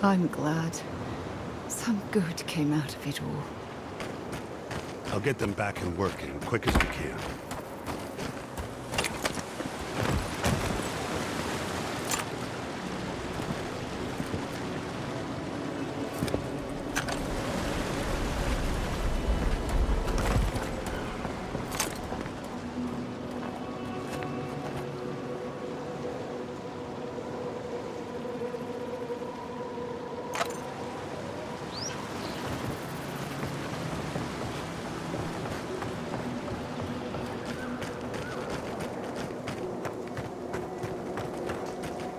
I'm glad. Some good came out of it all. I'll get them back and working quick as we can.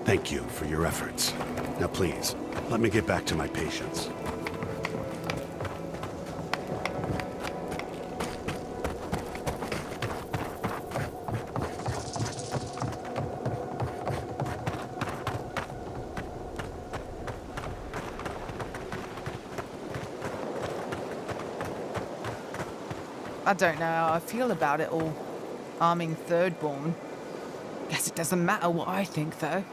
Thank you for your efforts. Now please, let me get back to my patients. I don't know how I feel about it all. Arming Thirdborn. Guess it doesn't matter what I think, though.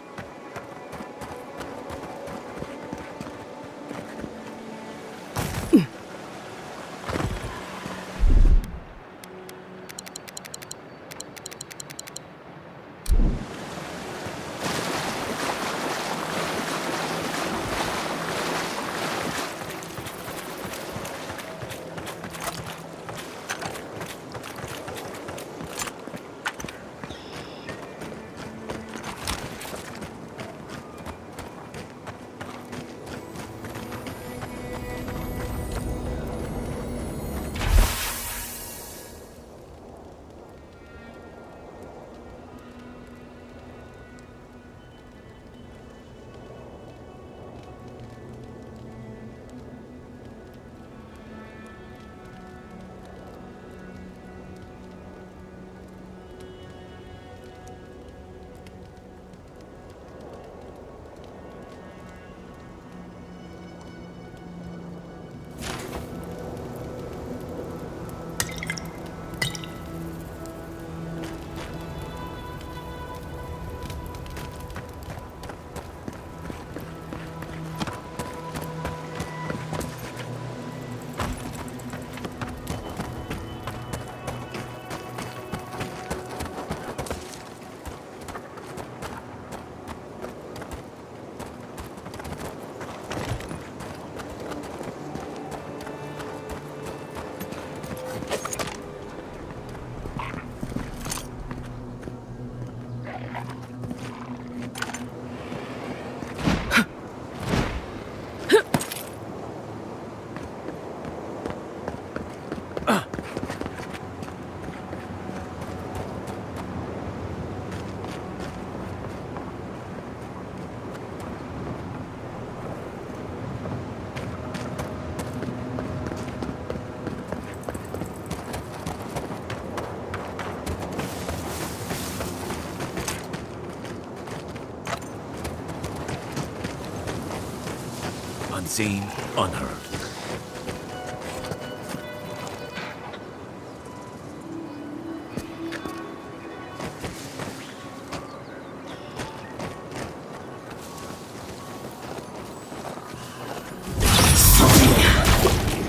Unseen, unheard.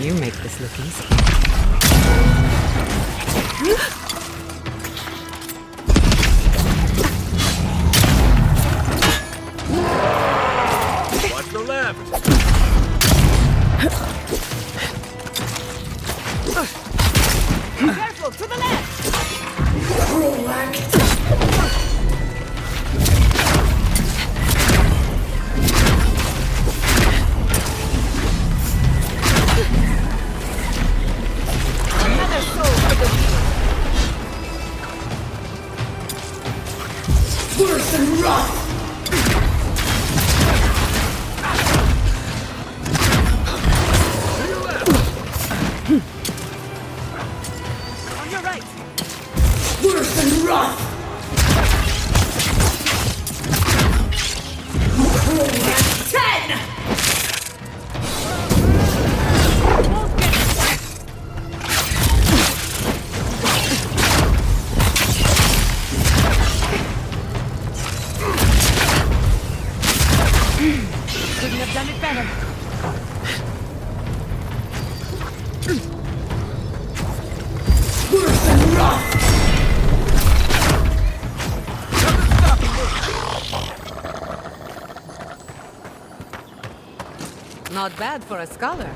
You make this look easy. Watch the left! Careful, to the left! Cruel act. Another soul for the wheel. Worse than rough. On your right. Worse than rough. Time it better. Not bad for a scholar.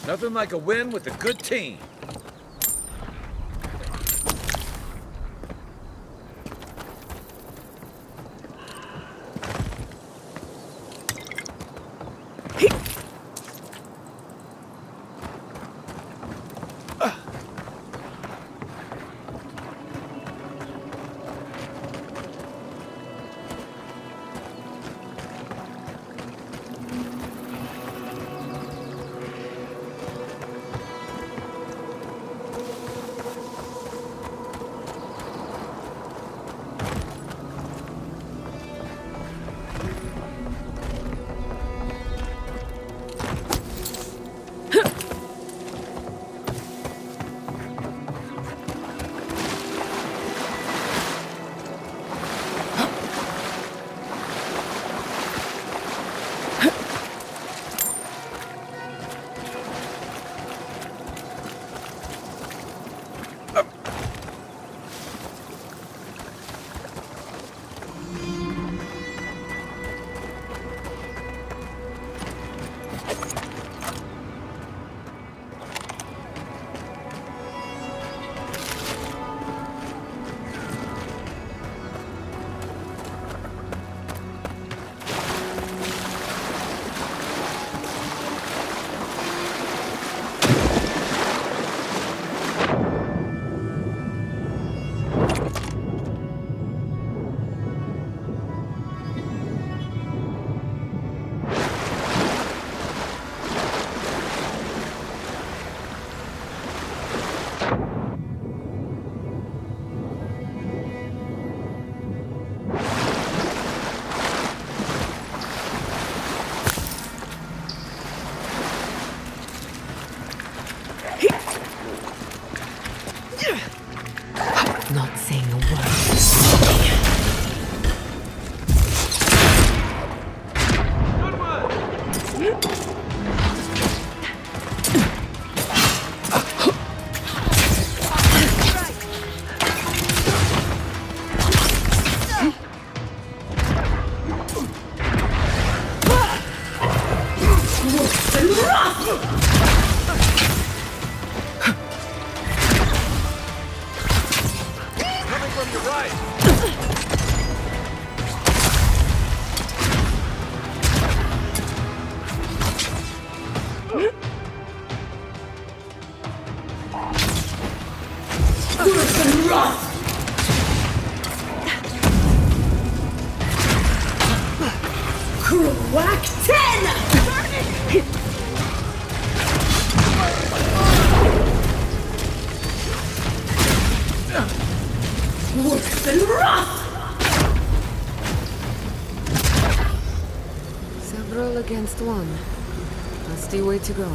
Nothing like a win with a good team. Not saying a word. Coming from your right. Whack 10! Worse than rough! Several against one. Nasty way to go.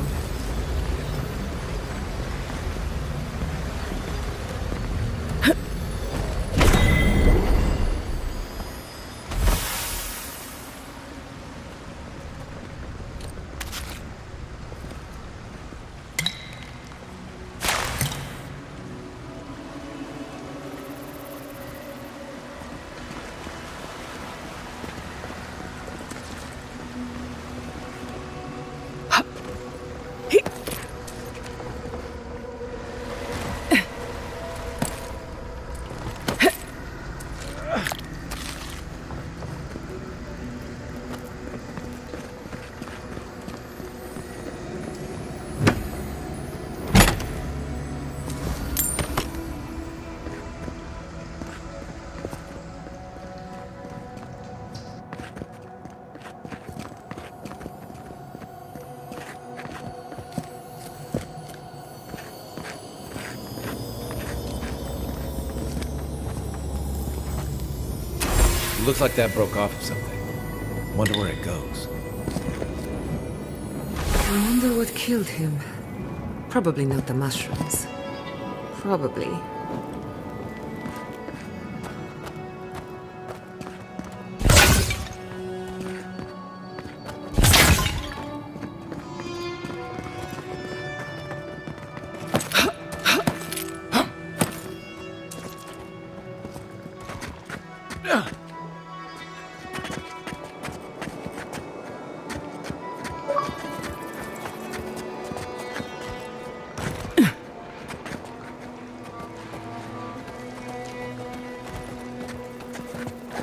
Looks like that broke off of something. Wonder where it goes. I wonder what killed him. Probably not the mushrooms. Probably.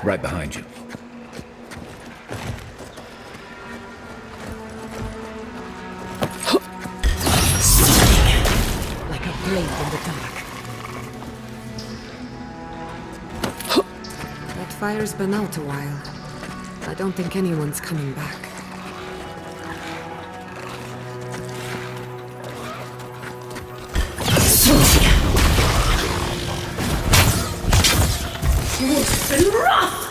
Right behind you. Like a blade in the dark. That fire's been out a while. I don't think anyone's coming back. Worse than rough!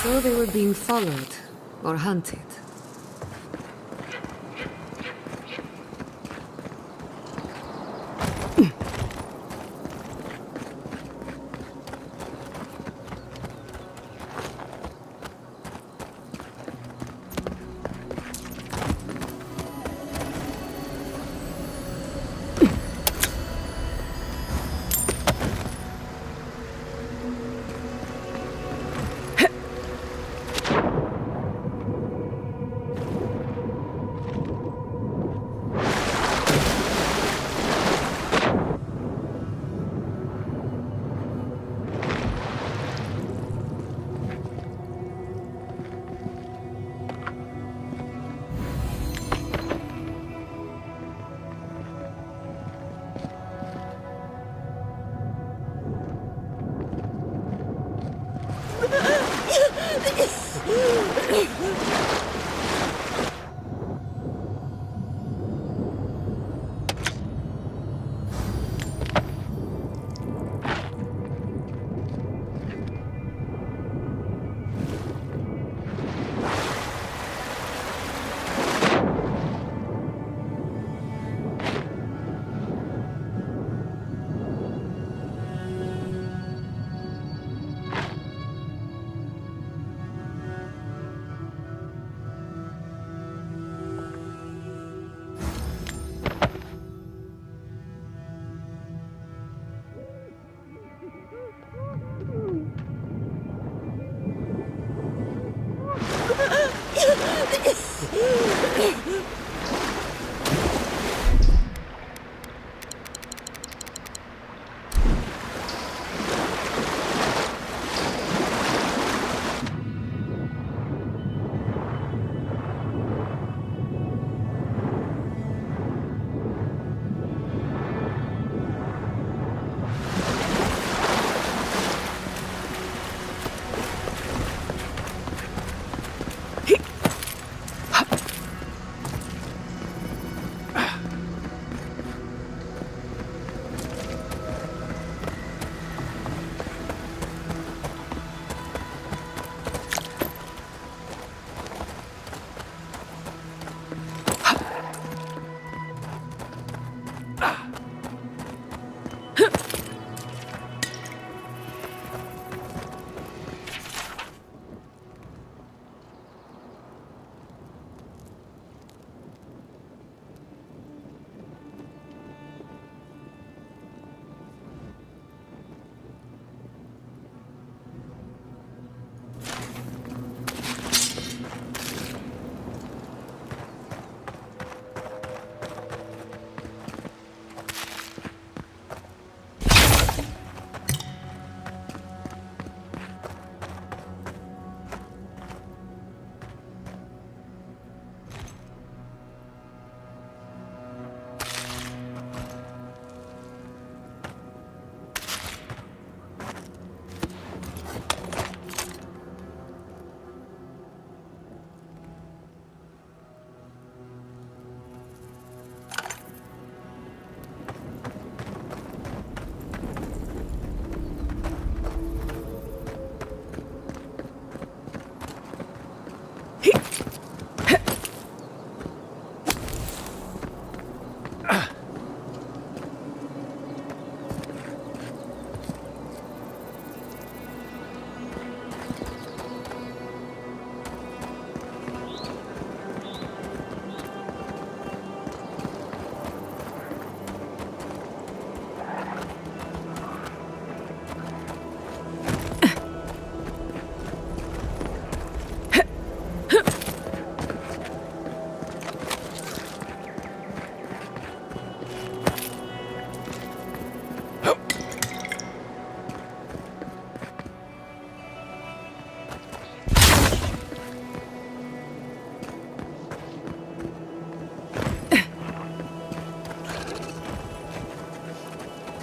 So they were being followed or hunted.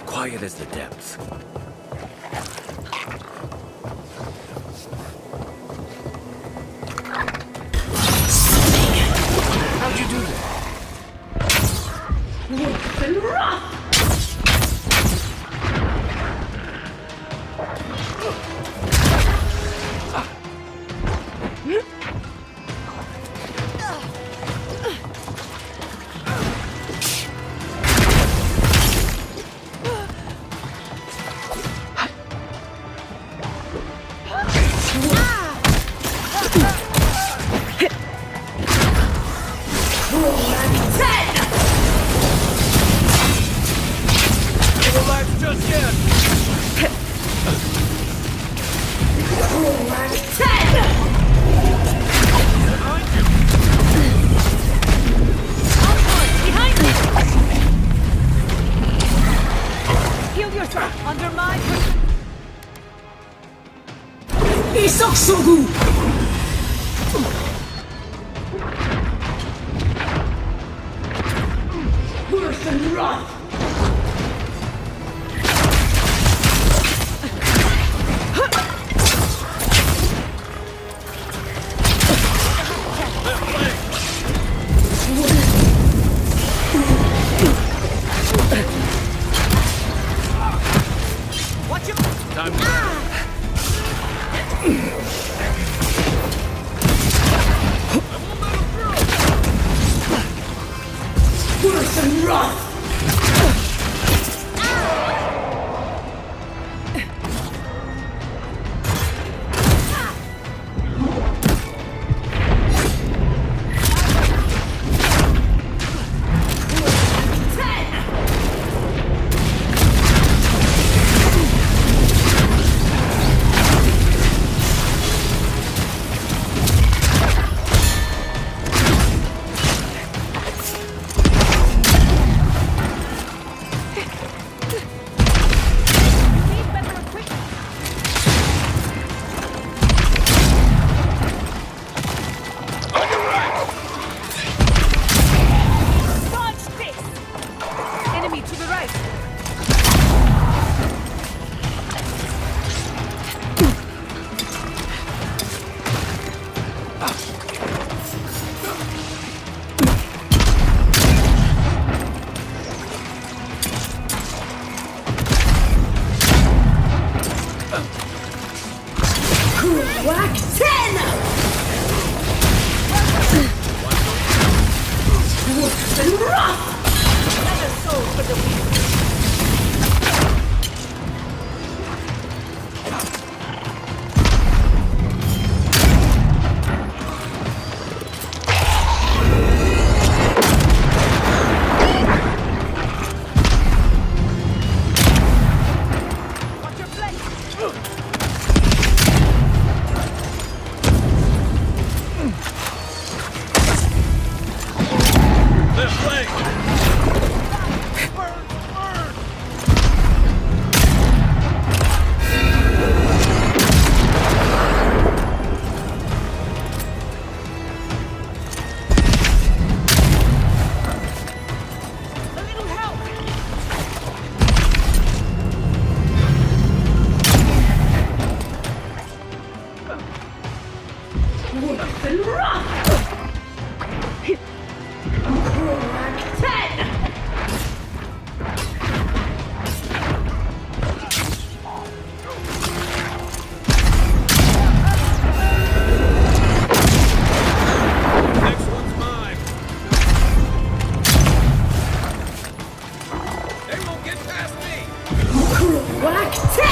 Quiet as the depths. How'd you do that? Wolf and wrath! Behind me! Heal yourself under my... Isoksogu! Worse than wrath! Watch your... Worse than wrath! Dodge this! Enemy to the right! Whack 10! Worse than wrath! Another soul for the weak. Watch your flank! A little help! Worse than wrath! Whack 10! Next one's mine. They won't get past me. Whack 10!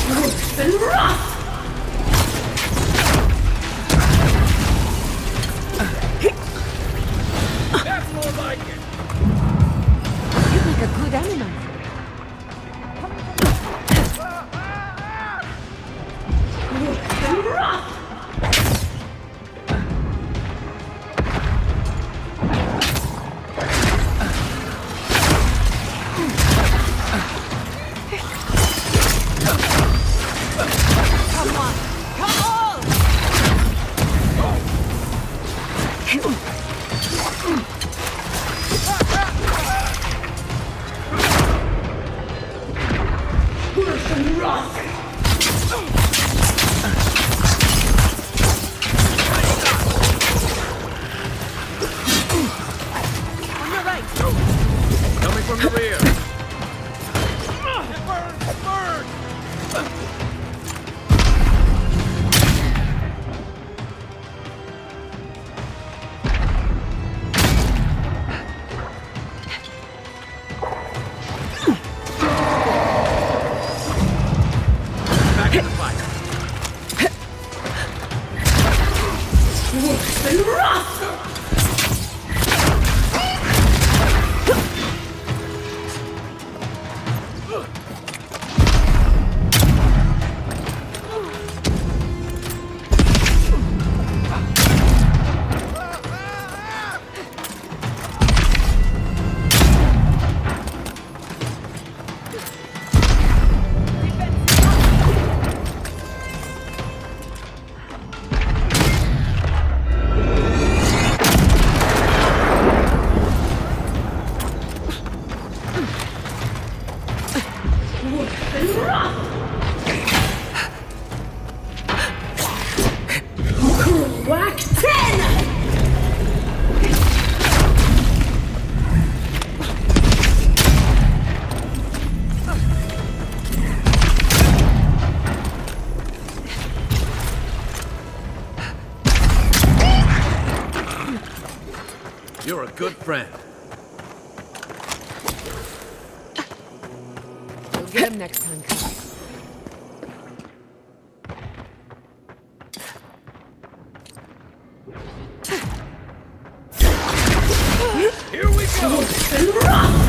Worse than wrath! That's more like it. You make a good animal. Worse than wrath! Come on! Come on! Worse than wrath! On your right! Coming from the rear. Back in the fight. Worse than wrath! friend. You'll get him next time, Kai. Here we go! Worse than wrath!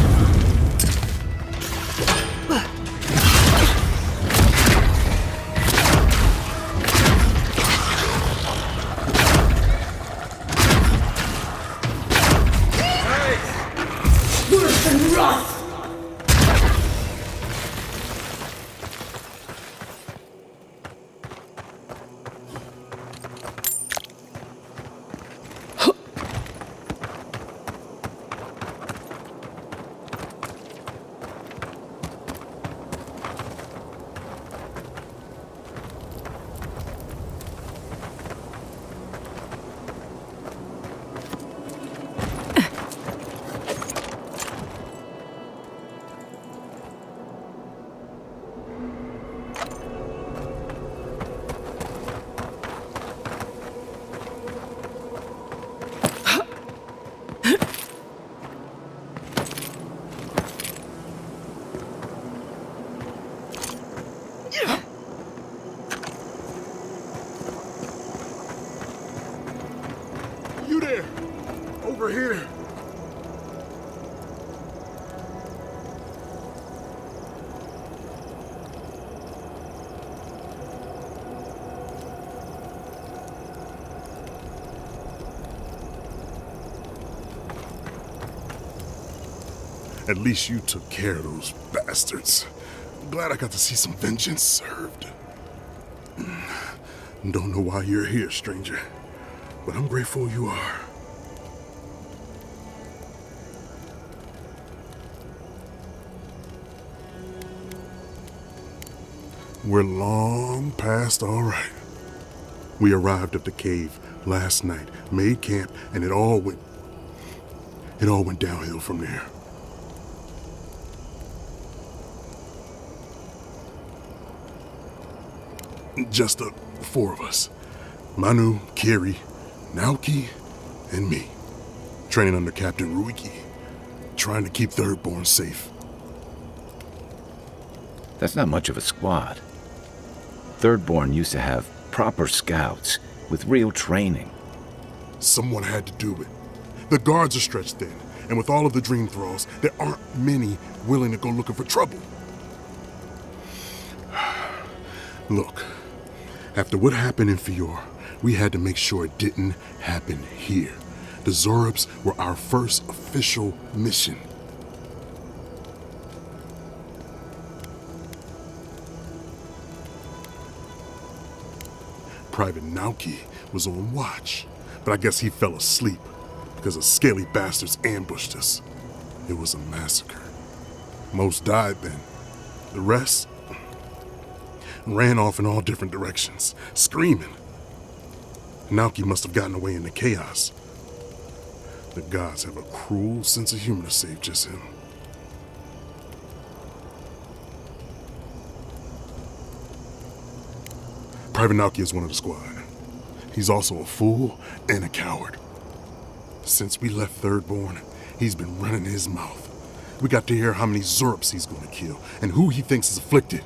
You there! Over here! At least you took care of those bastards. I'm glad I got to see some vengeance served. Don't know why you're here, stranger, but I'm grateful you are. We're long past all right. We arrived at the cave last night, made camp, and it all went downhill from there. Just the four of us. Manu, Kiri, Naoki, and me. Training under Captain Ruiki. Trying to keep Thirdborn safe. That's not much of a squad. Thirdborn used to have proper scouts with real training. Someone had to do it. The guards are stretched thin, and with all of the dream thralls, there aren't many willing to go looking for trouble. Look, after what happened in Fior, we had to make sure it didn't happen here. The Zorubs were our first official mission. Private Naoki was on watch, but I guess he fell asleep because the scaly bastards ambushed us. It was a massacre. Most died then. The rest ran off in all different directions, screaming. Naoki must have gotten away in the chaos. The gods have a cruel sense of humor to save just him. Private Naoki is one of the squad. He's also a fool and a coward. Since we left Thirdborn, he's been running his mouth. We got to hear how many Zorubs he's gonna kill and who he thinks is afflicted.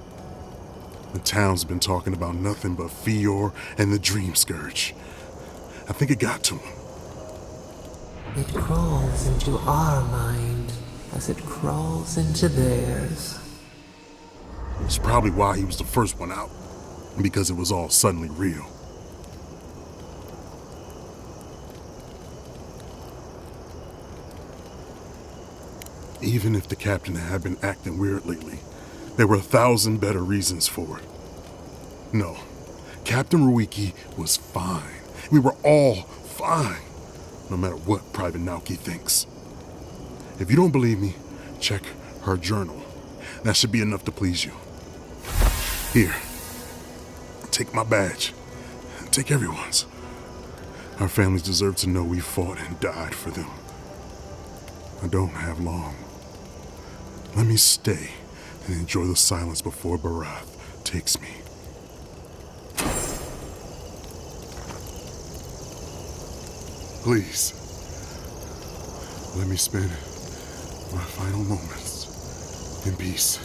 The town's been talking about nothing but Fior and the Dream Scourge. I think it got to him. It crawls into our mind as it crawls into theirs. It's probably why he was the first one out, because it was all suddenly real. Even if the captain had been acting weird lately, there were 1,000 better reasons for it. No, Captain Ruiki was fine. We were all fine, no matter what Private Naoki thinks. If you don't believe me, check her journal. That should be enough to please you. Here, take my badge. Take everyone's. Our families deserve to know we fought and died for them. I don't have long. Let me stay and enjoy the silence before Barath takes me. Please, Let me spend my final moments in peace.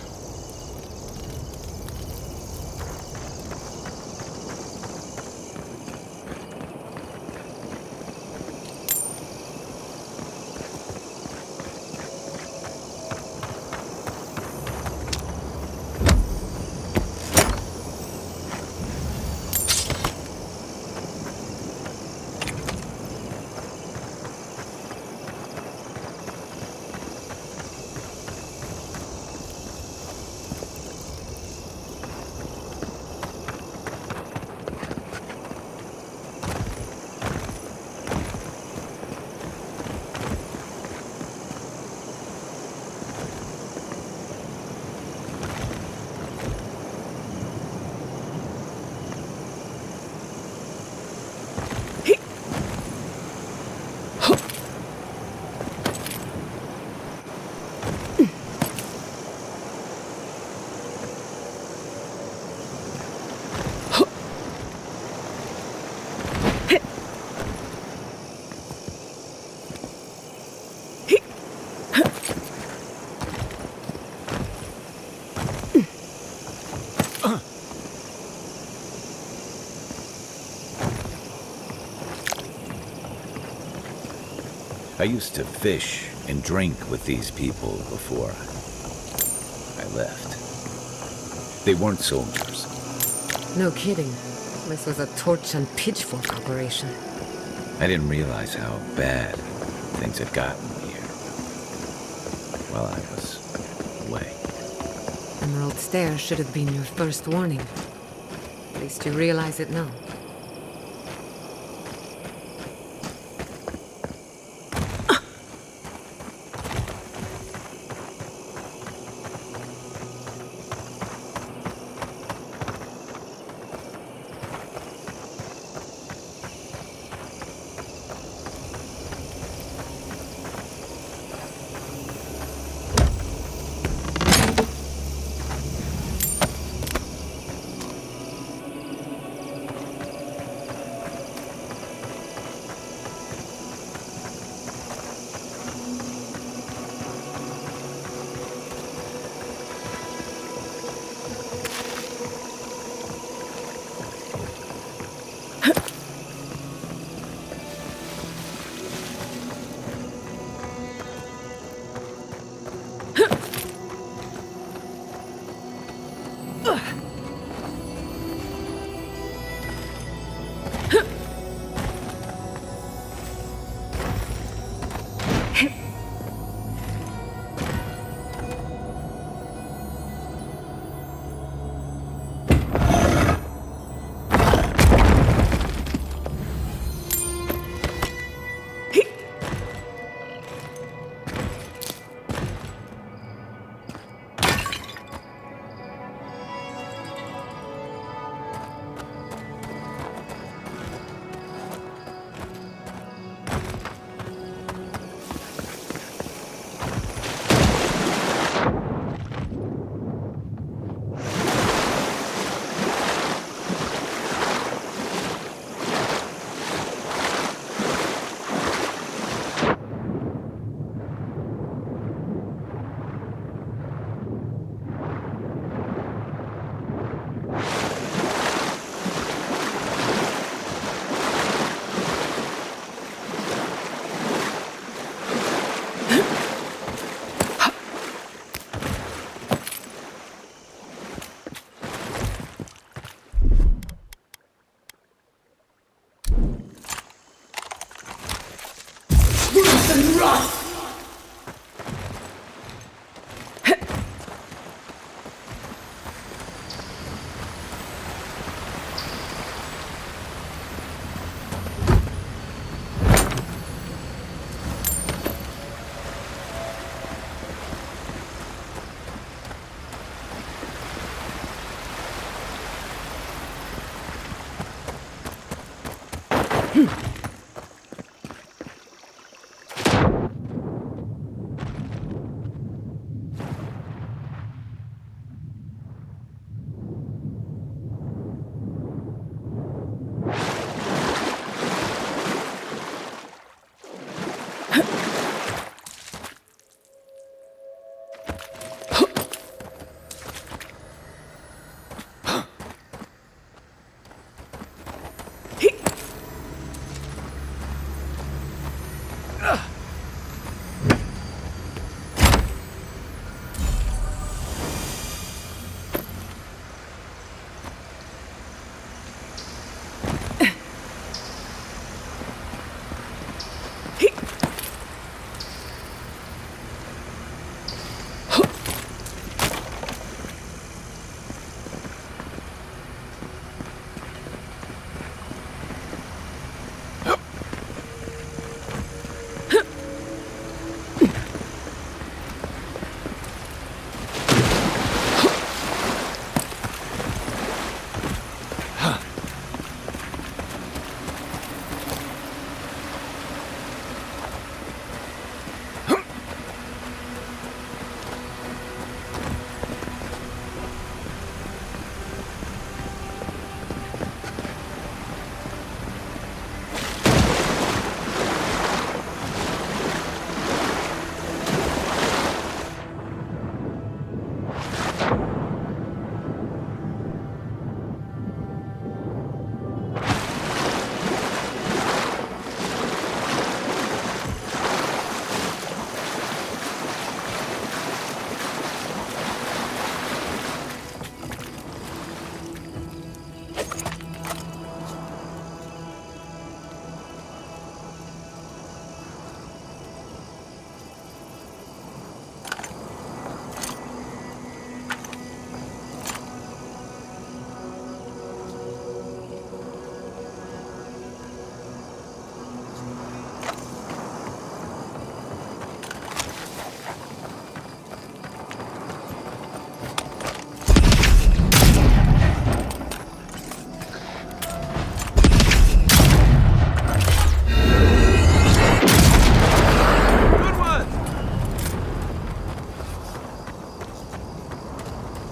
I used to fish and drink with these people before I left. They weren't soldiers. No kidding. This was a torch and pitchfork operation. I didn't realize how bad things had gotten here while I was away. Emerald Stair should have been your first warning. At least you realize it now.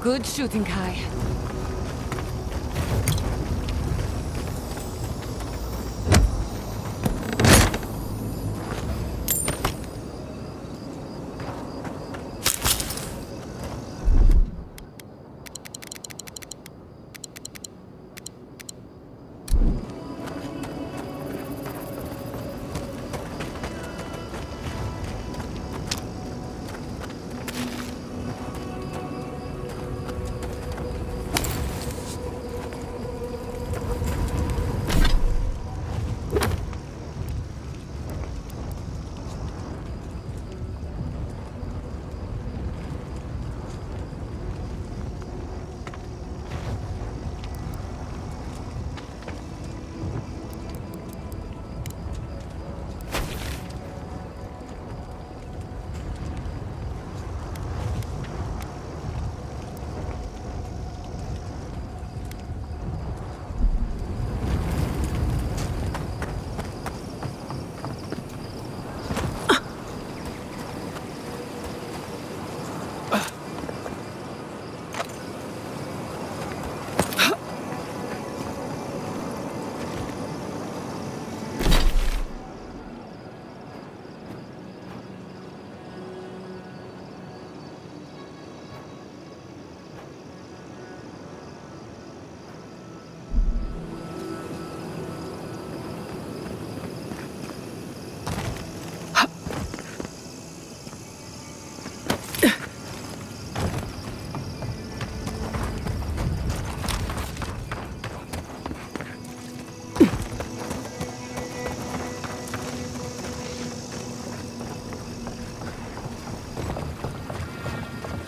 Good shooting, Kai.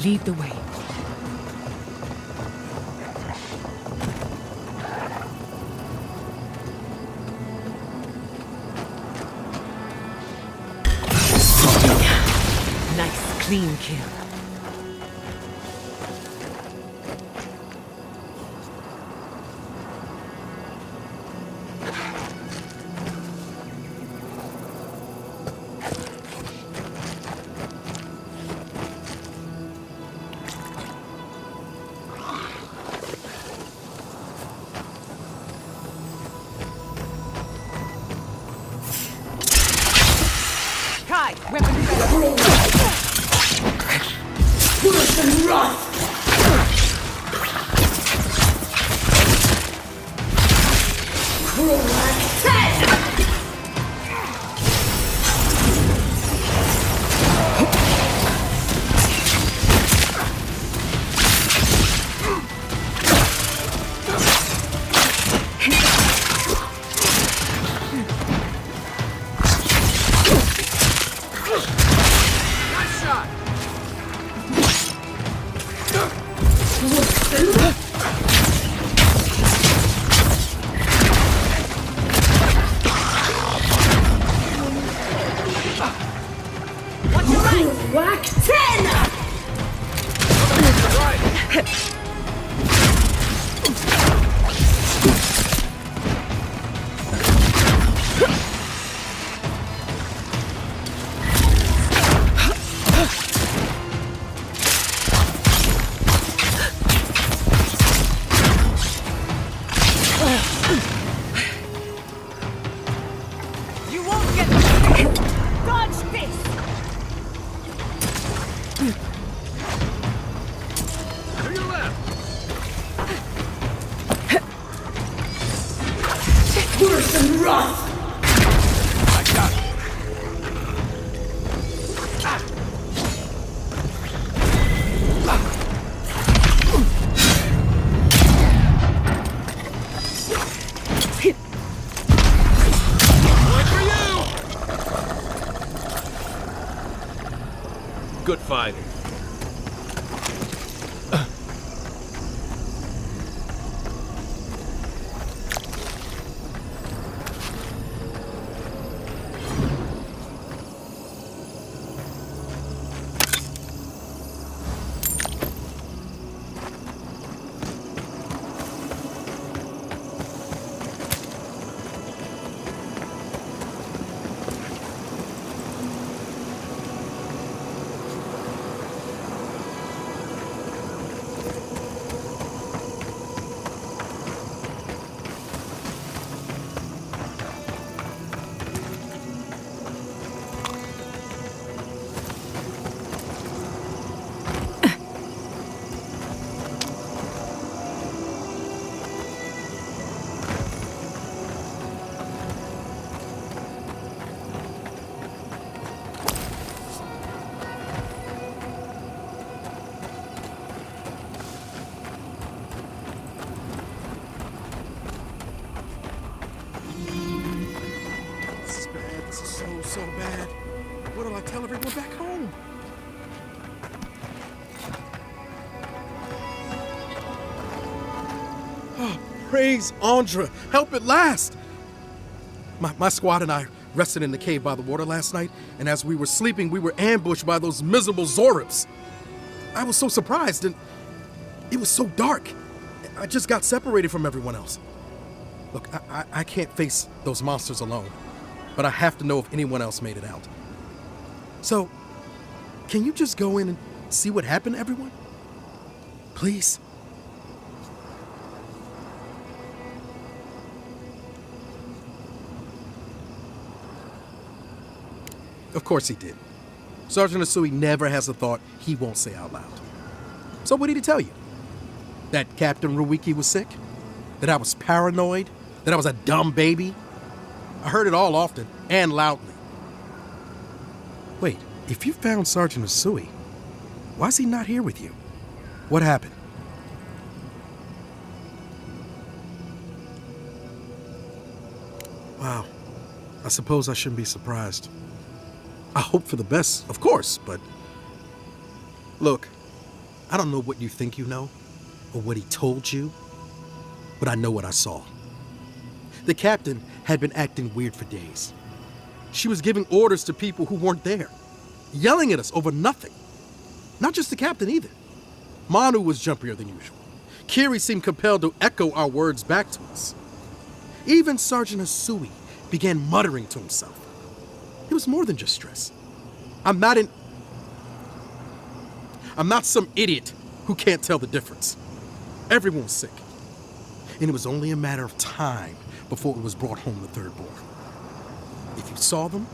Lead the way. Nice, clean kill. Kai, weapon ready. Worse than rough! Cruel ten! Whack 10! You won't get me! Dodge this! To your left! Worse than rough! I got it. One for you! Good fighting. Praise Andra. Help at last. My squad and I rested in the cave by the water last night, and as we were sleeping, we were ambushed by those miserable Zoribs. I was so surprised, and it was so dark. I just got separated from everyone else. Look, I can't face those monsters alone, but I have to know if anyone else made it out. So, can you just go in and see what happened to everyone? Please? Of course he did. Sergeant Asui never has a thought he won't say out loud. So what did he tell you? That Captain Ruiki was sick? That I was paranoid? That I was a dumb baby? I heard it all often and loudly. Wait, if you found Sergeant Asui, why is he not here with you? What happened? Wow. I suppose I shouldn't be surprised. I hope for the best, of course, but... Look, I don't know what you think you know, or what he told you, but I know what I saw. The captain had been acting weird for days. She was giving orders to people who weren't there, yelling at us over nothing. Not just the captain either. Manu was jumpier than usual. Kiri seemed compelled to echo our words back to us. Even Sergeant Asui began muttering to himself. It was more than just stress. I'm not some idiot who can't tell the difference. Everyone was sick. And it was only a matter of time before it was brought home the third born. If you saw them,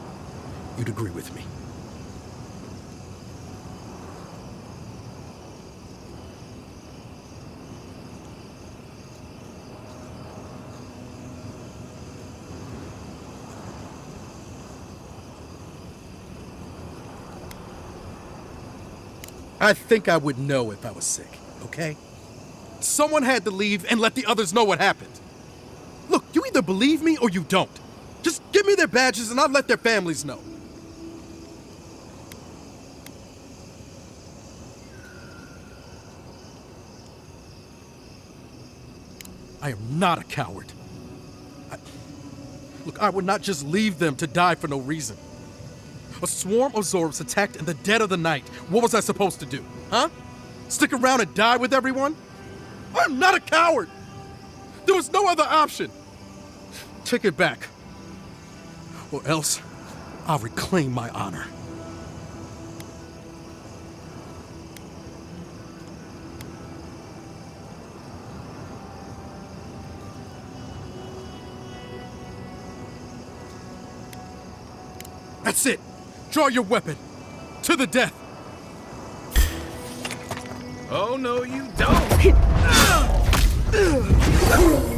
you'd agree with me. I think I would know if I was sick, okay? Someone had to leave and let the others know what happened. Look, you either believe me or you don't. Just give me their badges and I'll let their families know. I am not a coward. Look, I would not just leave them to die for no reason. A swarm of Zoribs attacked in the dead of the night. What was I supposed to do, huh? Stick around and die with everyone? I'm not a coward! There was no other option! Take it back. Or else, I'll reclaim my honor. That's it! Draw your weapon! To the death! Oh, no, you don't!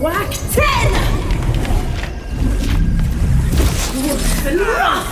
Whack 10! Worse than rough!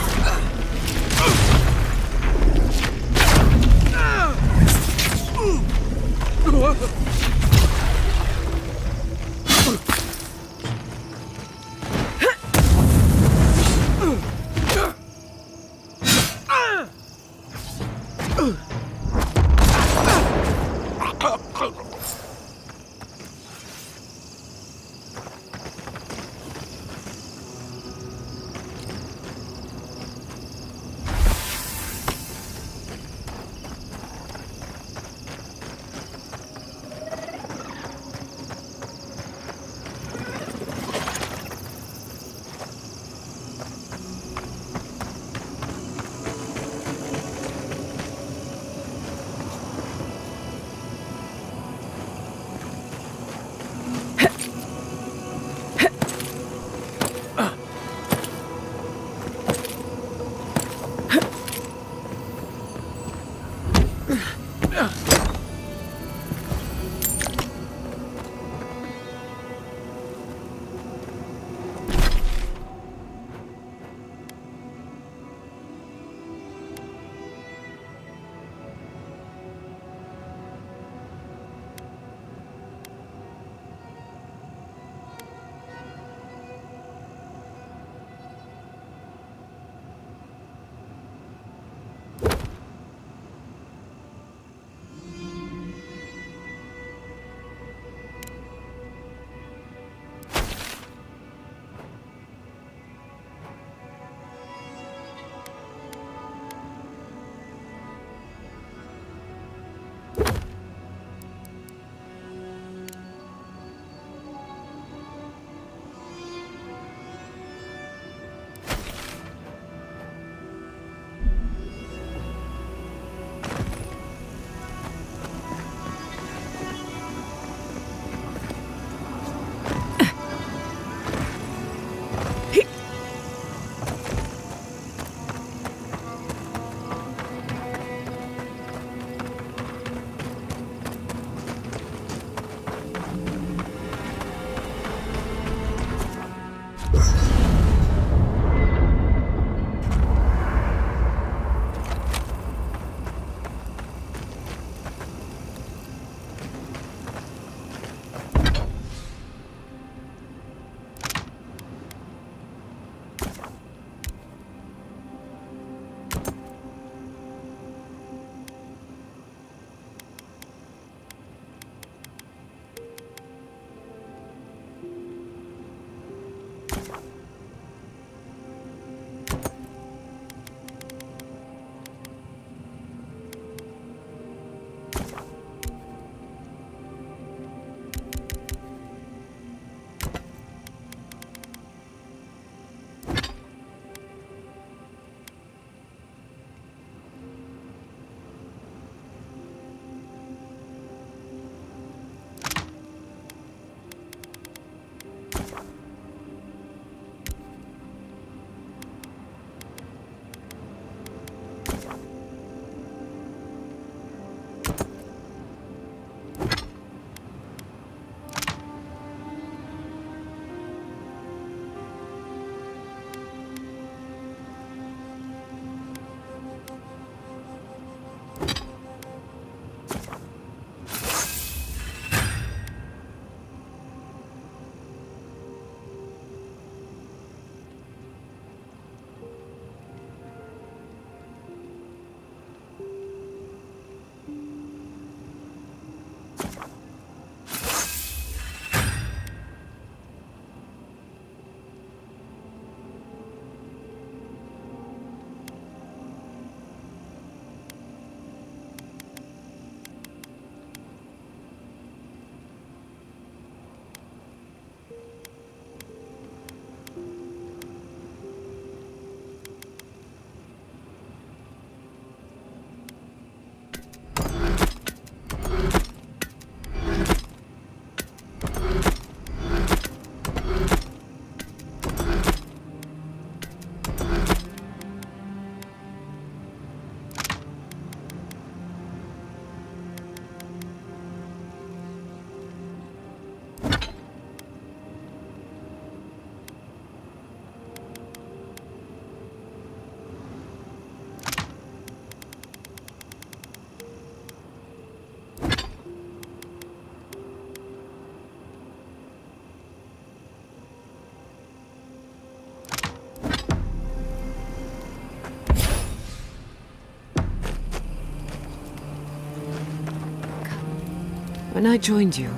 When I joined you,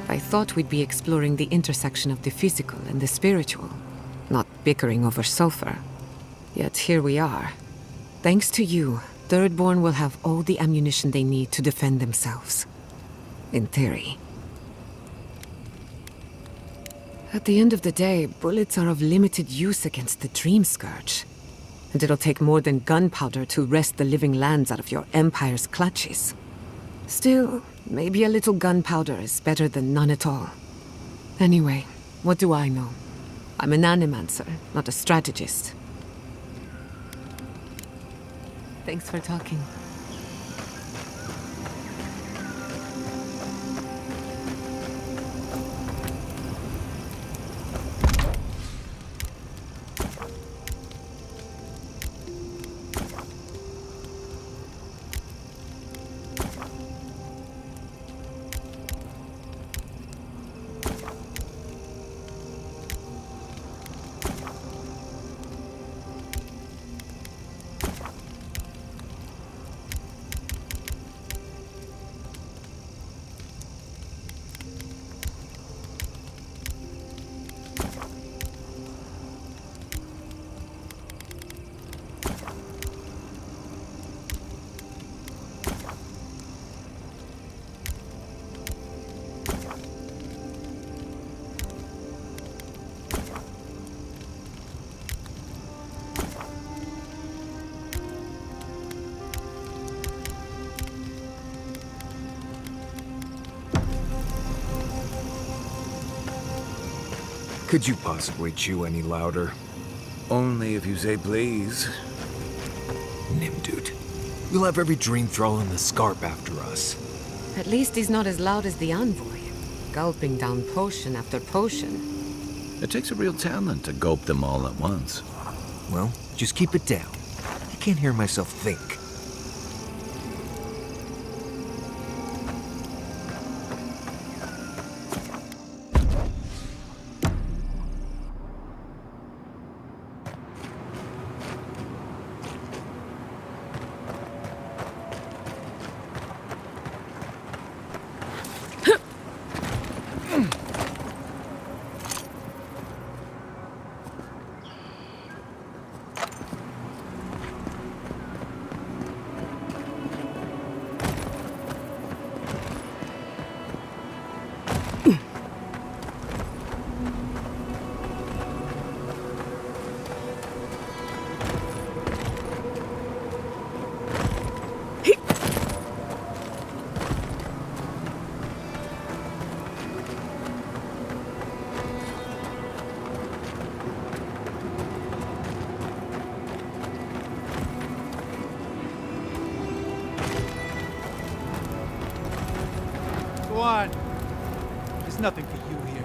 I thought we'd be exploring the intersection of the physical and the spiritual, not bickering over sulfur. Yet here we are. Thanks to you, Thirdborn will have all the ammunition they need to defend themselves. In theory. At the end of the day, bullets are of limited use against the Dream Scourge. And it'll take more than gunpowder to wrest the living lands out of your Empire's clutches. Still, maybe a little gunpowder is better than none at all. Anyway, what do I know? I'm an animancer, not a strategist. Thanks for talking. Could you possibly chew any louder? Only if you say please. Nimdude. We'll have every dream thrall in the Scarp after us. At least he's not as loud as the envoy, gulping down potion after potion. It takes a real talent to gulp them all at once. Well, just keep it down. I can't hear myself think. Go on. There's nothing for you here.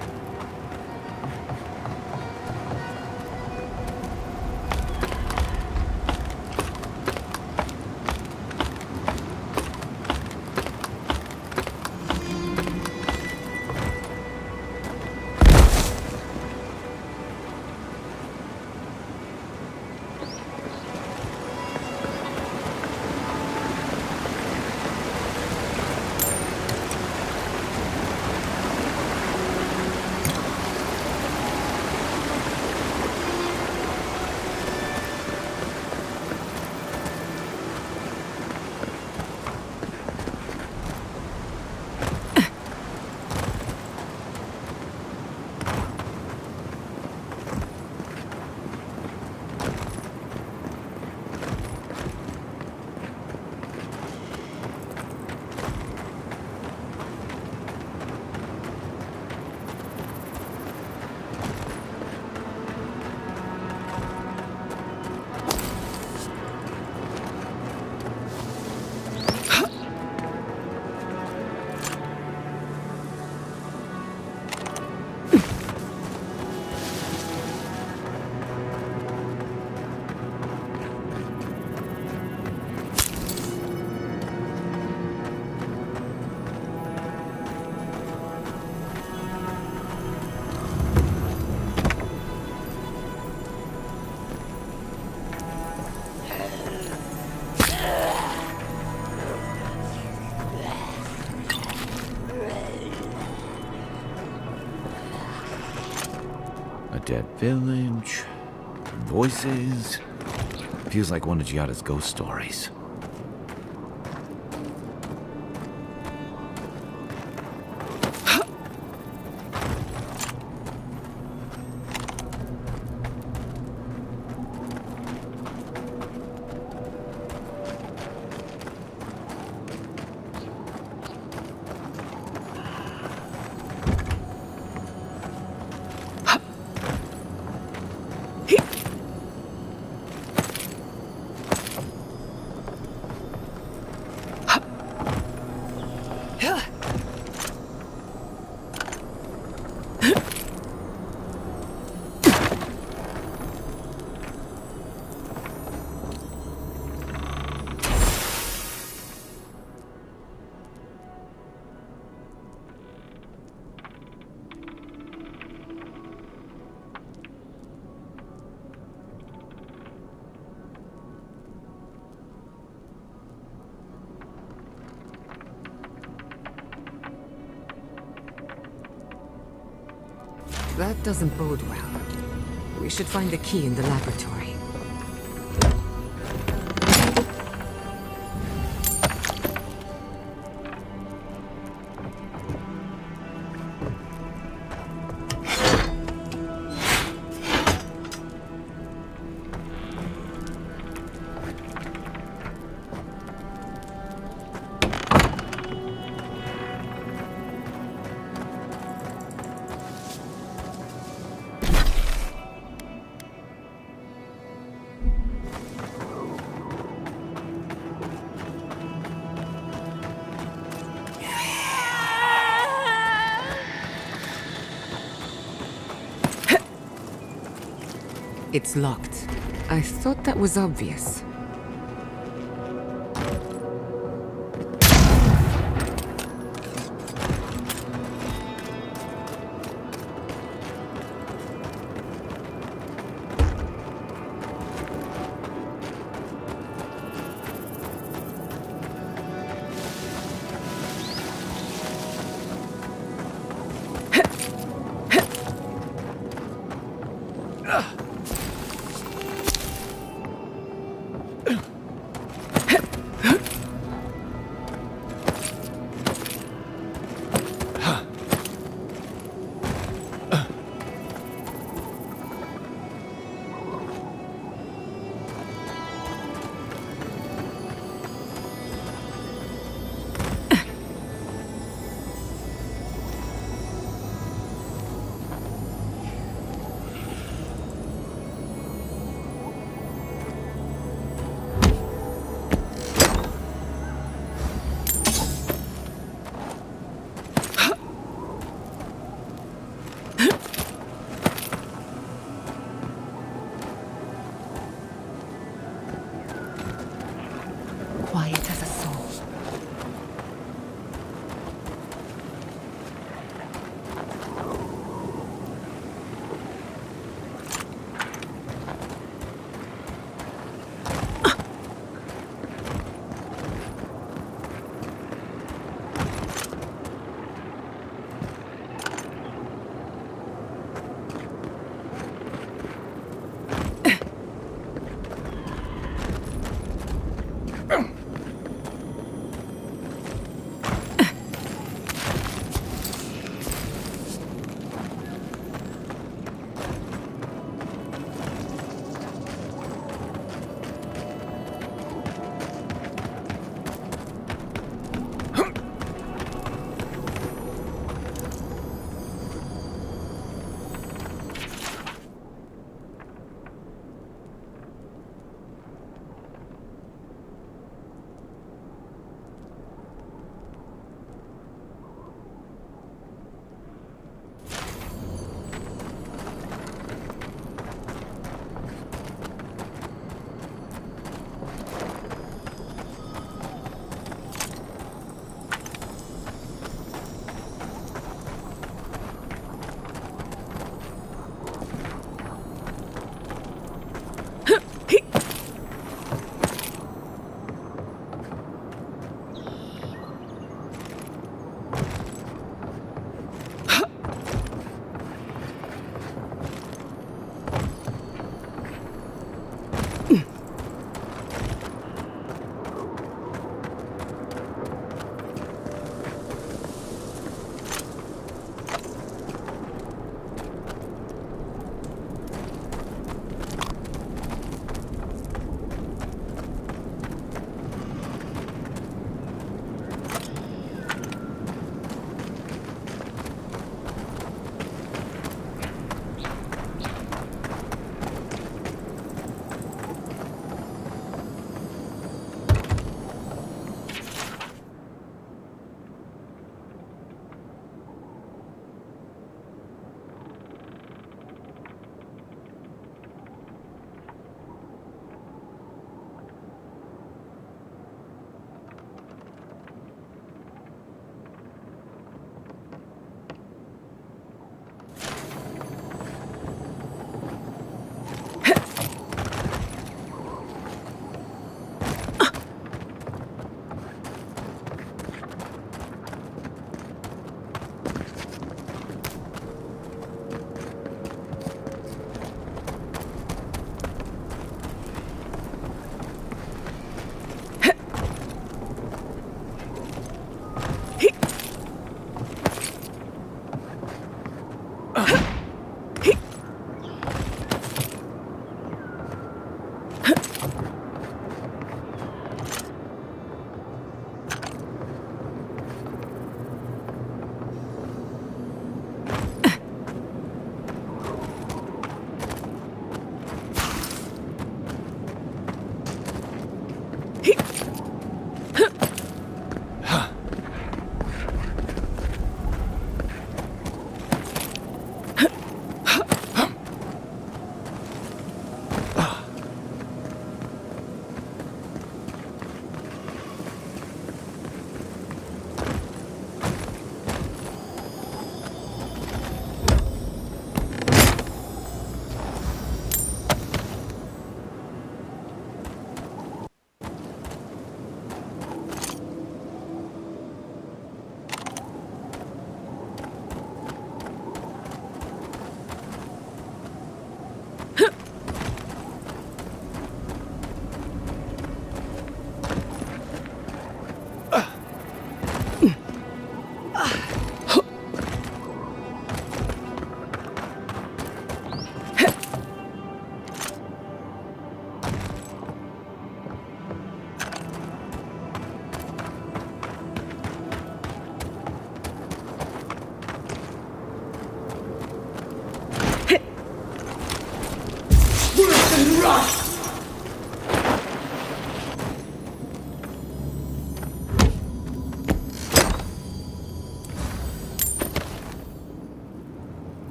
dead village. Voices. Feels like one of Giada's ghost stories. That doesn't bode well. We should find the key in the laboratory. It's locked. I thought that was obvious.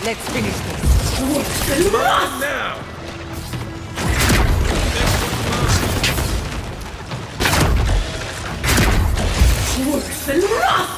Let's finish this. Wurzelrost! Now! Wurzelrost!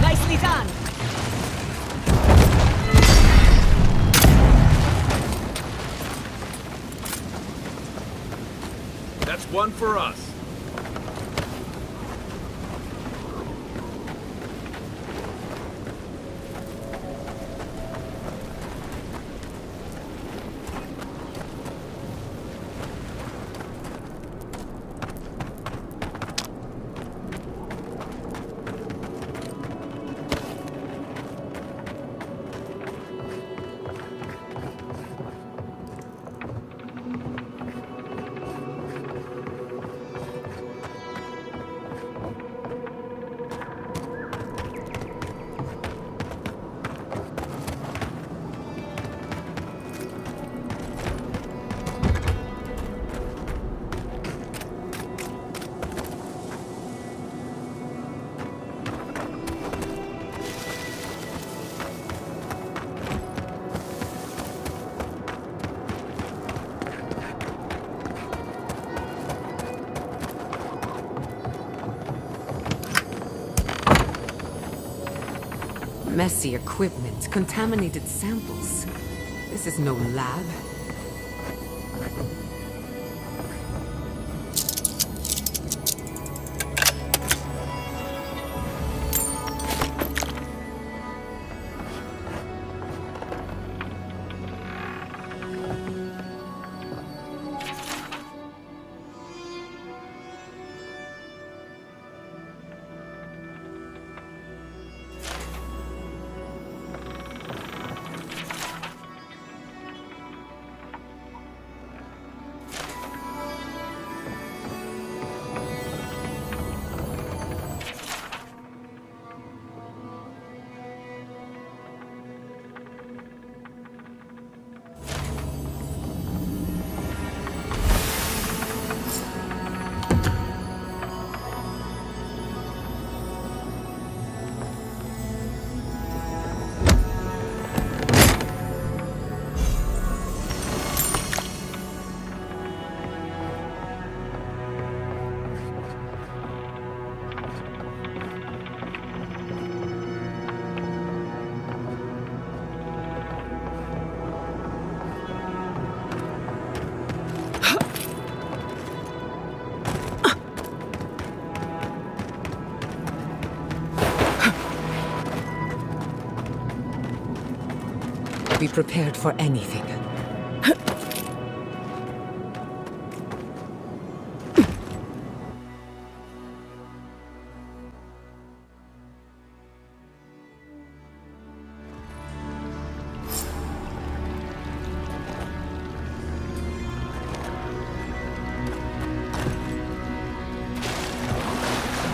Nicely done. That's one for us. Messy equipment, contaminated samples. This is no lab. Be prepared for anything.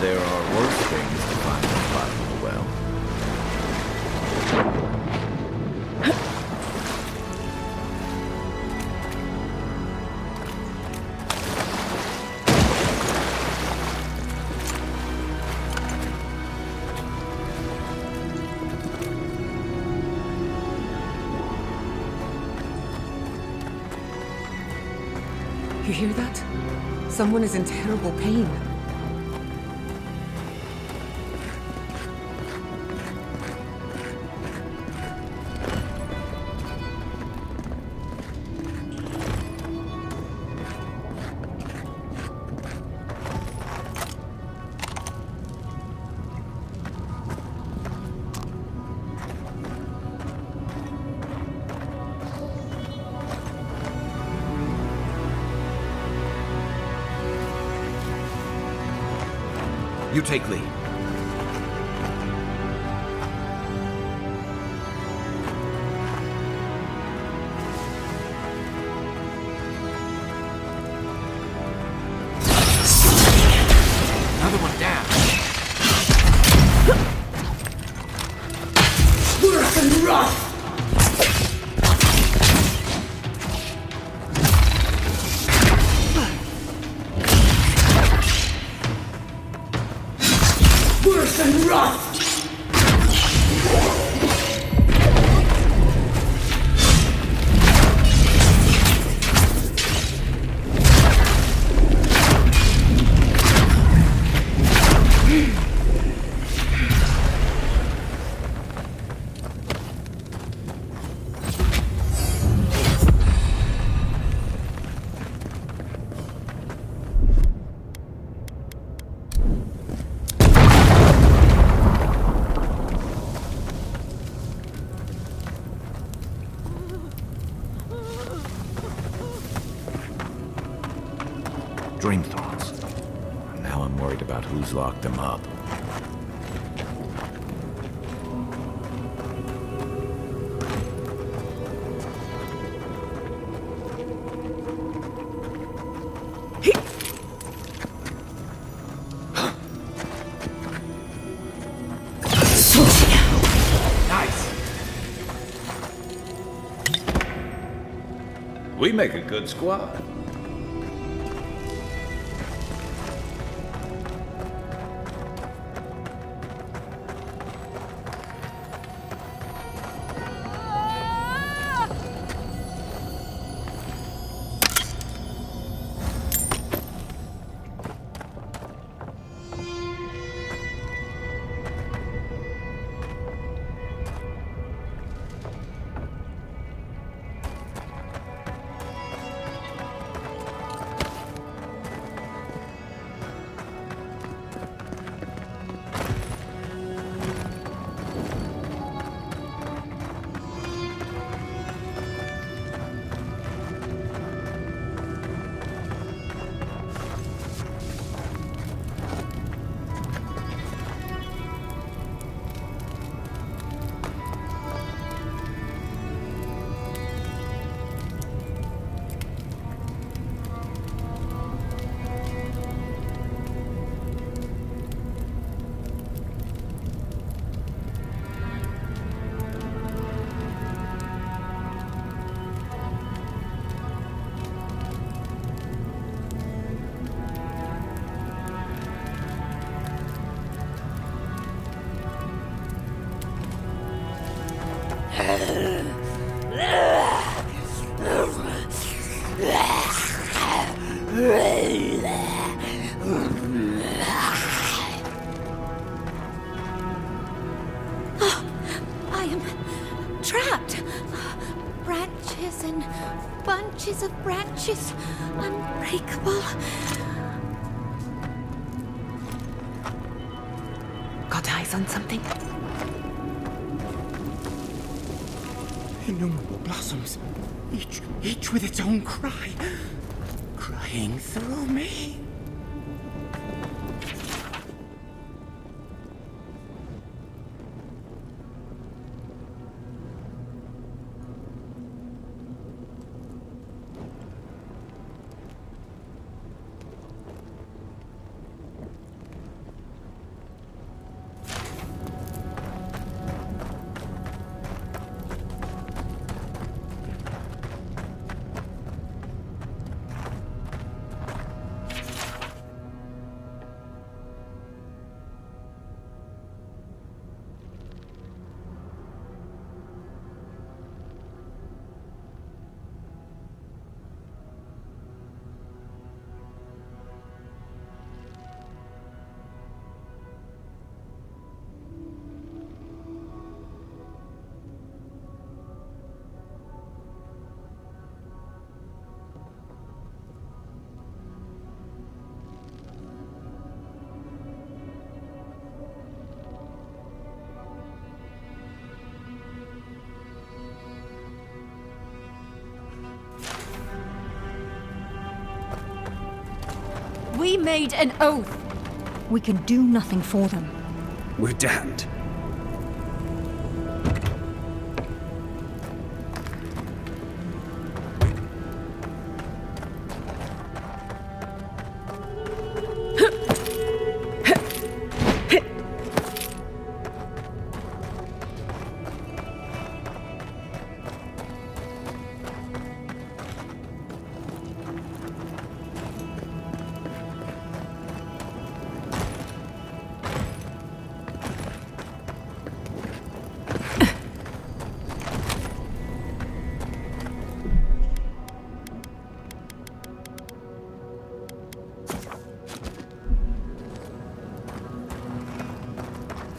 There are worse things to find at the bottom of the well. You hear that? Someone is in terrible pain. You take lead. Another one down. Worth and rough! Worth and rough! Dream thoughts. Now I'm worried about who's locked them up. Nice. We make a good squad. I am trapped. Branches and bunches of branches, unbreakable. Got eyes on something? Innumerable blossoms, each with its own cry, crying through me. We made an oath. We can do nothing for them. We're damned.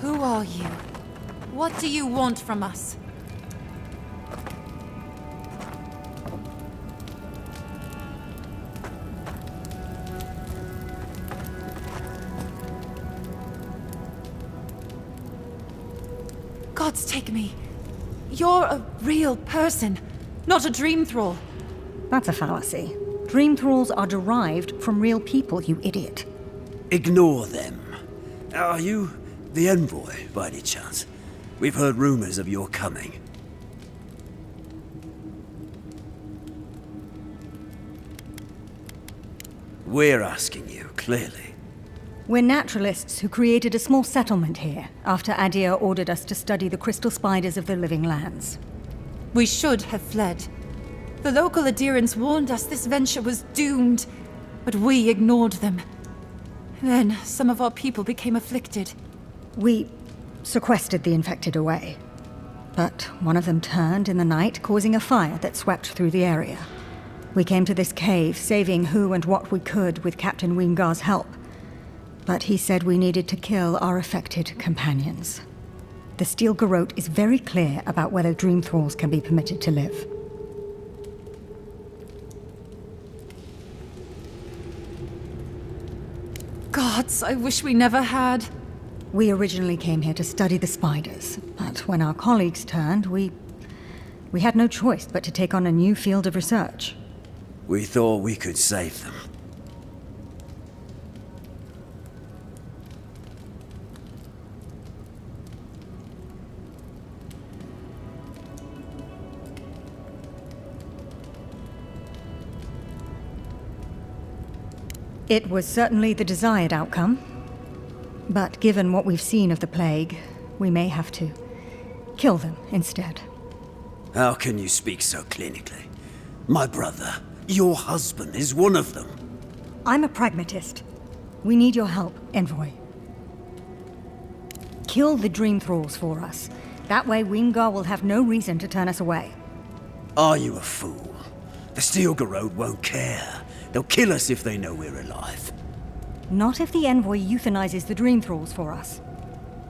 Who are you? What do you want from us? Gods take me. You're a real person, not a dream thrall. That's a fallacy. Dream thralls are derived from real people, you idiot. Ignore them. Are you the envoy, by any chance? We've heard rumors of your coming. We're asking you, clearly. We're naturalists who created a small settlement here after Adir ordered us to study the crystal spiders of the living lands. We should have fled. The local adherents warned us this venture was doomed, but we ignored them. Then some of our people became afflicted. We sequestered the infected away. But one of them turned in the night, causing a fire that swept through the area. We came to this cave, saving who and what we could with Captain Wingar's help. But he said we needed to kill our affected companions. The Steel Garrote is very clear about whether Dream Thralls can be permitted to live. Gods, I wish we never had. We originally came here to study the spiders, but when our colleagues turned, we had no choice but to take on a new field of research. We thought we could save them. It was certainly the desired outcome. But given what we've seen of the plague, we may have to kill them instead. How can you speak so clinically? My brother, your husband, is one of them. I'm a pragmatist. We need your help, Envoy. Kill the Dream Thralls for us. That way Wingar will have no reason to turn us away. Are you a fool? The Steel Garrote won't care. They'll kill us if they know we're alive. Not if the Envoy euthanizes the Dream Thralls for us.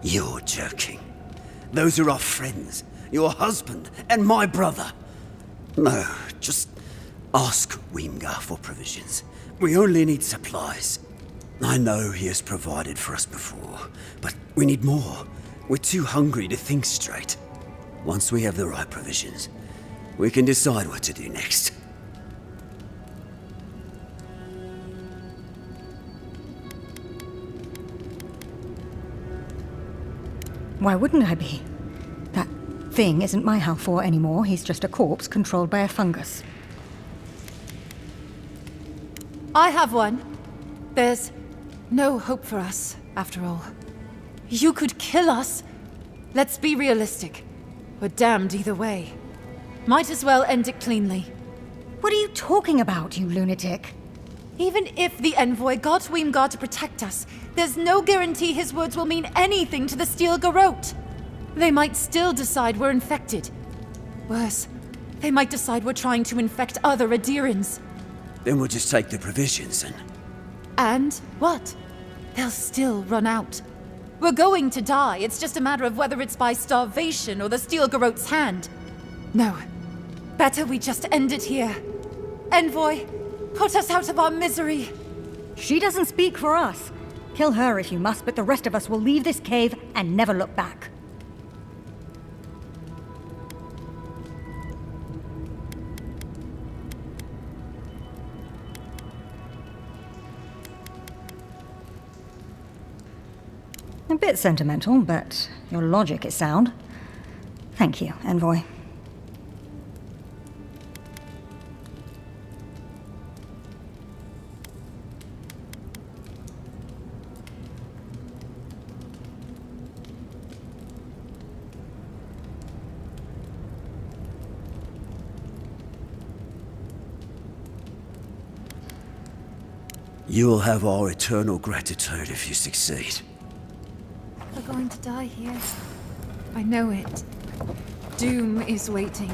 You're joking. Those are our friends, your husband, and my brother. No, just ask Wingar for provisions. We only need supplies. I know he has provided for us before, but we need more. We're too hungry to think straight. Once we have the right provisions, we can decide what to do next. Why wouldn't I be? That thing isn't my Halfor anymore. He's just a corpse controlled by a fungus. I have one. There's no hope for us, after all. You could kill us. Let's be realistic. We're damned either way. Might as well end it cleanly. What are you talking about, you lunatic? Even if the Envoy got Wingar to protect us, there's no guarantee his words will mean anything to the Steel Garrote. They might still decide we're infected. Worse, they might decide we're trying to infect other Adirans. Then we'll just take the provisions and... And what? They'll still run out. We're going to die. It's just a matter of whether it's by starvation or the Steel Garrote's hand. No. Better we just end it here. Envoy, put us out of our misery. She doesn't speak for us. Kill her if you must, but the rest of us will leave this cave and never look back. A bit sentimental, but your logic is sound. Thank you, Envoy. You will have our eternal gratitude if you succeed. We're going to die here. I know it. Doom is waiting.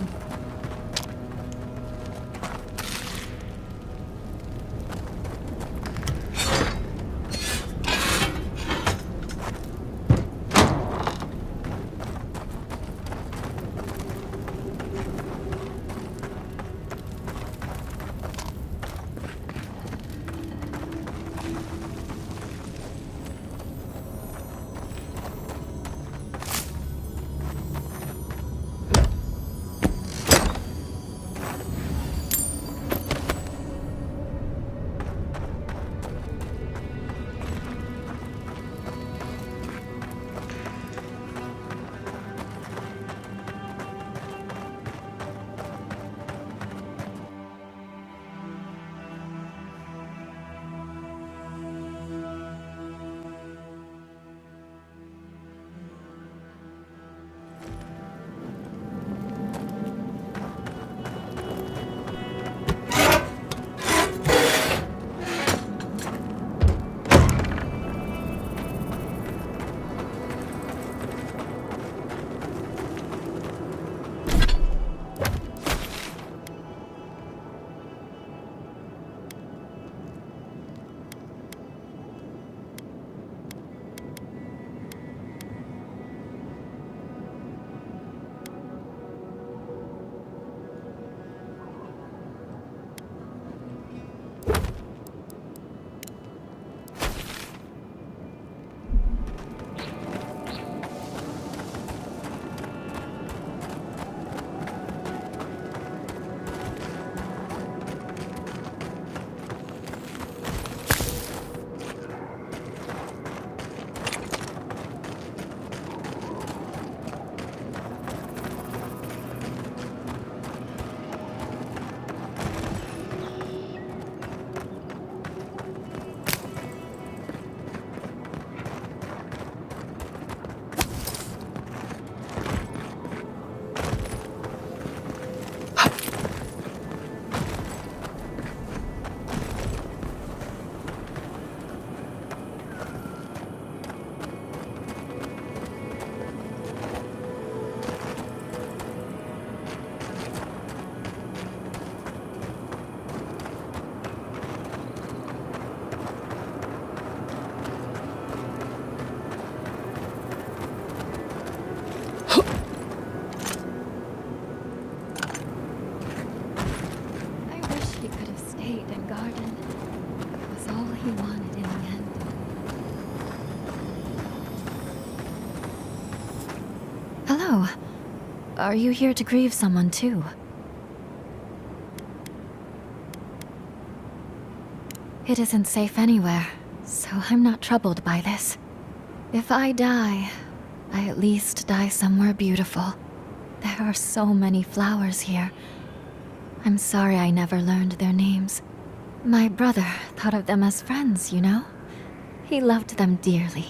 Hello. Are you here to grieve someone too? It isn't safe anywhere, so I'm not troubled by this. If I die, I at least die somewhere beautiful. There are so many flowers here. I'm sorry I never learned their names. My brother thought of them as friends, you know? He loved them dearly.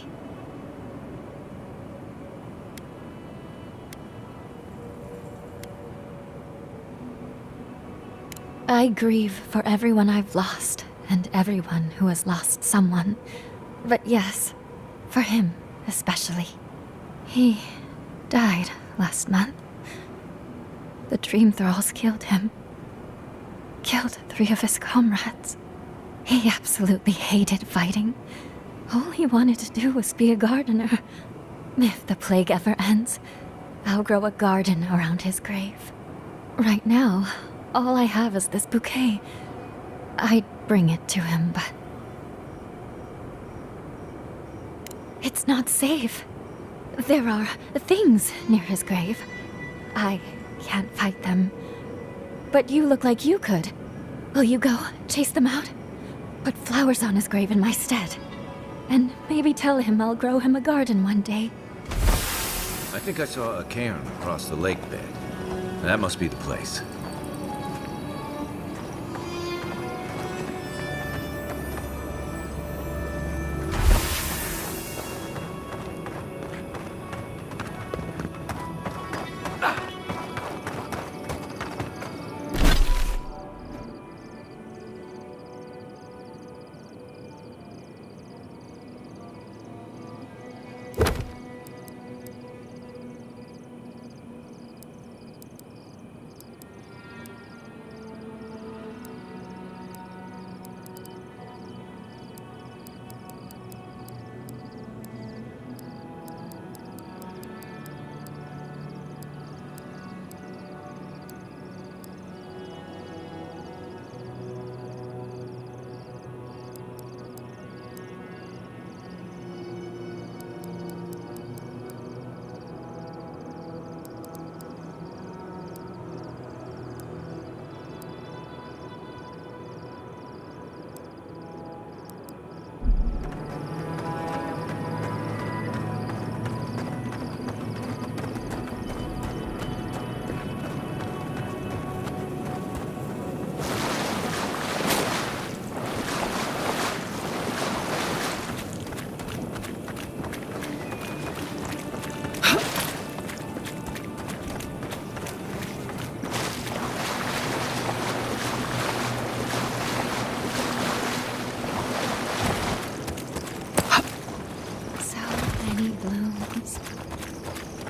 I grieve for everyone I've lost, and everyone who has lost someone. But yes, for him especially. He died last month. The Dream Thralls killed him. Killed 3 of his comrades. He absolutely hated fighting. All he wanted to do was be a gardener. If the plague ever ends, I'll grow a garden around his grave. Right now, all I have is this bouquet. I'd bring it to him, but... it's not safe. There are things near his grave. I can't fight them. But you look like you could. Will you go chase them out? Put flowers on his grave in my stead. And maybe tell him I'll grow him a garden one day. I think I saw a cairn across the lake bed. That must be the place.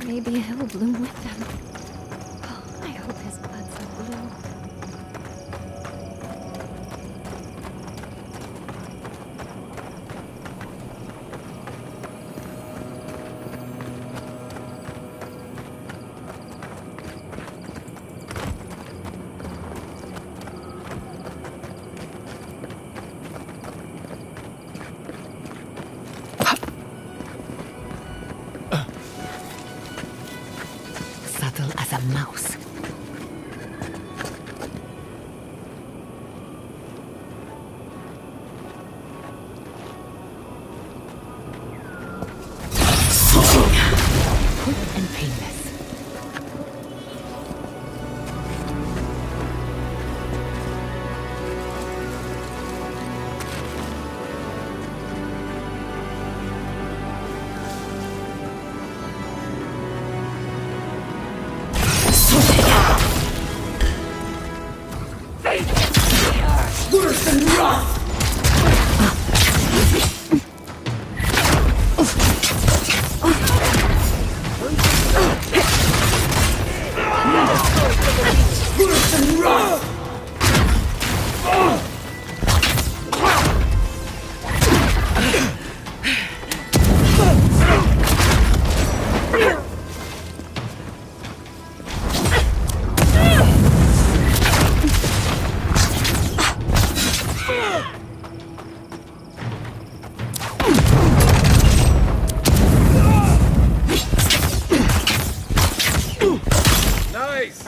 Maybe he'll bloom with them. Oh, I hope his buds will bloom. Subtle as a mouse. Quick and painless. Worse than rough! Worse than rough! Nice!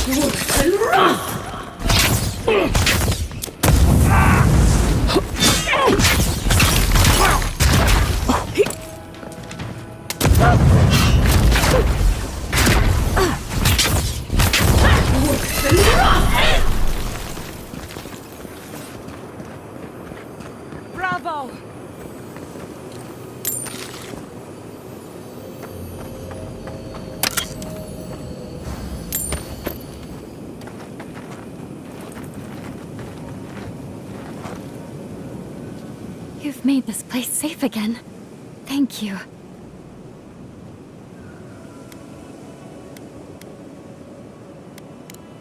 Worse than rough! Bravo! You've made this place safe again. Thank you.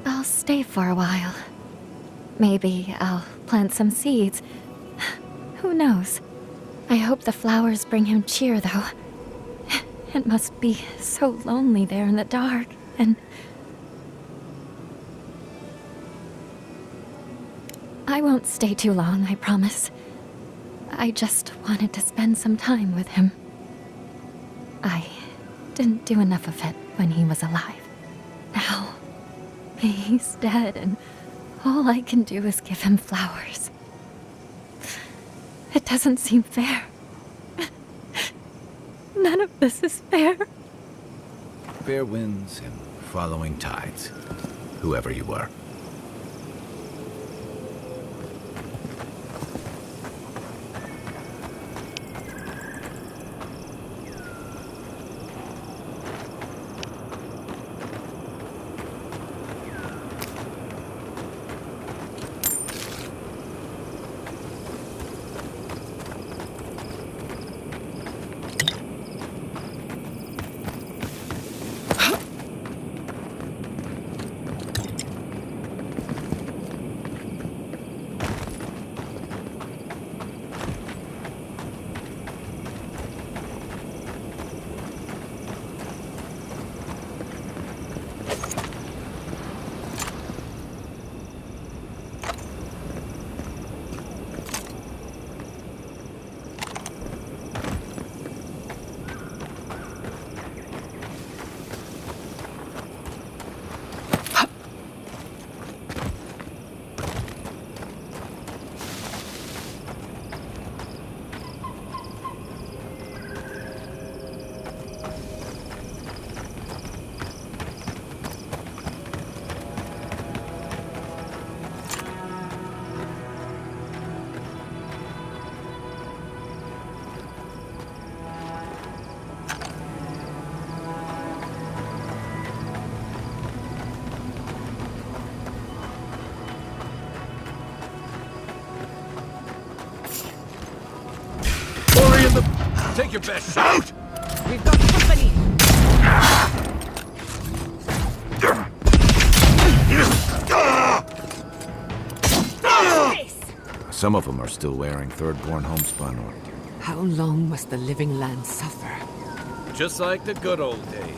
I'll stay for a while. Maybe I'll plant some seeds. Who knows? I hope the flowers bring him cheer, though. It must be so lonely there in the dark, and... I won't stay too long, I promise. I just wanted to spend some time with him. I didn't do enough of it when he was alive. Now, he's dead, and All I can do is give him flowers. It doesn't seem fair. None of this is fair. Fair winds and following tides, whoever you are. Take your best shot! We've got company! Some of them are still wearing third-born homespun armor. How long must the living land suffer? Just like the good old days.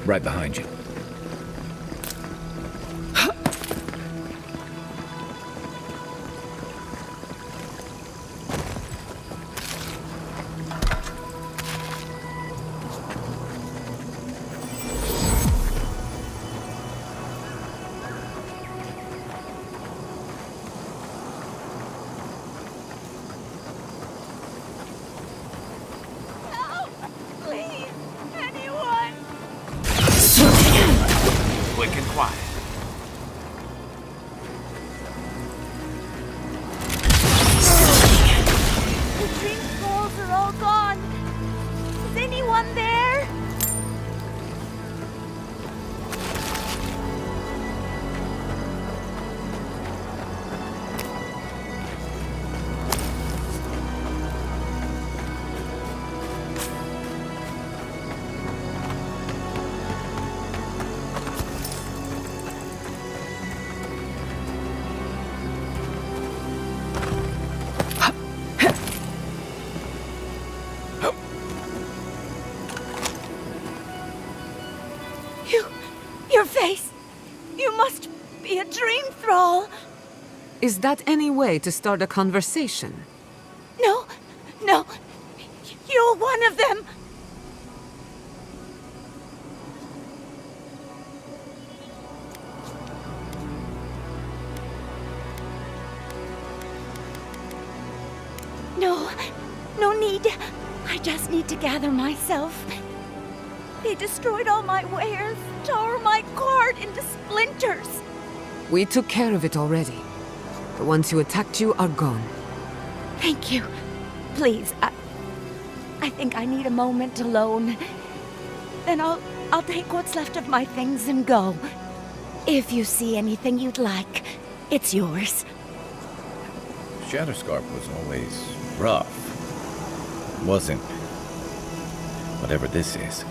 Right behind you. Something quick and quiet. The dream scrolls are all gone. Is anyone there? Your face! You must be a dream thrall! Is that any way to start a conversation? No, no. You're one of them! No, no need. I just need to gather myself. They destroyed all my wares, tore my cart into splinters. We took care of it already. The ones who attacked you are gone. Thank you. Please, I think I need a moment alone. Then I'll take what's left of my things and go. If you see anything you'd like, it's yours. Shatterscarp was always rough. Wasn't. Whatever this is.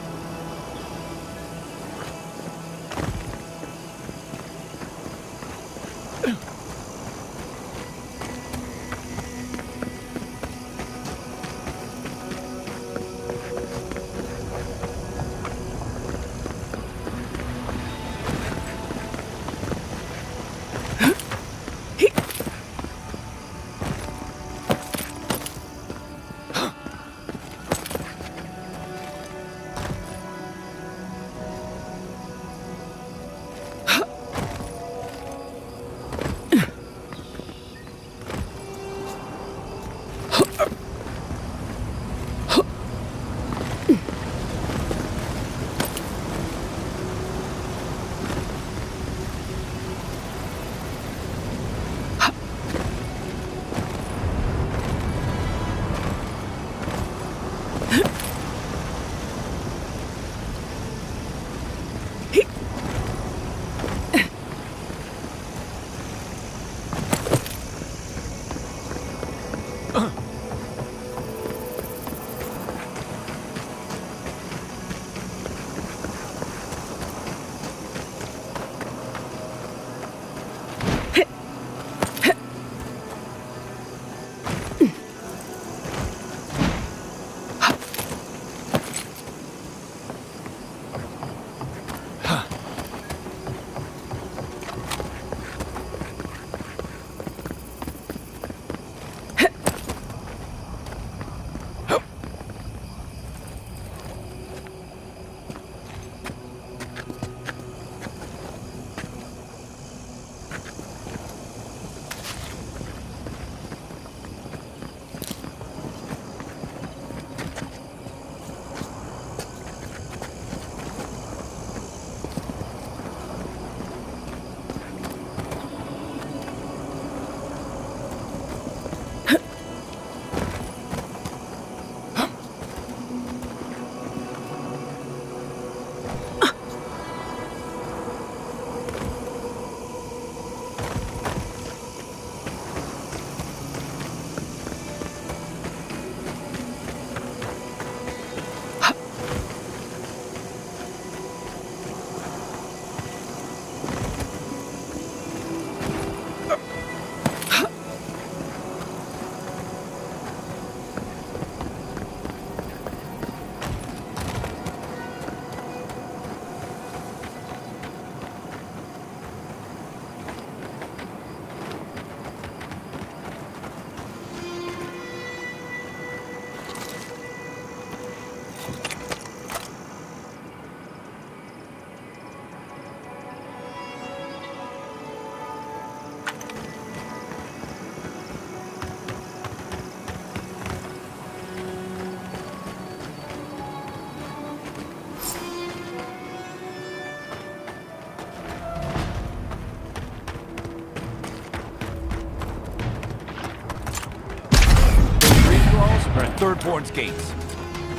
Thirdborn's gates.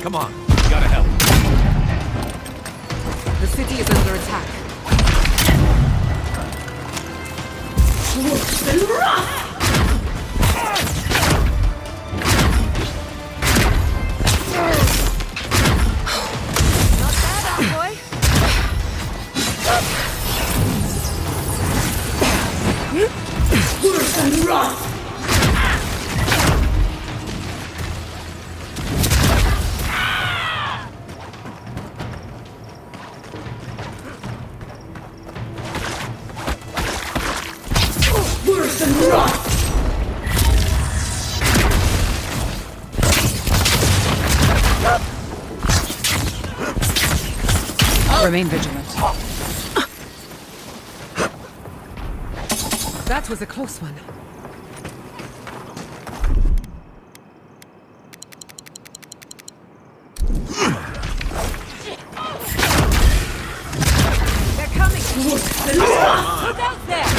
Come on, we gotta help. The city is under attack. Not bad, boy. Worse than rot! Worse than rot! Remain vigilant. That was a close one. They're coming. Look out there.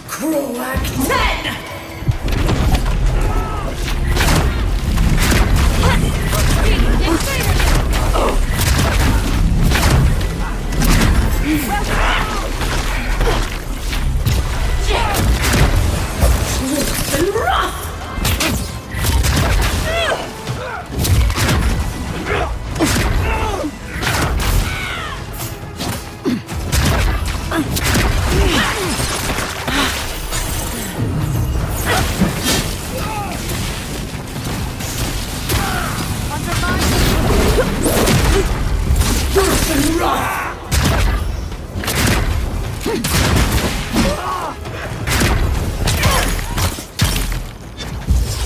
Croak 10!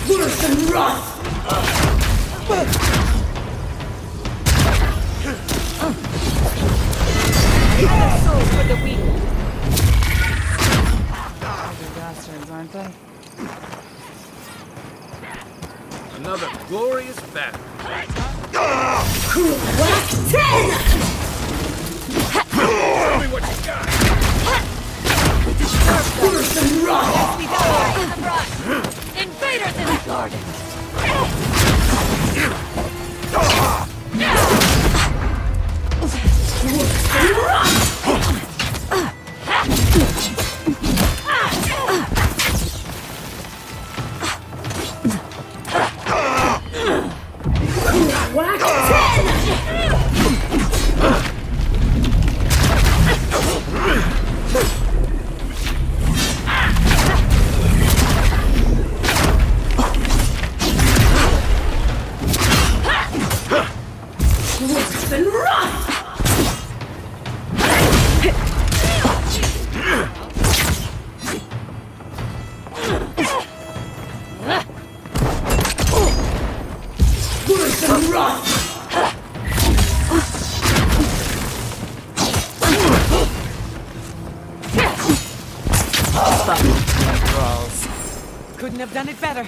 Worse than rot! For the weak. Ugly bastards, aren't they? Another glorious battle. Croak 10! Tell me what you got. Worse than rot! We got in the front. Invaders in the garden. Worse than rot! Croak 10! Worse than rot! Worse than rot! Brawls. Couldn't have done it better.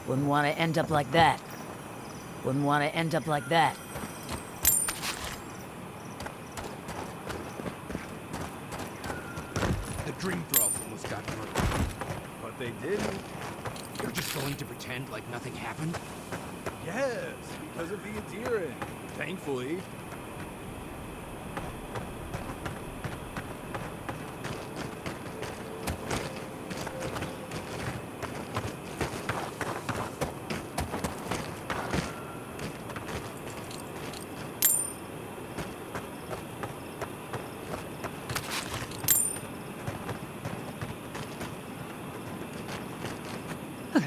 Wouldn't want to end up like that. Wouldn't want to end up like that. The dream thralls almost got murdered. But they didn't. You're just going to pretend like nothing happened? Yes, because of the Adiran. Thankfully.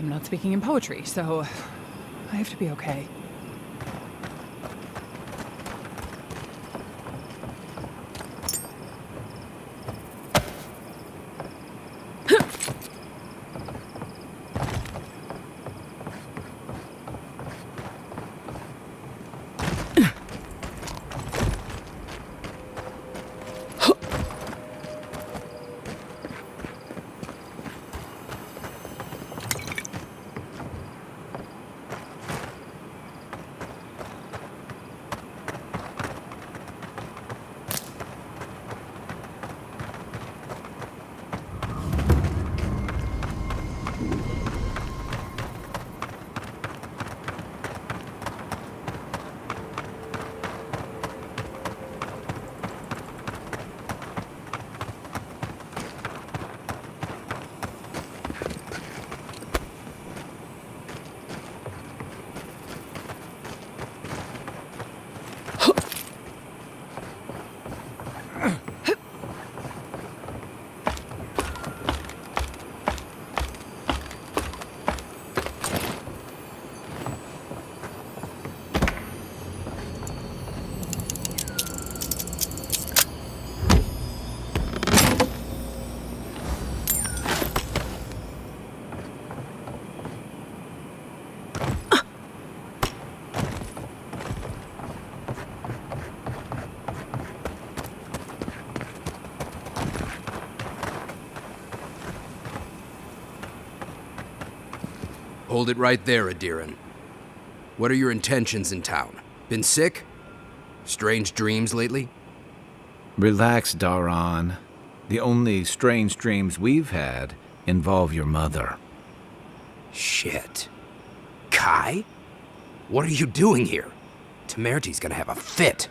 I'm not speaking in poetry, so I have to be okay. Hold it right there, Adiran. What are your intentions in town? Been sick? Strange dreams lately? Relax, Daran. The only strange dreams we've had involve your mother. Shit. Kai? What are you doing here? Temerty's gonna have a fit.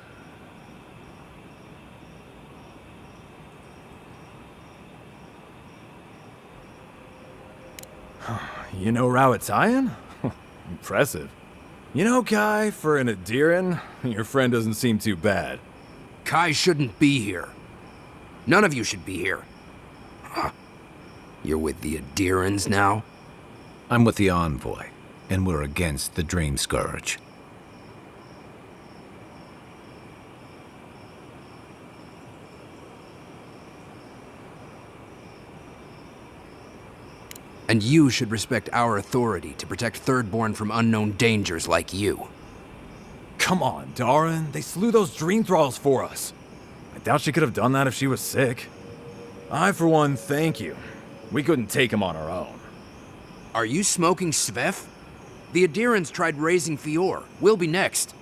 You know Rawatsayan? Impressive. You know, Kai, for an Adiran, your friend doesn't seem too bad. Kai shouldn't be here. None of you should be here. Huh. You're with the Adirans now? I'm with the Envoy, and we're against the Dream Scourge. And you should respect our authority to protect Thirdborn from unknown dangers like you. Come on, Daran. They slew those dream thralls for us. I doubt she could have done that if she was sick. I, for one, thank you. We couldn't take him on our own. Are you smoking Svef? The Adirans tried raising Fior. We'll be next.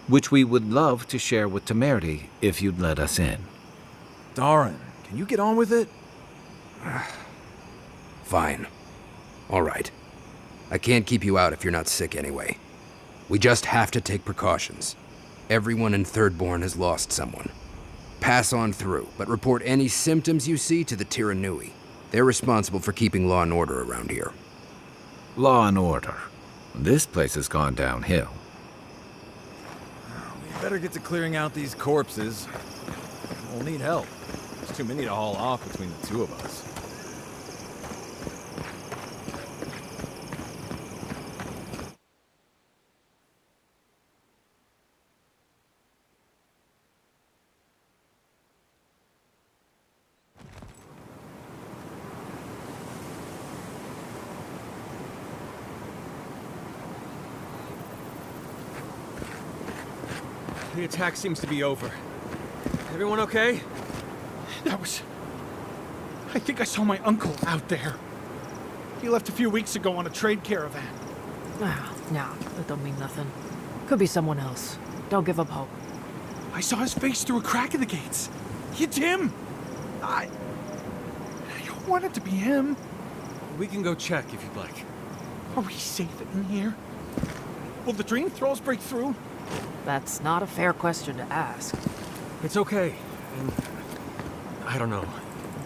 Which we would love to share with Temerity if you'd let us in. Daran, can you get on with it? Fine. All right. I can't keep you out if you're not sick anyway. We just have to take precautions. Everyone in Thirdborn has lost someone. Pass on through, but report any symptoms you see to the Tiranui. They're responsible for keeping law and order around here. Law and order. This place has gone downhill. Better get to clearing out these corpses. We'll need help. There's too many to haul off between the two of us. The attack seems to be over. Everyone okay? That was... I think I saw my uncle out there. He left a few weeks ago on a trade caravan. Ah, nah, that don't mean nothing. Could be someone else. Don't give up hope. I saw his face through a crack in the gates. It's him! I want it to be him. We can go check if you'd like. Are we safe in here? Will the dream thralls break through? That's not a fair question to ask. It's okay. And I don't know.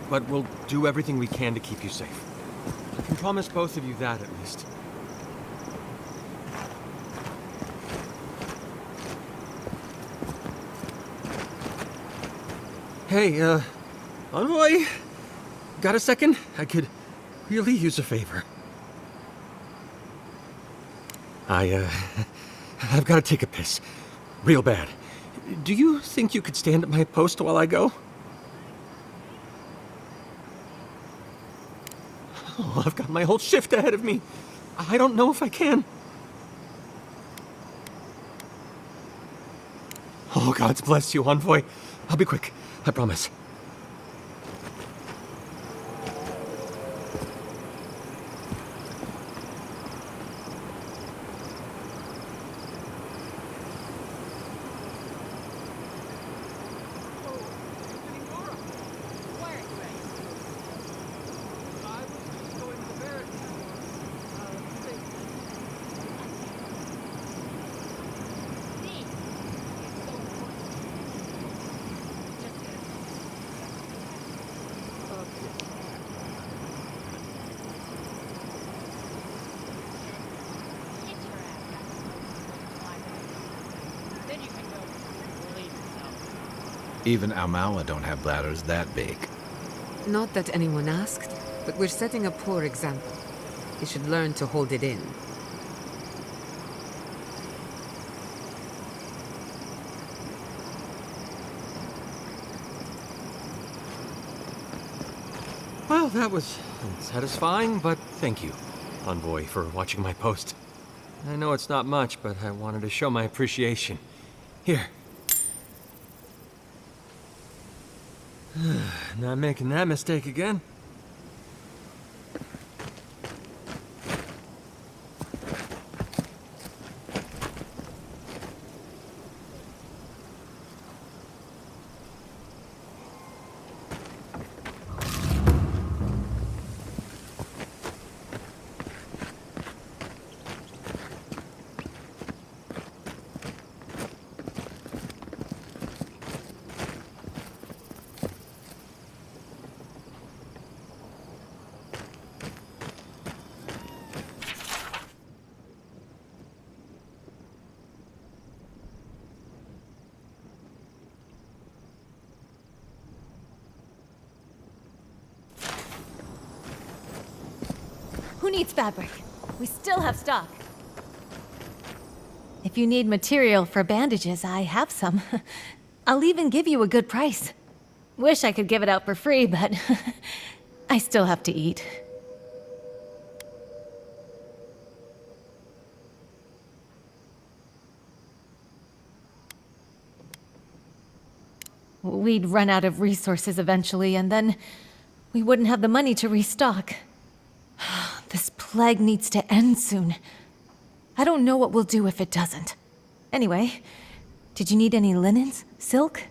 But we'll do everything we can to keep you safe. I can promise both of you that, at least. Hey, Envoy? Got a second? I could really use a favor. I've got to take a piss. Real bad. Do you think you could stand at my post while I go? Oh, I've got my whole shift ahead of me. I don't know if I can. Oh, God bless you, Envoy. I'll be quick. I promise. Even Almawa don't have bladders that big. Not that anyone asked, but we're setting a poor example. You should learn to hold it in. Well, that was unsatisfying, but thank you, Envoy, for watching my post. I know it's not much, but I wanted to show my appreciation. Here. Not making that mistake again. Who needs fabric? We still have stock. If you need material for bandages, I have some. I'll even give you a good price. Wish I could give it out for free, but I still have to eat. We'd run out of resources eventually, and then we wouldn't have the money to restock. This plague needs to end soon. I don't know what we'll do if it doesn't. Anyway, did you need any linens? Silk?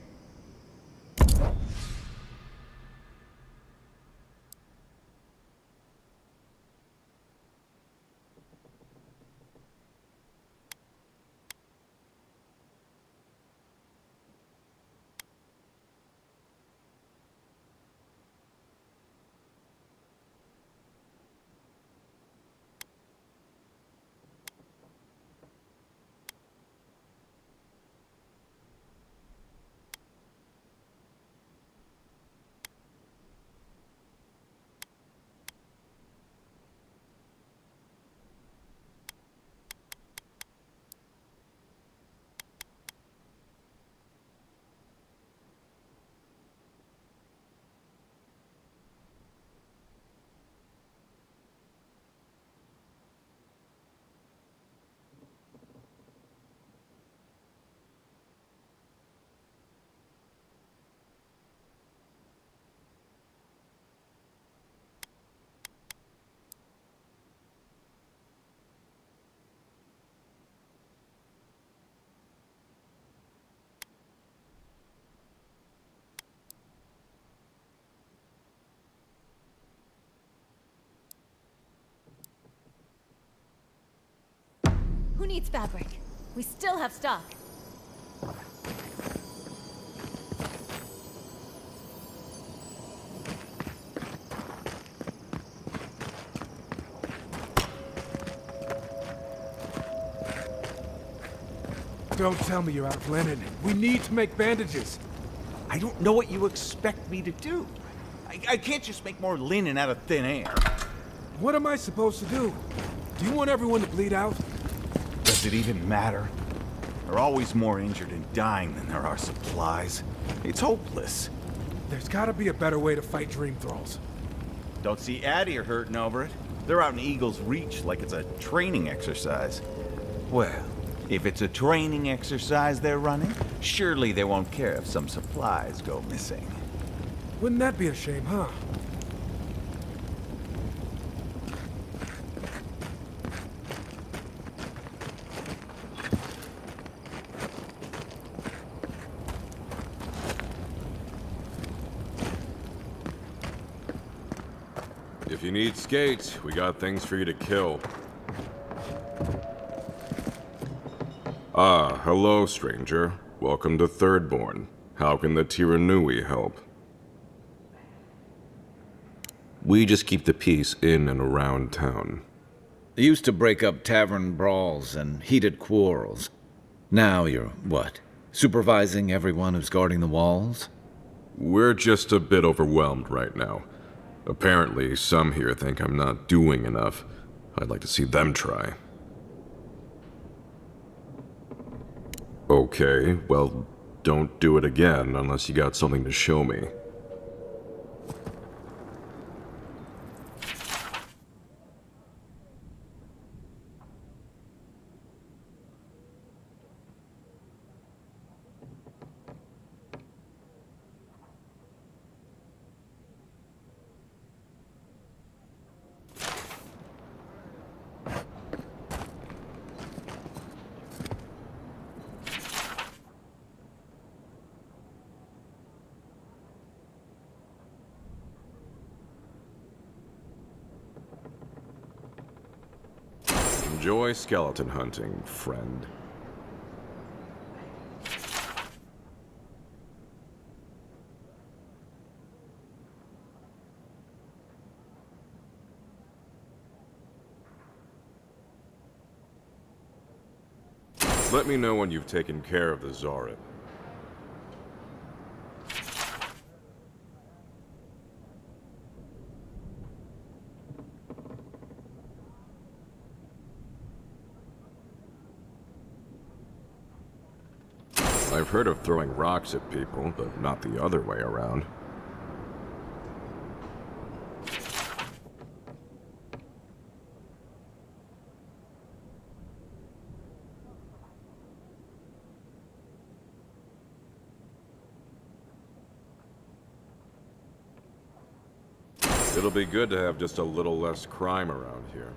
Who needs fabric? We still have stock. Don't tell me you're out of linen. We need to make bandages. I don't know what you expect me to do. I can't just make more linen out of thin air. What am I supposed to do? Do you want everyone to bleed out? Does it even matter? There are always more injured and dying than there are supplies. It's hopeless. There's gotta be a better way to fight dream thralls. Don't see Addie or hurting over it. They're out in Eagle's Reach like it's a training exercise. Well, if it's a training exercise they're running, surely they won't care if some supplies go missing. Wouldn't that be a shame, huh? If you need skates, we got things for you to kill. Ah, hello, stranger. Welcome to Thirdborn. How can the Tiranui help? We just keep the peace in and around town. They used to break up tavern brawls and heated quarrels. Now you're, what, supervising everyone who's guarding the walls? We're just a bit overwhelmed right now. Apparently, some here think I'm not doing enough. I'd like to see them try. Okay, well, don't do it again unless you got something to show me. Enjoy skeleton hunting, friend. Let me know when you've taken care of the Zaret. I've heard of throwing rocks at people, but not the other way around. It'll be good to have just a little less crime around here.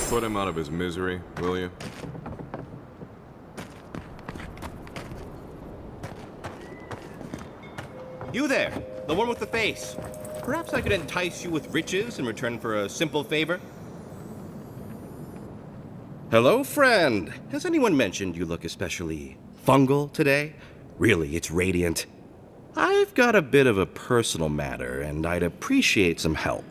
Put him out of his misery, will you? You there, the one with the face. Perhaps I could entice you with riches in return for a simple favor? Hello, friend. Has anyone mentioned you look especially fungal today? Really, it's radiant. I've got a bit of a personal matter, and I'd appreciate some help.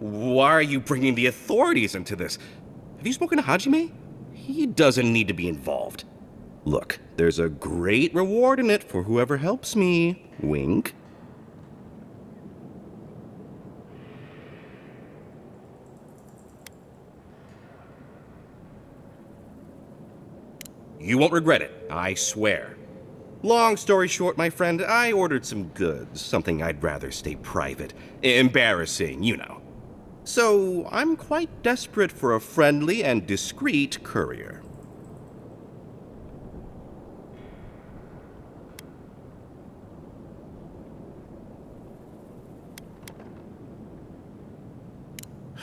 Why are you bringing the authorities into this? Have you spoken to Hajime? He doesn't need to be involved. Look, there's a great reward in it for whoever helps me. Wink. You won't regret it, I swear. Long story short, my friend, I ordered some goods, something I'd rather stay private. Embarrassing, you know. So, I'm quite desperate for a friendly and discreet courier.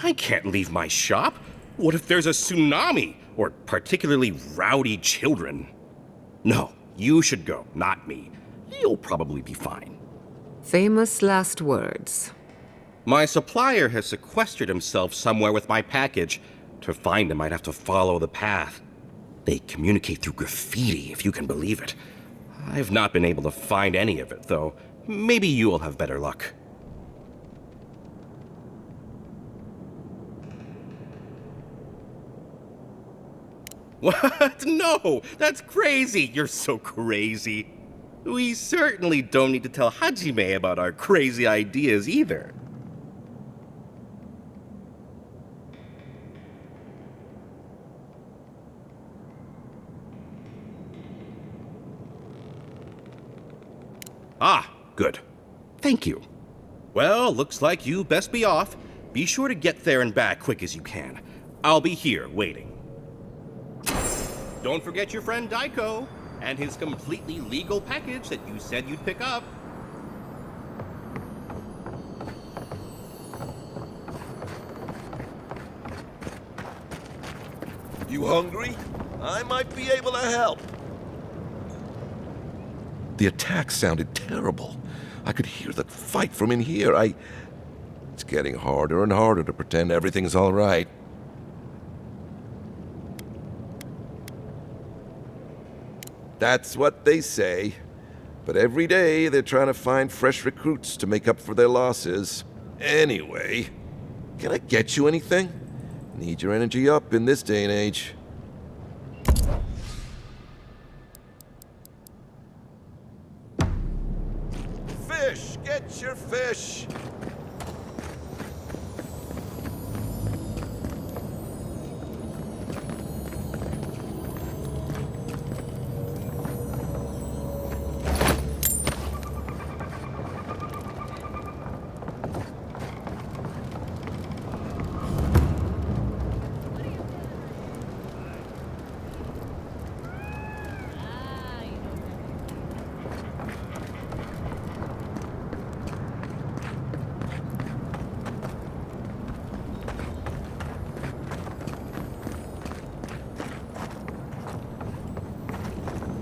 I can't leave my shop. What if there's a tsunami? Or particularly rowdy children? No, you should go, not me. You'll probably be fine. Famous last words. My supplier has sequestered himself somewhere with my package. To find him, I'd have to follow the path. They communicate through graffiti, if you can believe it. I've not been able to find any of it, though. Maybe you'll have better luck. What? No! That's crazy! You're so crazy. We certainly don't need to tell Hajime about our crazy ideas either. Ah, good. Thank you. Well, looks like you best be off. Be sure to get there and back quick as you can. I'll be here waiting. Don't forget your friend Daiko and his completely legal package that you said you'd pick up. You hungry? I might be able to help. The attack sounded terrible. I could hear the fight from in here. It's getting harder and harder to pretend everything's all right. That's what they say. But every day they're trying to find fresh recruits to make up for their losses. Anyway, can I get you anything? Need your energy up in this day and age. Fish! Get your fish!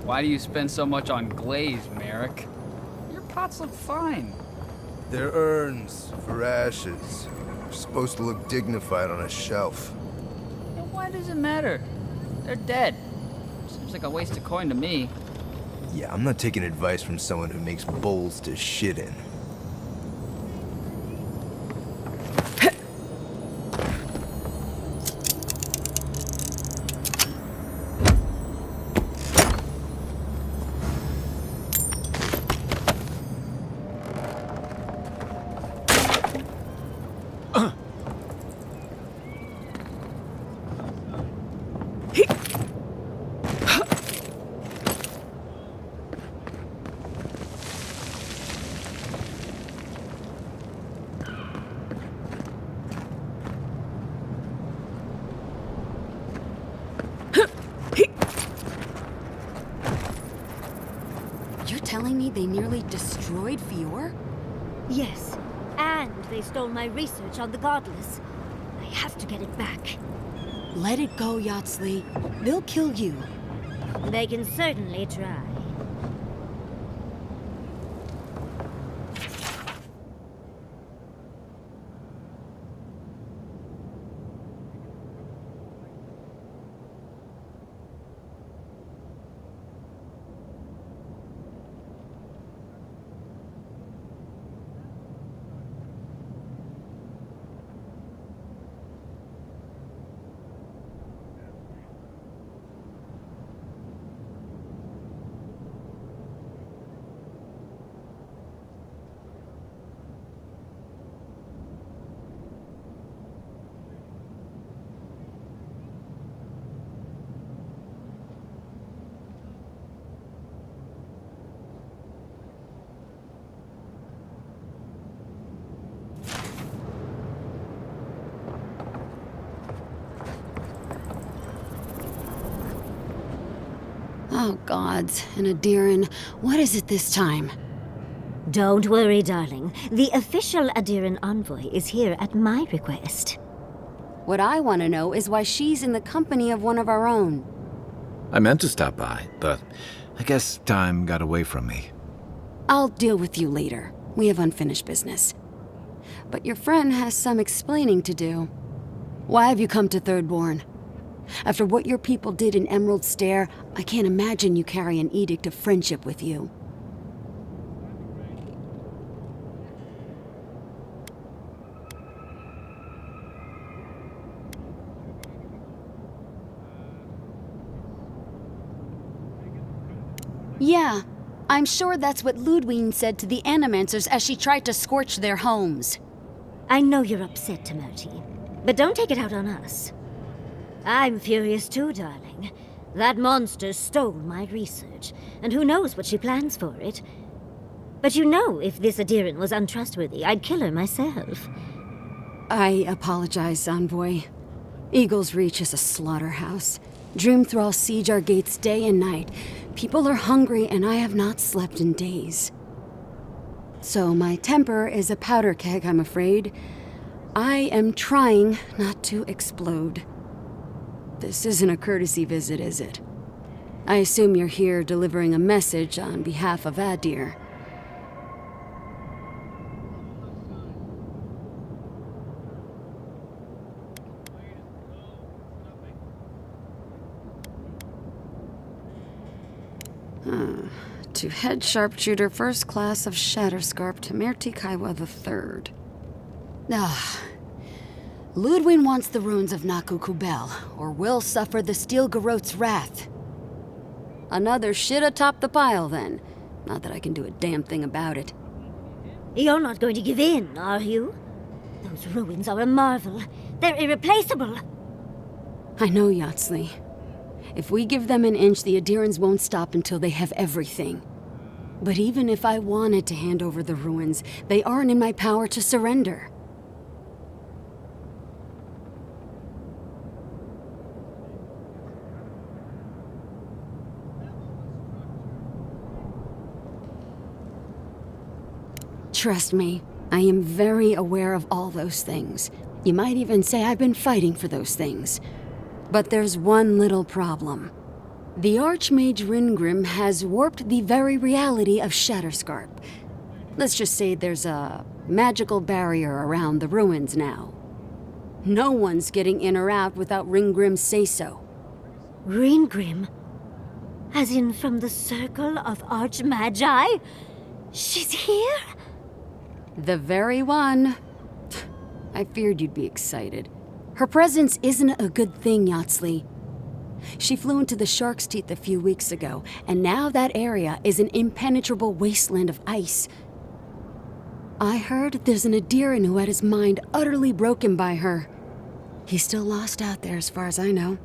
Why do you spend so much on glaze, Merrick? Your pots look fine. They're urns for ashes. They're supposed to look dignified on a shelf. And why does it matter? They're dead. Seems like a waste of coin to me. Yeah, I'm not taking advice from someone who makes bowls to shit in. Telling me they nearly destroyed Fior? Yes, and they stole my research on the Godless. I have to get it back. Let it go, Yatsley. They'll kill you. They can certainly try. Oh, gods. And Adiran, what is it this time? Don't worry, darling. The official Adiran envoy is here at my request. What I want to know is why she's in the company of one of our own. I meant to stop by, but I guess time got away from me. I'll deal with you later. We have unfinished business. But your friend has some explaining to do. Why have you come to Thirdborn? After what your people did in Emerald Stair, I can't imagine you carry an edict of friendship with you. Yeah, I'm sure that's what Ludwig said to the Animancers as she tried to scorch their homes. I know you're upset, Timoti, but don't take it out on us. I'm furious too, darling. That monster stole my research, and who knows what she plans for it. But you know, if this Adiran was untrustworthy, I'd kill her myself. I apologize, Envoy. Eagle's Reach is a slaughterhouse. Dreamthralls siege our gates day and night. People are hungry, and I have not slept in days. So my temper is a powder keg, I'm afraid. I am trying not to explode. This isn't a courtesy visit, is it? I assume you're here delivering a message on behalf of Adir. To Head Sharpshooter, First Class of Shatterscarp, Temerti Kaiwa III. Ludwig wants the ruins of Naku Kubel, or will suffer the Steel Garrote's wrath. Another shit atop the pile, then. Not that I can do a damn thing about it. You're not going to give in, are you? Those ruins are a marvel. They're irreplaceable. I know, Yatsley. If we give them an inch, the Adirans won't stop until they have everything. But even if I wanted to hand over the ruins, they aren't in my power to surrender. Trust me, I am very aware of all those things. You might even say I've been fighting for those things. But there's one little problem. The Archmage Ringrim has warped the very reality of Shatterscarp. Let's just say there's a magical barrier around the ruins now. No one's getting in or out without Ringgrim's say-so. Ringgrim? As in from the Circle of Archmagi? She's here? The very one. I feared you'd be excited. Her presence isn't a good thing, Yatsley. She flew into the Shark's Teeth a few weeks ago, and now that area is an impenetrable wasteland of ice. I heard there's an Adiran who had his mind utterly broken by her. He's still lost out there as far as I know.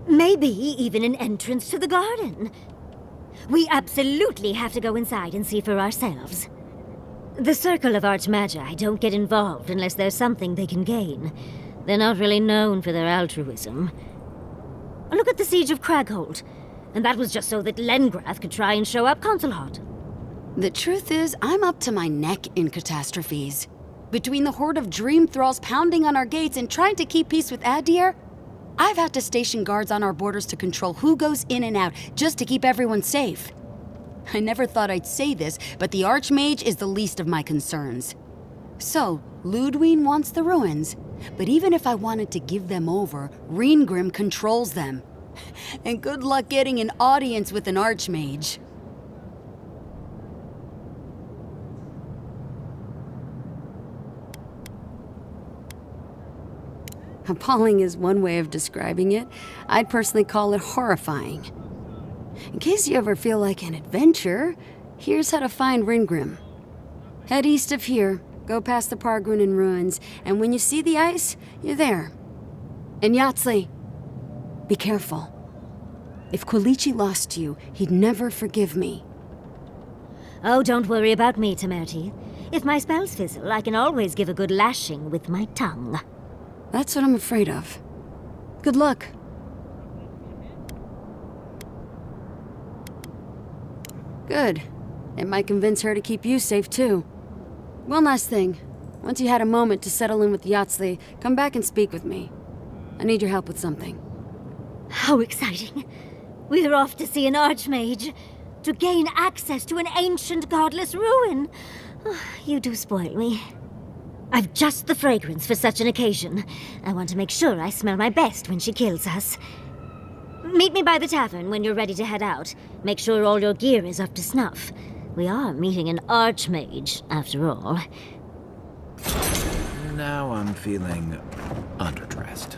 Maybe even an entrance to the garden. We absolutely have to go inside and see for ourselves. The Circle of Archmagi don't get involved unless there's something they can gain. They're not really known for their altruism. Look at the Siege of Craghold. And that was just so that Lengrath could try and show up Consulhot. The truth is, I'm up to my neck in catastrophes. Between the horde of dream thralls pounding on our gates and trying to keep peace with Adir, I've had to station guards on our borders to control who goes in and out, just to keep everyone safe. I never thought I'd say this, but the Archmage is the least of my concerns. So, Ludwig wants the ruins, but even if I wanted to give them over, Ringgrim controls them. And good luck getting an audience with an Archmage. Appalling is one way of describing it. I'd personally call it horrifying. In case you ever feel like an adventure, here's how to find Ringgrim. Head east of here, go past the Pargrunin ruins, and when you see the ice, you're there. And Yatsley, be careful. If Quilici lost you, he'd never forgive me. Oh, don't worry about me, Temerity. If my spells fizzle, I can always give a good lashing with my tongue. That's what I'm afraid of. Good luck. Good. It might convince her to keep you safe, too. One last thing. Once you had a moment to settle in with Yatsley, come back and speak with me. I need your help with something. How exciting. We're off to see an archmage. To gain access to an ancient godless ruin. You do spoil me. I've just the fragrance for such an occasion. I want to make sure I smell my best when she kills us. Meet me by the tavern when you're ready to head out. Make sure all your gear is up to snuff. We are meeting an archmage, after all. Now I'm feeling underdressed.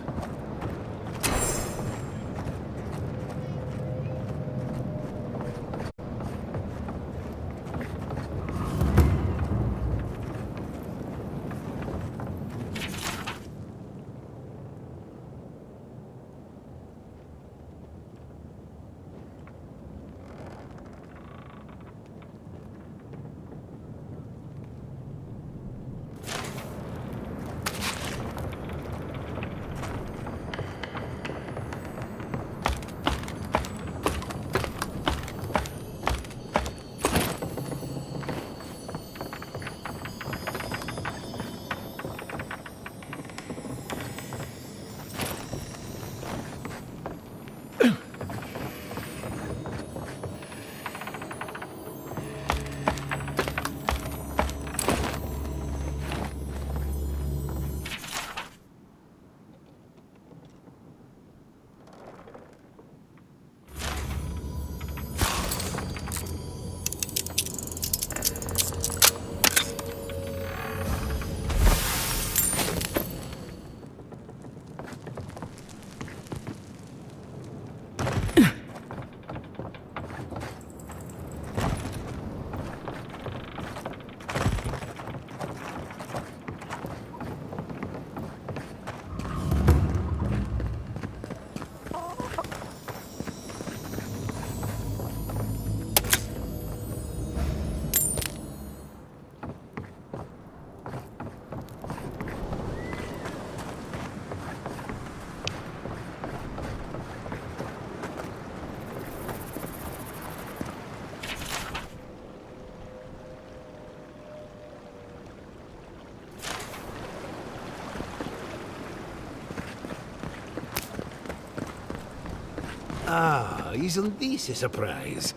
Ah, isn't this a surprise?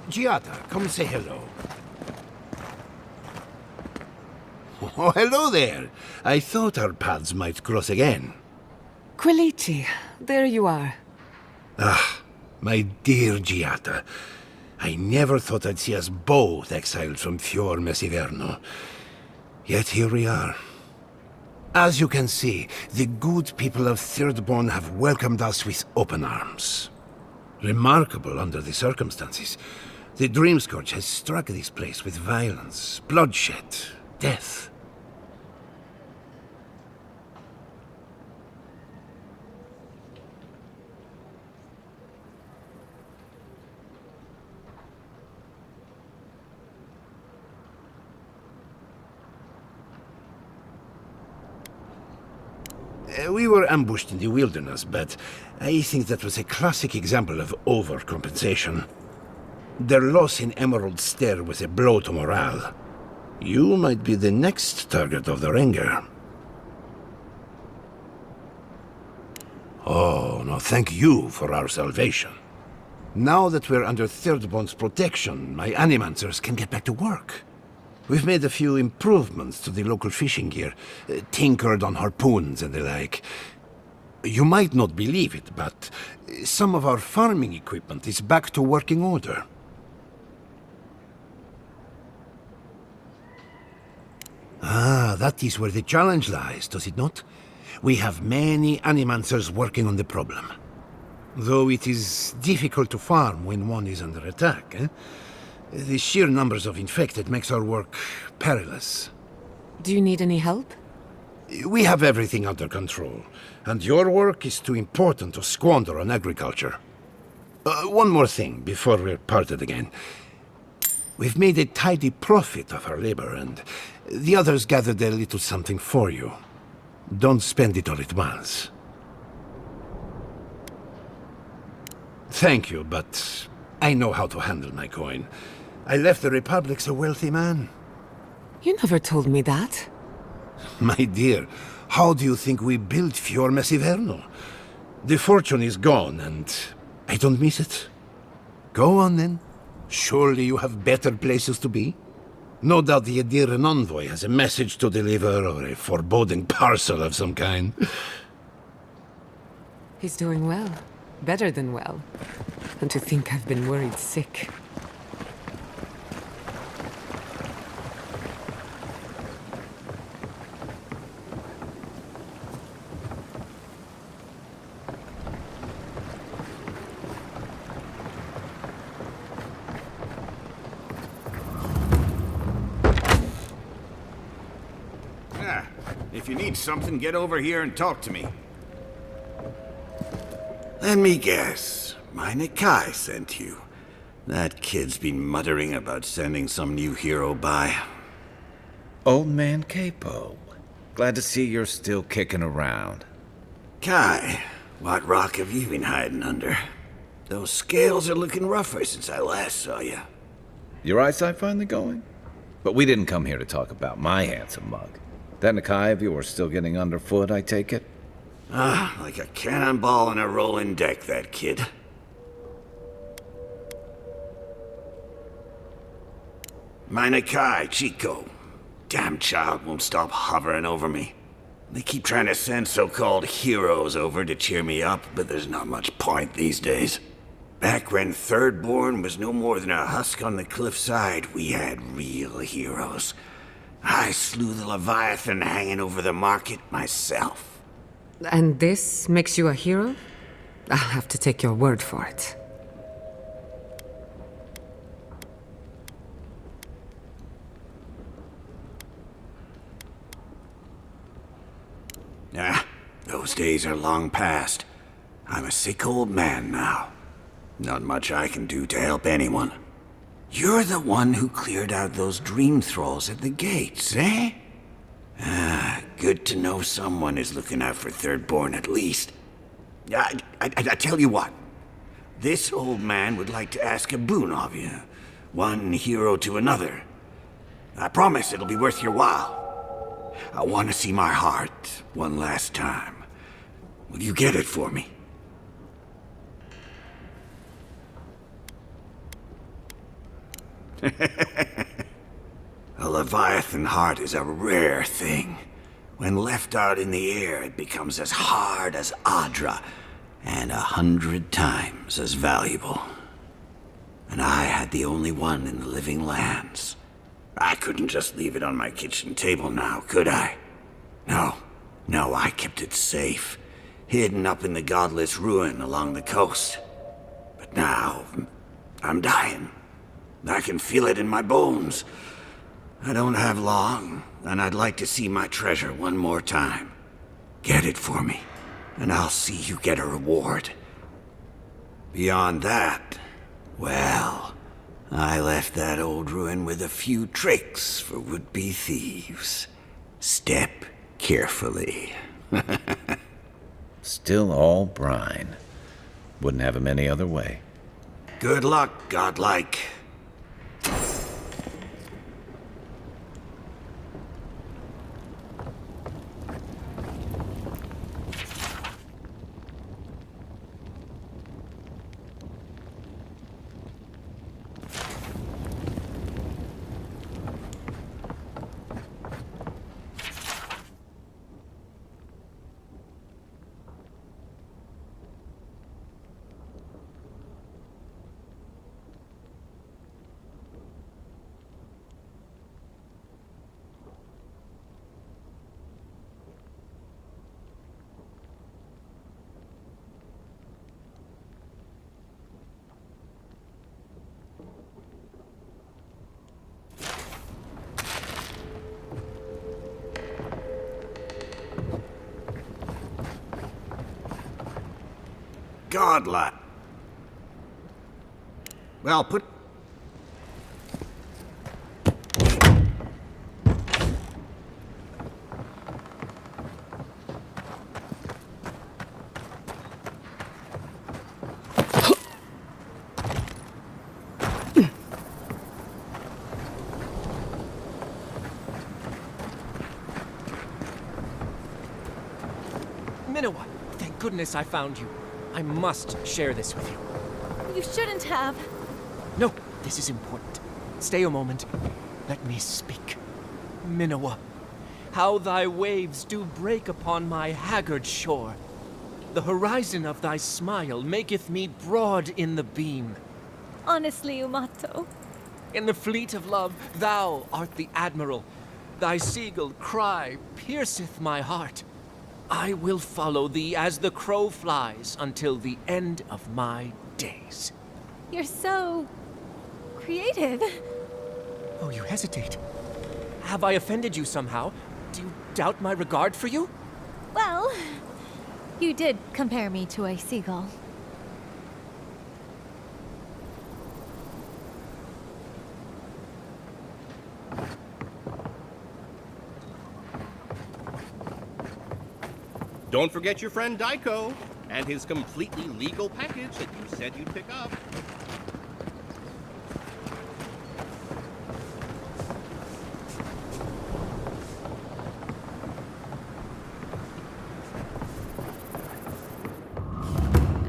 Giata, come say hello. Oh, hello there. I thought our paths might cross again. Quilici, there you are. Ah, my dear Giata. I never thought I'd see us both exiled from Fior Messiverno. Yet here we are. As you can see, the good people of Thirdborn have welcomed us with open arms. Remarkable under the circumstances. The Dream Scourge has struck this place with violence, bloodshed, death. We were ambushed in the wilderness, but I think that was a classic example of overcompensation. Their loss in Emerald Stair was a blow to morale. You might be the next target of their anger. Oh, no, thank you for our salvation. Now that we're under Thirdborn's protection, my animancers can get back to work. We've made a few improvements to the local fishing gear, tinkered on harpoons and the like. You might not believe it, but some of our farming equipment is back to working order. Ah, that is where the challenge lies, does it not? We have many animancers working on the problem. Though it is difficult to farm when one is under attack, eh? The sheer numbers of infected makes our work perilous. Do you need any help? We have everything under control, and your work is too important to squander on agriculture. One more thing before we're parted again. We've made a tidy profit of our labor, and the others gathered a little something for you. Don't spend it all at once. Thank you, but I know how to handle my coin. I left the Republic a wealthy man. You never told me that. My dear, how do you think we built Fior Messiverno? The fortune is gone, and I don't miss it. Go on, then. Surely you have better places to be? No doubt the Adiran envoy has a message to deliver, or a foreboding parcel of some kind. He's doing well. Better than well. And to think I've been worried sick. If you need something, get over here and talk to me. Let me guess. My Nikai sent you. That kid's been muttering about sending some new hero by. Old man Capo. Glad to see you're still kicking around. Kai, what rock have you been hiding under? Those scales are looking rougher since I last saw you. Your eyesight finally going? But we didn't come here to talk about my handsome mug. That Nikai of yours still getting underfoot, I take it? Like a cannonball on a rolling deck, that kid. My Nikai, Chico. Damn child won't stop hovering over me. They keep trying to send so-called heroes over to cheer me up, but there's not much point these days. Back when Thirdborn was no more than a husk on the cliffside, we had real heroes. I slew the Leviathan hanging over the market myself. And this makes you a hero? I'll have to take your word for it. Those days are long past. I'm a sick old man now. Not much I can do to help anyone. You're the one who cleared out those dream thralls at the gates, eh? Good to know someone is looking out for Thirdborn at least. I tell you what. This old man would like to ask a boon of you. One hero to another. I promise it'll be worth your while. I want to see my heart one last time. Will you get it for me? A Leviathan heart is a rare thing. When left out in the air, it becomes as hard as Adra, and 100 times as valuable. And I had the only one in the living lands. I couldn't just leave it on my kitchen table now, could I? No, I kept it safe, hidden up in the godless ruin along the coast. But now, I'm dying. I can feel it in my bones. I don't have long, and I'd like to see my treasure one more time. Get it for me, and I'll see you get a reward. Beyond that, well, I left that old ruin with a few tricks for would-be thieves. Step carefully. Still all brine. Wouldn't have him any other way. Good luck, godlike. Godlike. Well, put... Minowa, thank goodness I found you. I must share this with you. You shouldn't have. No, this is important. Stay a moment. Let me speak. Minowa, how thy waves do break upon my haggard shore. The horizon of thy smile maketh me broad in the beam. Honestly, Umato. In the fleet of love, thou art the admiral. Thy seagull cry pierceth my heart. I will follow thee as the crow flies until the end of my days. You're so... creative. Oh, you hesitate. Have I offended you somehow? Do you doubt my regard for you? Well, you did compare me to a seagull. Don't forget your friend Daiko and his completely legal package that you said you'd pick up.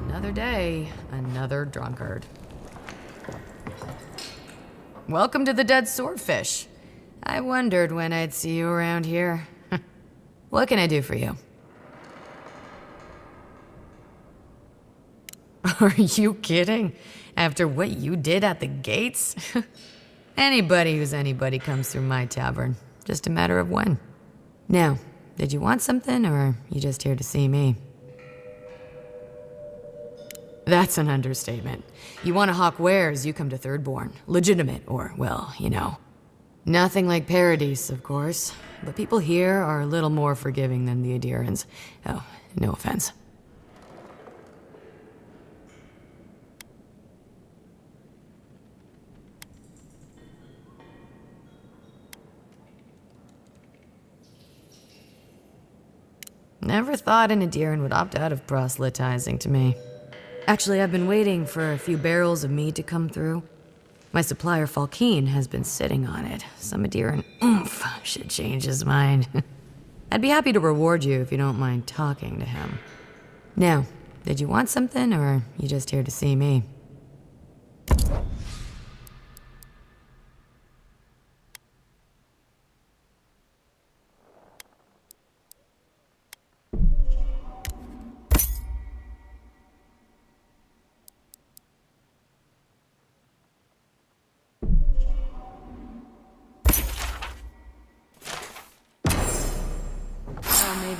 Another day, another drunkard. Welcome to the Dead Swordfish. I wondered when I'd see you around here. What can I do for you? Are you kidding? After what you did at the gates? Anybody who's anybody comes through my tavern. Just a matter of when. Now, did you want something, or are you just here to see me? That's an understatement. You want to hawk wares, you come to Thirdborn. Legitimate, or, well, you know. Nothing like Paradise, of course. But people here are a little more forgiving than the Adirans. Oh, no offense. Never thought an Adiran would opt out of proselytizing to me. Actually, I've been waiting for a few barrels of mead to come through. My supplier, Falkeen, has been sitting on it. Some Adiran oomph should change his mind. I'd be happy to reward you if you don't mind talking to him. Now, did you want something, or are you just here to see me?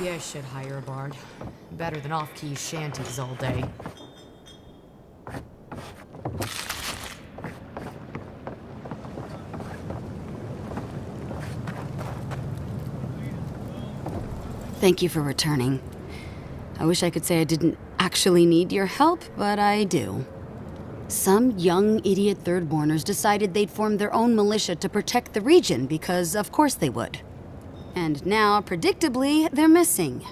Maybe I should hire a bard. Better than off-key shanties all day. Thank you for returning. I wish I could say I didn't actually need your help, but I do. Some young idiot Thirdborners decided they'd form their own militia to protect the region because of course they would. And now, predictably, they're missing.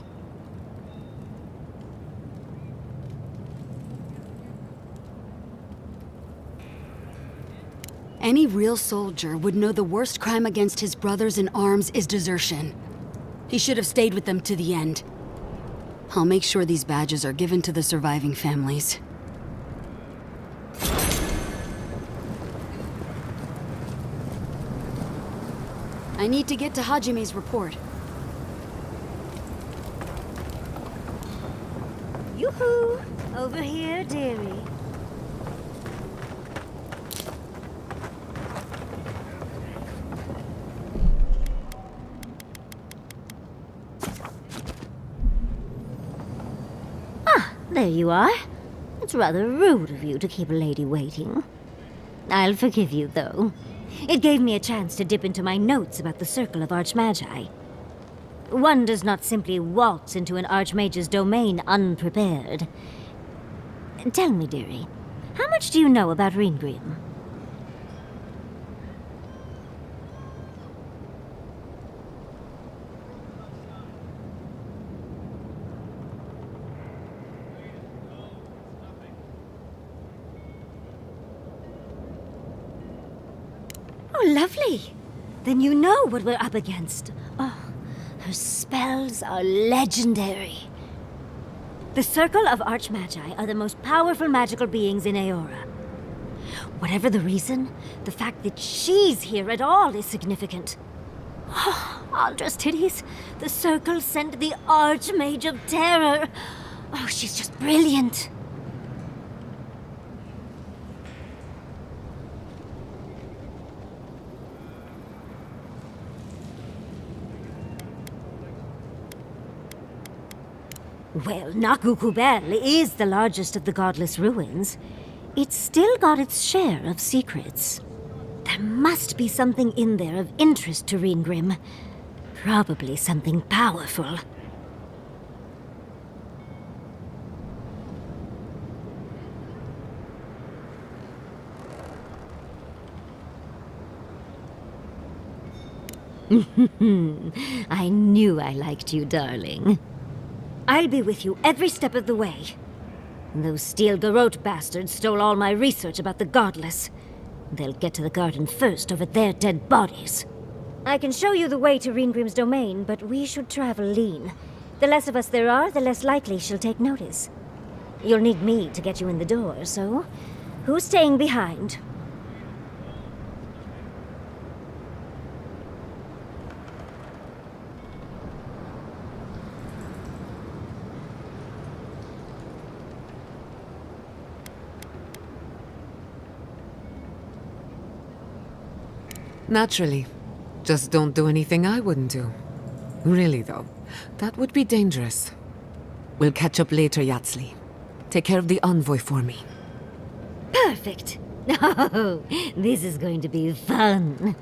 Any real soldier would know the worst crime against his brothers in arms is desertion. He should have stayed with them to the end. I'll make sure these badges are given to the surviving families. I need to get to Hajime's report. Yoo-hoo! Over here, dearie. Ah, there you are. It's rather rude of you to keep a lady waiting. I'll forgive you, though. It gave me a chance to dip into my notes about the Circle of Archmagi. One does not simply waltz into an Archmage's domain unprepared. Tell me, dearie, How much do you know about Reengrim? Oh, lovely. Then you know what we're up against. Oh, her spells are legendary. The Circle of Archmagi are the most powerful magical beings in Aora. Whatever the reason, the fact that she's here at all is significant. Oh, Aldra's titties. The Circle sent the Archmage of Terror. Oh, she's just brilliant. Well, Nakukubel is the largest of the godless ruins. It's still got its share of secrets. There must be something in there of interest to Reengrim. Probably something powerful. I knew I liked you, darling. I'll be with you every step of the way. Those Steel Garrote bastards stole all my research about the Godless. They'll get to the garden first over their dead bodies. I can show you the way to Reengrim's domain, but we should travel lean. The less of us there are, the less likely she'll take notice. You'll need me to get you in the door, so who's staying behind? Naturally. Just don't do anything I wouldn't do. Really, though, that would be dangerous. We'll catch up later, Yatsli. Take care of the envoy for me. Perfect. Oh, this is going to be fun.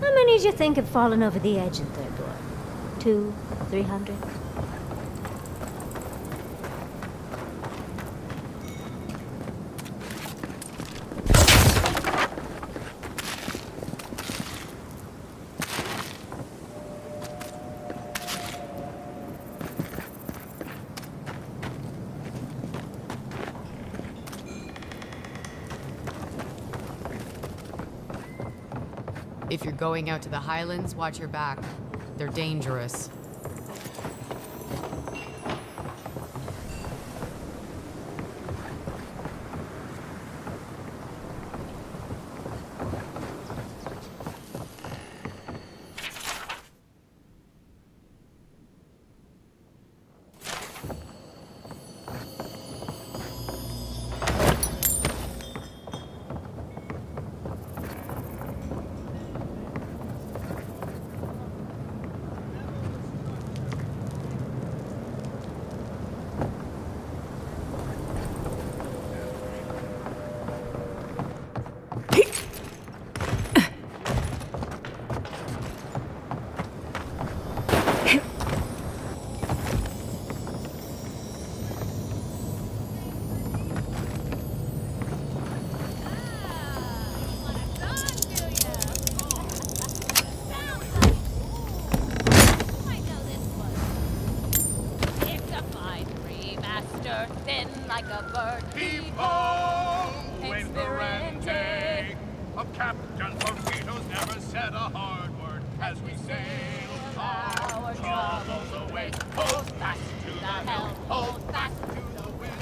How many do you think have fallen over the edge in Third Door? 200, 300? If you're going out to the Highlands, watch your back. They're dangerous. Thin like a bird. People, Inspirante. Of Captain Burritos never said a hard word as we sail our all goes away. Hold fast to the helm, hold fast to the wind.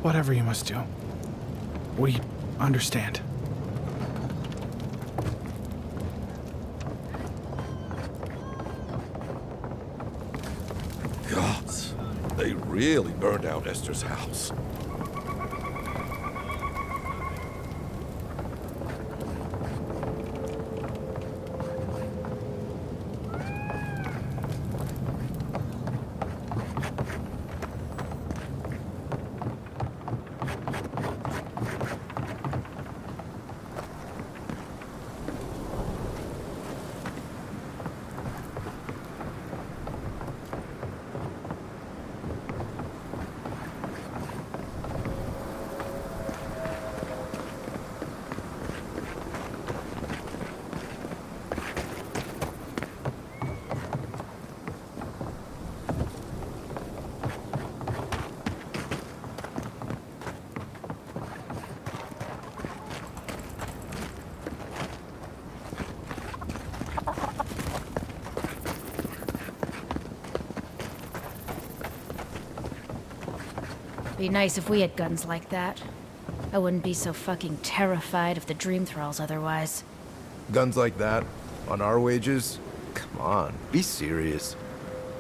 Whatever you must do. We understand. Gods, they really burned down Esther's house. Be nice if we had guns like that. I wouldn't be so fucking terrified of the dream thralls otherwise. Guns like that? On our wages? Come on, be serious.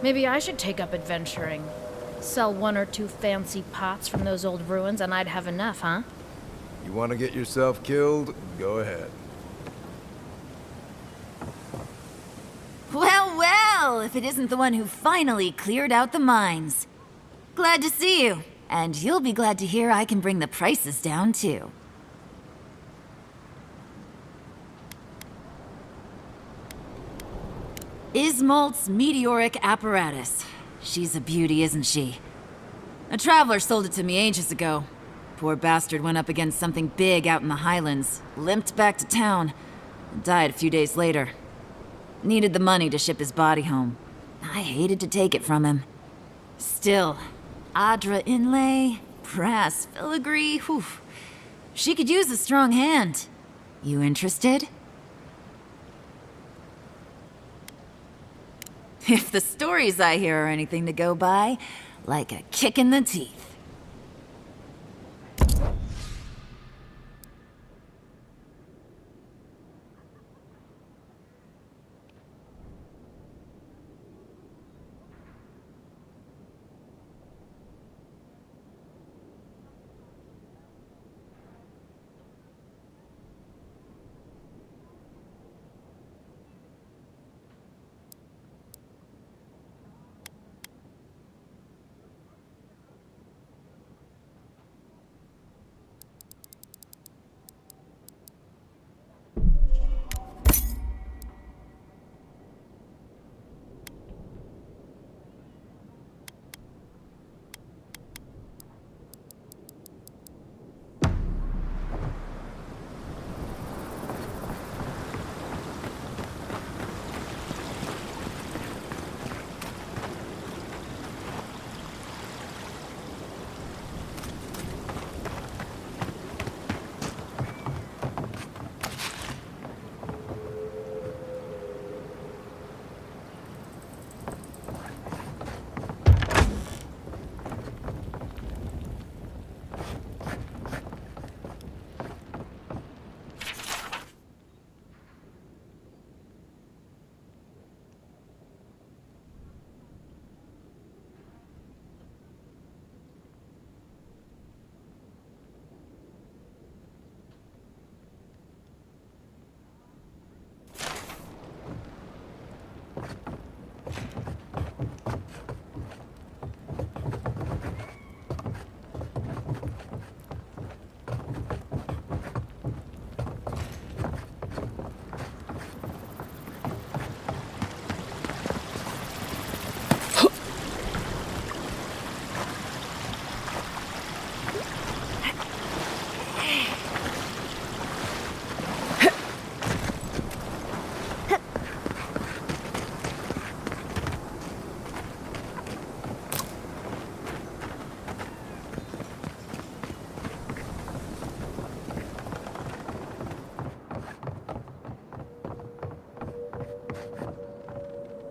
Maybe I should take up adventuring. Sell one or two fancy pots from those old ruins and I'd have enough, huh? You want to get yourself killed? Go ahead. Well, well, if it isn't the one who finally cleared out the mines. Glad to see you. And you'll be glad to hear I can bring the prices down, too. Ismalt's meteoric apparatus. She's a beauty, isn't she? A traveler sold it to me ages ago. Poor bastard went up against something big out in the highlands, limped back to town, and died a few days later. Needed the money to ship his body home. I hated to take it from him. Still, Adra inlay, brass filigree, whew. She could use a strong hand. You interested? If the stories I hear are anything to go by, like a kick in the teeth.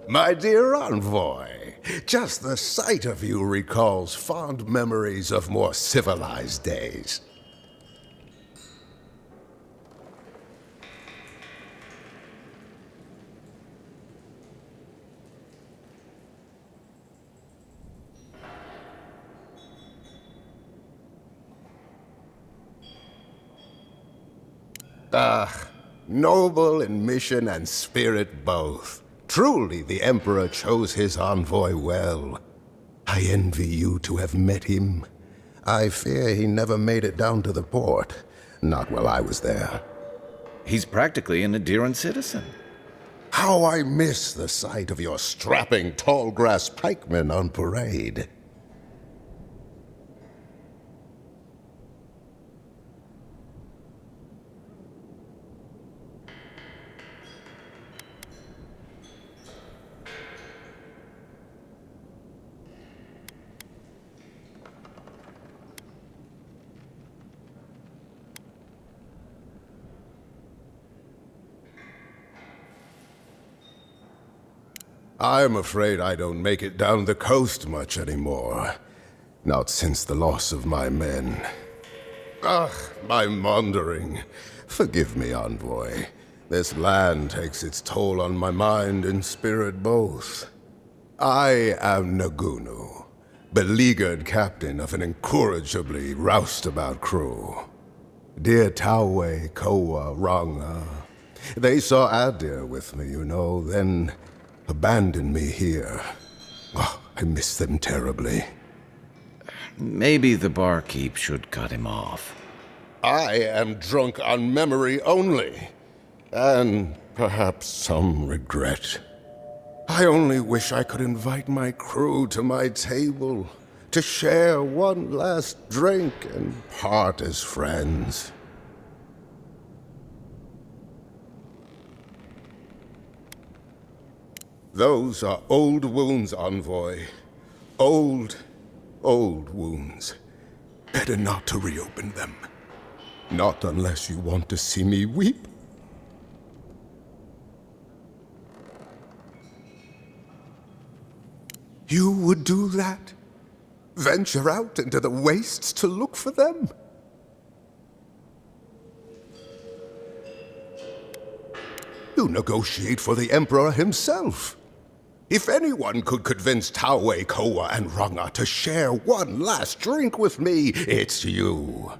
My dear envoy, just the sight of you recalls fond memories of more civilized days. Ah, noble in mission and spirit both. Truly, the Emperor chose his envoy well. I envy you to have met him. I fear he never made it down to the port. Not while I was there. He's practically an Adiran citizen. How I miss the sight of your strapping tall grass pikemen on parade. I'm afraid I don't make it down the coast much anymore. Not since the loss of my men. Ugh, my maundering. Forgive me, envoy. This land takes its toll on my mind and spirit both. I am Nagunu, beleaguered captain of an incorrigibly roustabout crew. Dear Taue, Koa, Ranga. They saw Adir with me, you know, then abandoned me here. Oh, I miss them terribly. Maybe the barkeep should cut him off. I am drunk on memory only, and perhaps some regret. I only wish I could invite my crew to my table, to share one last drink and part as friends. Those are old wounds, envoy. Old wounds. Better not to reopen them. Not unless you want to see me weep. You would do that? Venture out into the wastes to look for them? You negotiate for the Emperor himself. If anyone could convince Taue, Koa, and Ranga to share one last drink with me, it's you.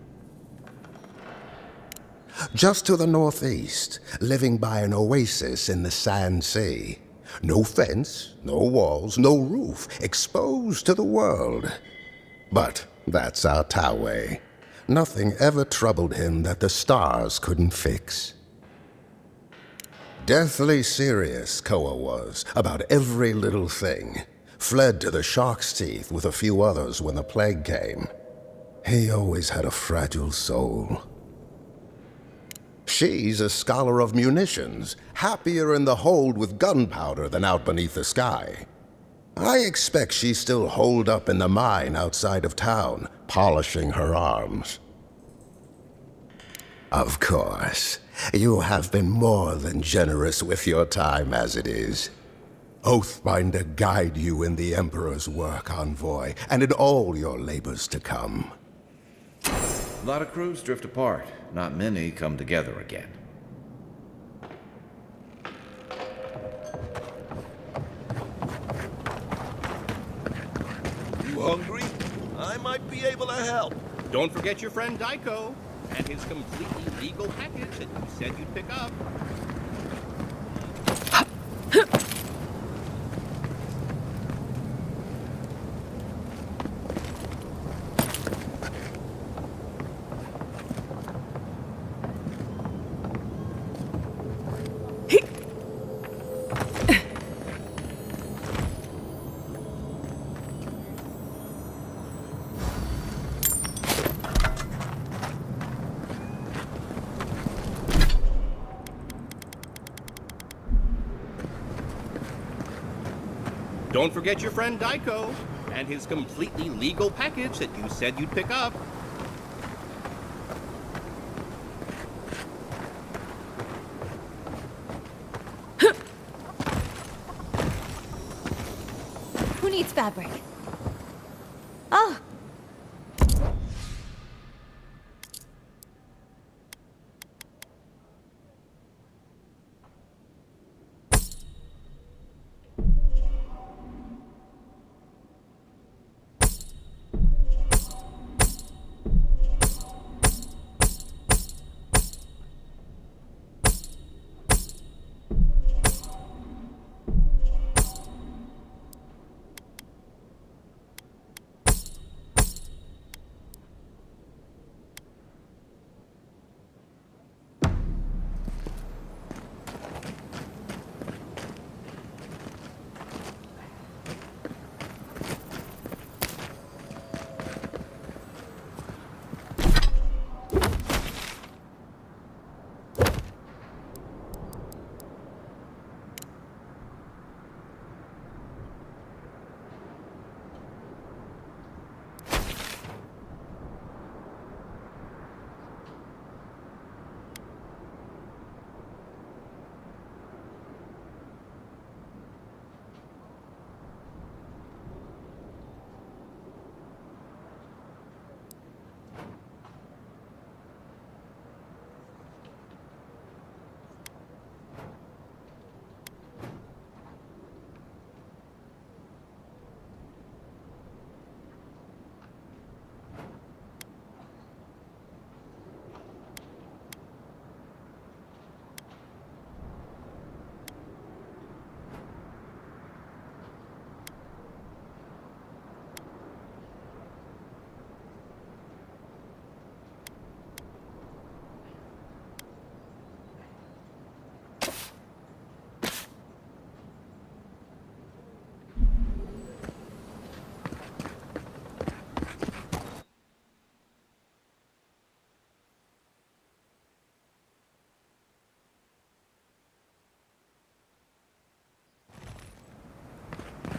Just to the northeast, living by an oasis in the Sand Sea. No fence, no walls, no roof, exposed to the world. But that's our Taue. Nothing ever troubled him that the stars couldn't fix. Deathly serious, Koa was, about every little thing. Fled to the shark's teeth with a few others when the plague came. He always had a fragile soul. She's a scholar of munitions, happier in the hold with gunpowder than out beneath the sky. I expect she's still holed up in the mine outside of town, polishing her arms. Of course. You have been more than generous with your time as it is. Oathbinder guide you in the Emperor's work, envoy, and in all your labors to come. A lot of crews drift apart. Not many come together again. You hungry? I might be able to help. Don't forget your friend Daiko and his completely legal package that you said you'd pick up. Don't forget your friend Daiko and his completely legal package that you said you'd pick up. needs fabric? Oh,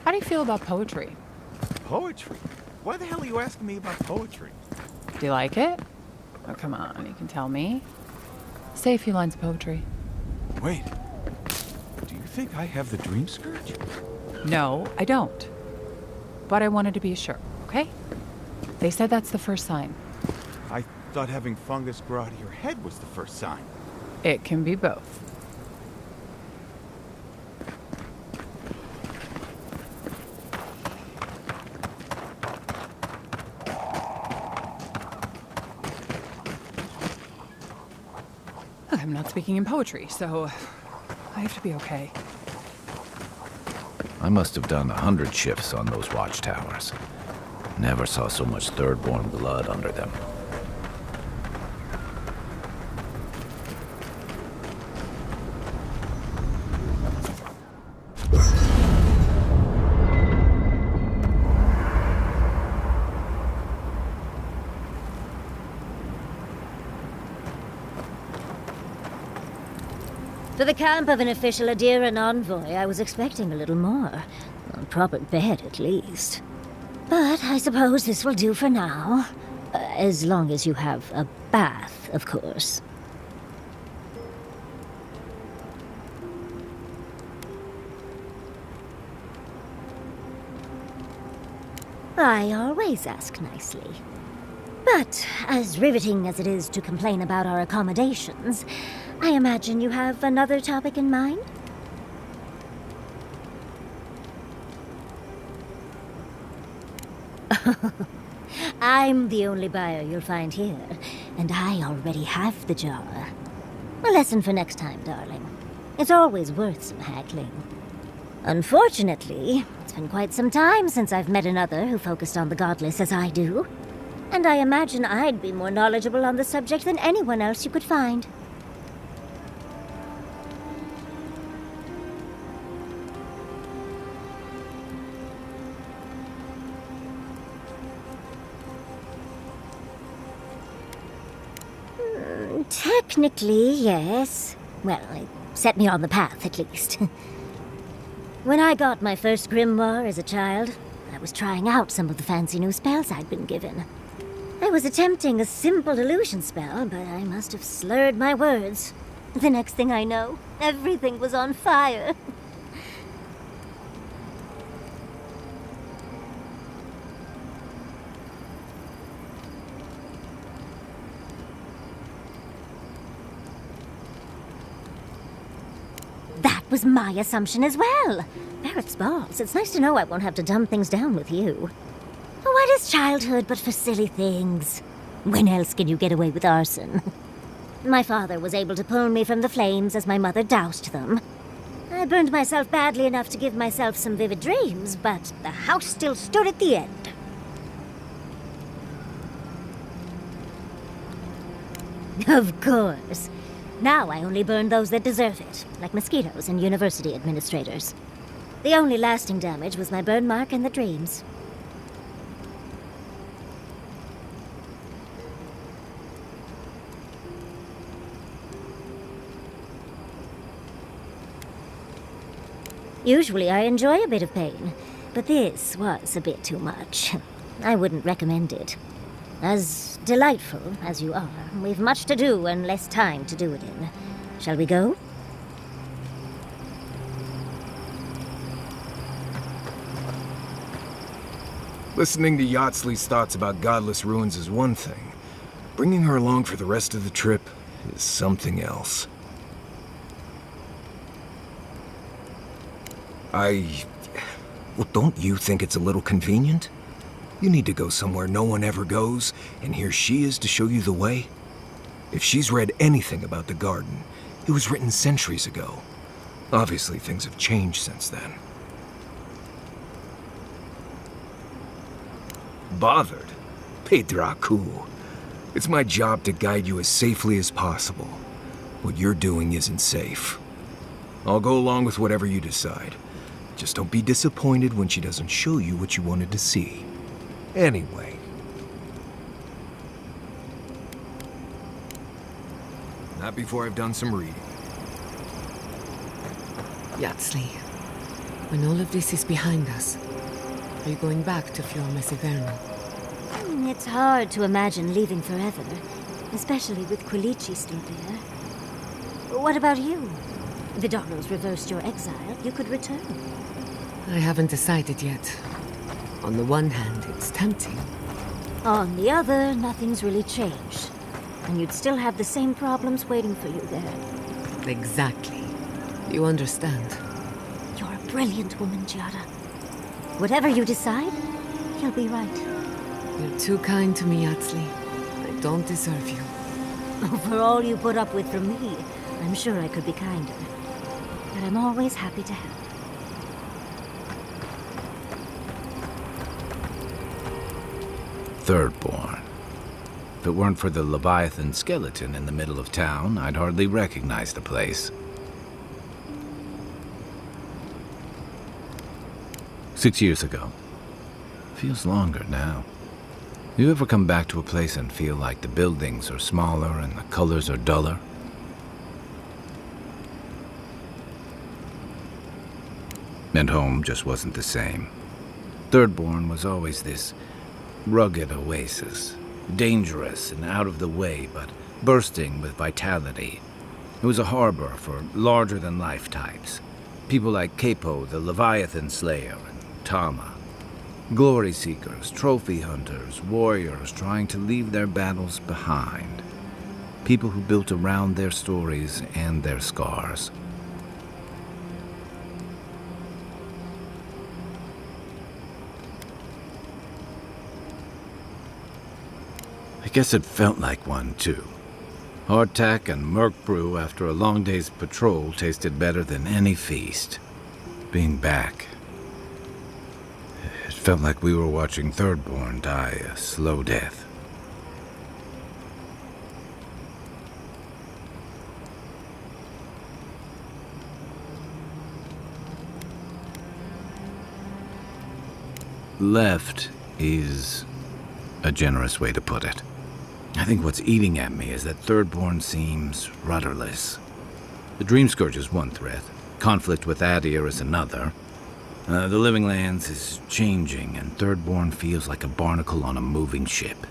How do you feel about poetry? Poetry? Why the hell are you asking me about poetry? Do you like it? Oh, come on, you can tell me. Say a few lines of poetry. Wait. Do you think I have the dream scourge? No, I don't. But I wanted to be sure, okay? They said that's the first sign. I thought having fungus grow out of your head was the first sign. It can be both. I'm not speaking in poetry, so I have to be okay. I must have done 100 shifts on those watchtowers. Never saw so much third-born blood under them. for the camp of an official Adiran envoy, I was expecting a little more. A proper bed, at least. But I suppose this will do for now. As long as you have a bath, of course. I always ask nicely. But as riveting as it is to complain about our accommodations, I imagine you have another topic in mind? I'm the only buyer you'll find here, and I already have the jar. A lesson for next time, darling. It's always worth some haggling. Unfortunately, it's been quite some time since I've met another who focused on the godless as I do. And I imagine I'd be more knowledgeable on the subject than anyone else you could find. Technically, yes. Well, it set me on the path, at least. When I got my first grimoire as a child, I was trying out some of the fancy new spells I'd been given. I was attempting a simple illusion spell, but I must have slurred my words. The next thing I know, everything was on fire. was my assumption as well. Barrett's balls. It's nice to know I won't have to dumb things down with you. What is childhood but for silly things? When else can you get away with arson? My father was able to pull me from the flames as my mother doused them. I burned myself badly enough to give myself some vivid dreams, but the house still stood at the end. Of course. Now I only burn those that deserve it, like mosquitoes and university administrators. The only lasting damage was my burn mark and the dreams. Usually I enjoy a bit of pain, but this was a bit too much. I wouldn't recommend it. As delightful as you are, we've much to do and less time to do it in. Shall we go? Listening to Yatsley's thoughts about godless ruins is one thing. Bringing her along for the rest of the trip is something else. Well, don't you think it's a little convenient? You need to go somewhere no one ever goes, and here she is to show you the way? If she's read anything about the garden, it was written centuries ago. Obviously, things have changed since then. Bothered? Pedraku. It's my job to guide you as safely as possible. What you're doing isn't safe. I'll go along with whatever you decide. Just don't be disappointed when she doesn't show you what you wanted to see. Anyway. Not before I've done some reading. Yatsley, when all of this is behind us, are you going back to Fior Mesiverno? It's hard to imagine leaving forever, especially with Quilici still there. What about you? Vidaro's reversed your exile. You could return. I haven't decided yet. On the one hand, it's tempting. On the other, nothing's really changed. And you'd still have the same problems waiting for you there. Exactly. You understand. You're a brilliant woman, Giada. Whatever you decide, you'll be right. You're too kind to me, Yatsley. I don't deserve you. For all you put up with from me, I'm sure I could be kinder. But I'm always happy to help. Thirdborn. If it weren't for the Leviathan skeleton in the middle of town, I'd hardly recognize the place. 6 years ago. Feels longer now. You ever come back to a place and feel like the buildings are smaller and the colors are duller? And home just wasn't the same. Thirdborn was always this rugged oasis, dangerous and out of the way, but bursting with vitality. It was a harbor for larger-than-life types. People like Capo, the Leviathan Slayer, and Tama. Glory seekers, trophy hunters, warriors trying to leave their battles behind. People who built around their stories and their scars. I guess it felt like one, too. Hardtack and Merc brew after a long day's patrol tasted better than any feast. Being back, it felt like we were watching Thirdborn die a slow death. Left is a generous way to put it. I think what's eating at me is that Thirdborn seems rudderless. The Dream Scourge is one threat. Conflict with Adir is another. The Living Lands is changing, and Thirdborn feels like a barnacle on a moving ship.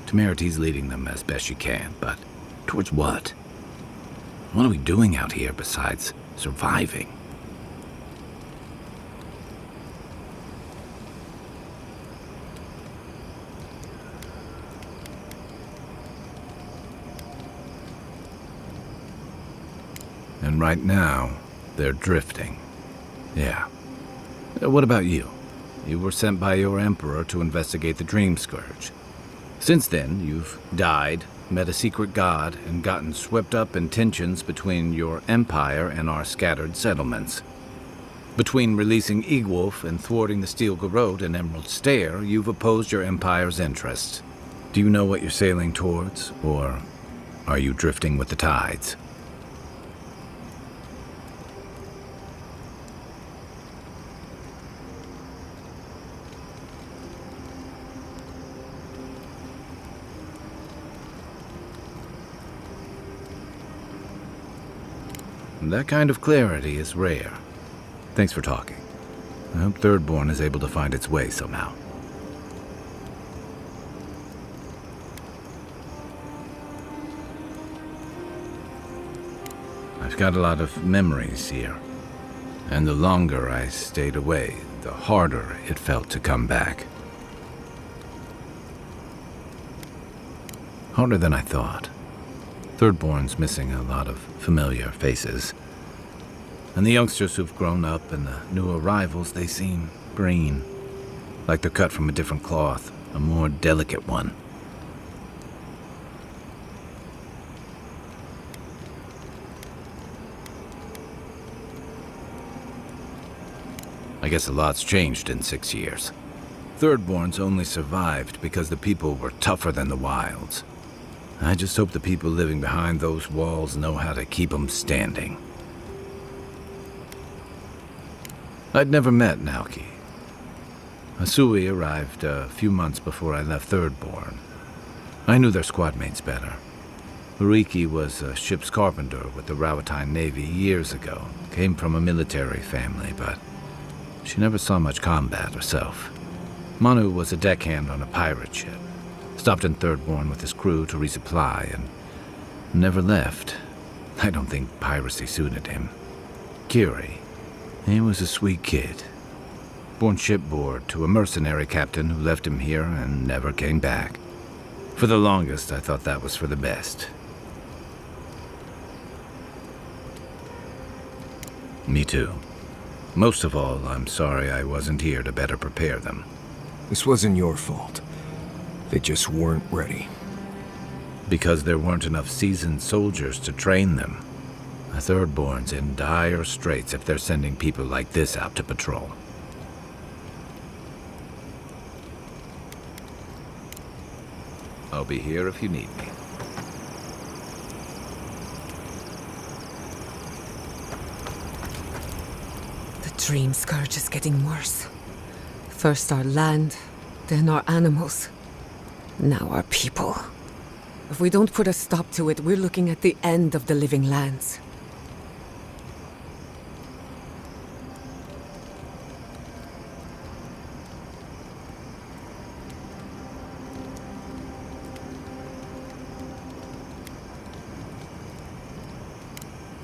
Temeriti's leading them as best she can, but towards what? What are we doing out here besides surviving? And right now, they're drifting. Yeah. What about you? You were sent by your Emperor to investigate the Dream Scourge. Since then, you've died, met a secret god, and gotten swept up in tensions between your empire and our scattered settlements. Between releasing Egwolf and thwarting the Steel Garrote and Emerald Stair, you've opposed your empire's interests. Do you know what you're sailing towards, or are you drifting with the tides? That kind of clarity is rare. Thanks for talking. I hope Thirdborn is able to find its way somehow. I've got a lot of memories here. And the longer I stayed away, the harder it felt to come back. Harder than I thought. Thirdborn's missing a lot of familiar faces. And the youngsters who've grown up and the new arrivals, they seem green. Like they're cut from a different cloth, a more delicate one. I guess a lot's changed in 6 years. Thirdborn's only survived because the people were tougher than the wilds. I just hope the people living behind those walls know how to keep them standing. I'd never met Naoki. Asui arrived a few months before I left Thirdborn. I knew their squad mates better. Uriki was a ship's carpenter with the Rawatine Navy years ago. Came from a military family, but she never saw much combat herself. Manu was a deckhand on a pirate ship. Stopped in Thirdborn with his crew to resupply and never left. I don't think piracy suited him. Kiri, he was a sweet kid. Born shipboard to a mercenary captain who left him here and never came back. For the longest, I thought that was for the best. Me too. Most of all, I'm sorry I wasn't here to better prepare them. This wasn't your fault. They just weren't ready. Because there weren't enough seasoned soldiers to train them. The Thirdborn's in dire straits if they're sending people like this out to patrol. I'll be here if you need me. The Dream Scourge is getting worse. First our land, then our animals. Now our people. If we don't put a stop to it, we're looking at the end of the living lands.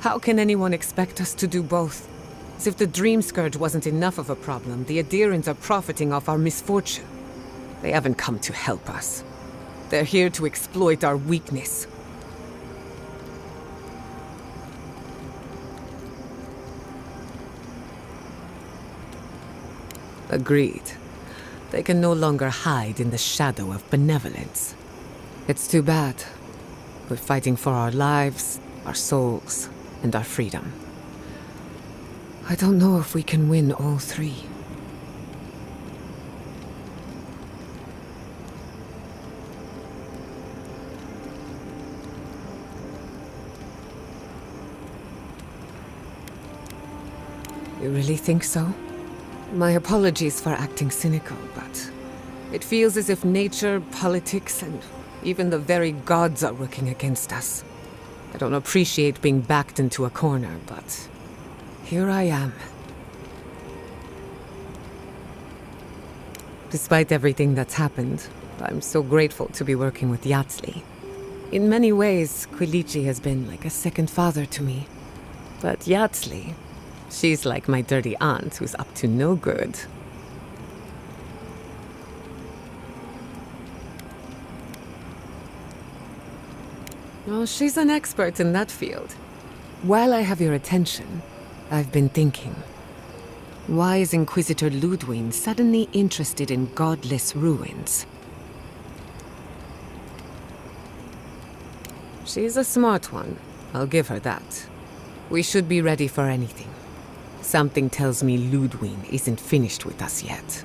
How can anyone expect us to do both? As if the Dream Scourge wasn't enough of a problem, the Adirans are profiting off our misfortune. They haven't come to help us. They're here to exploit our weakness. Agreed. They can no longer hide in the shadow of benevolence. It's too bad. We're fighting for our lives, our souls, and our freedom. I don't know if we can win all three. You really think so? My apologies for acting cynical, but it feels as if nature, politics, and even the very gods are working against us. I don't appreciate being backed into a corner, but here I am. Despite everything that's happened, I'm so grateful to be working with Yatsli. In many ways, Quilichi has been like a second father to me. But Yatsli, she's like my dirty aunt who's up to no good. Oh, she's an expert in that field. While I have your attention, I've been thinking. Why is Inquisitor Ludwig suddenly interested in godless ruins? She's a smart one. I'll give her that. We should be ready for anything. Something tells me Ludwig isn't finished with us yet.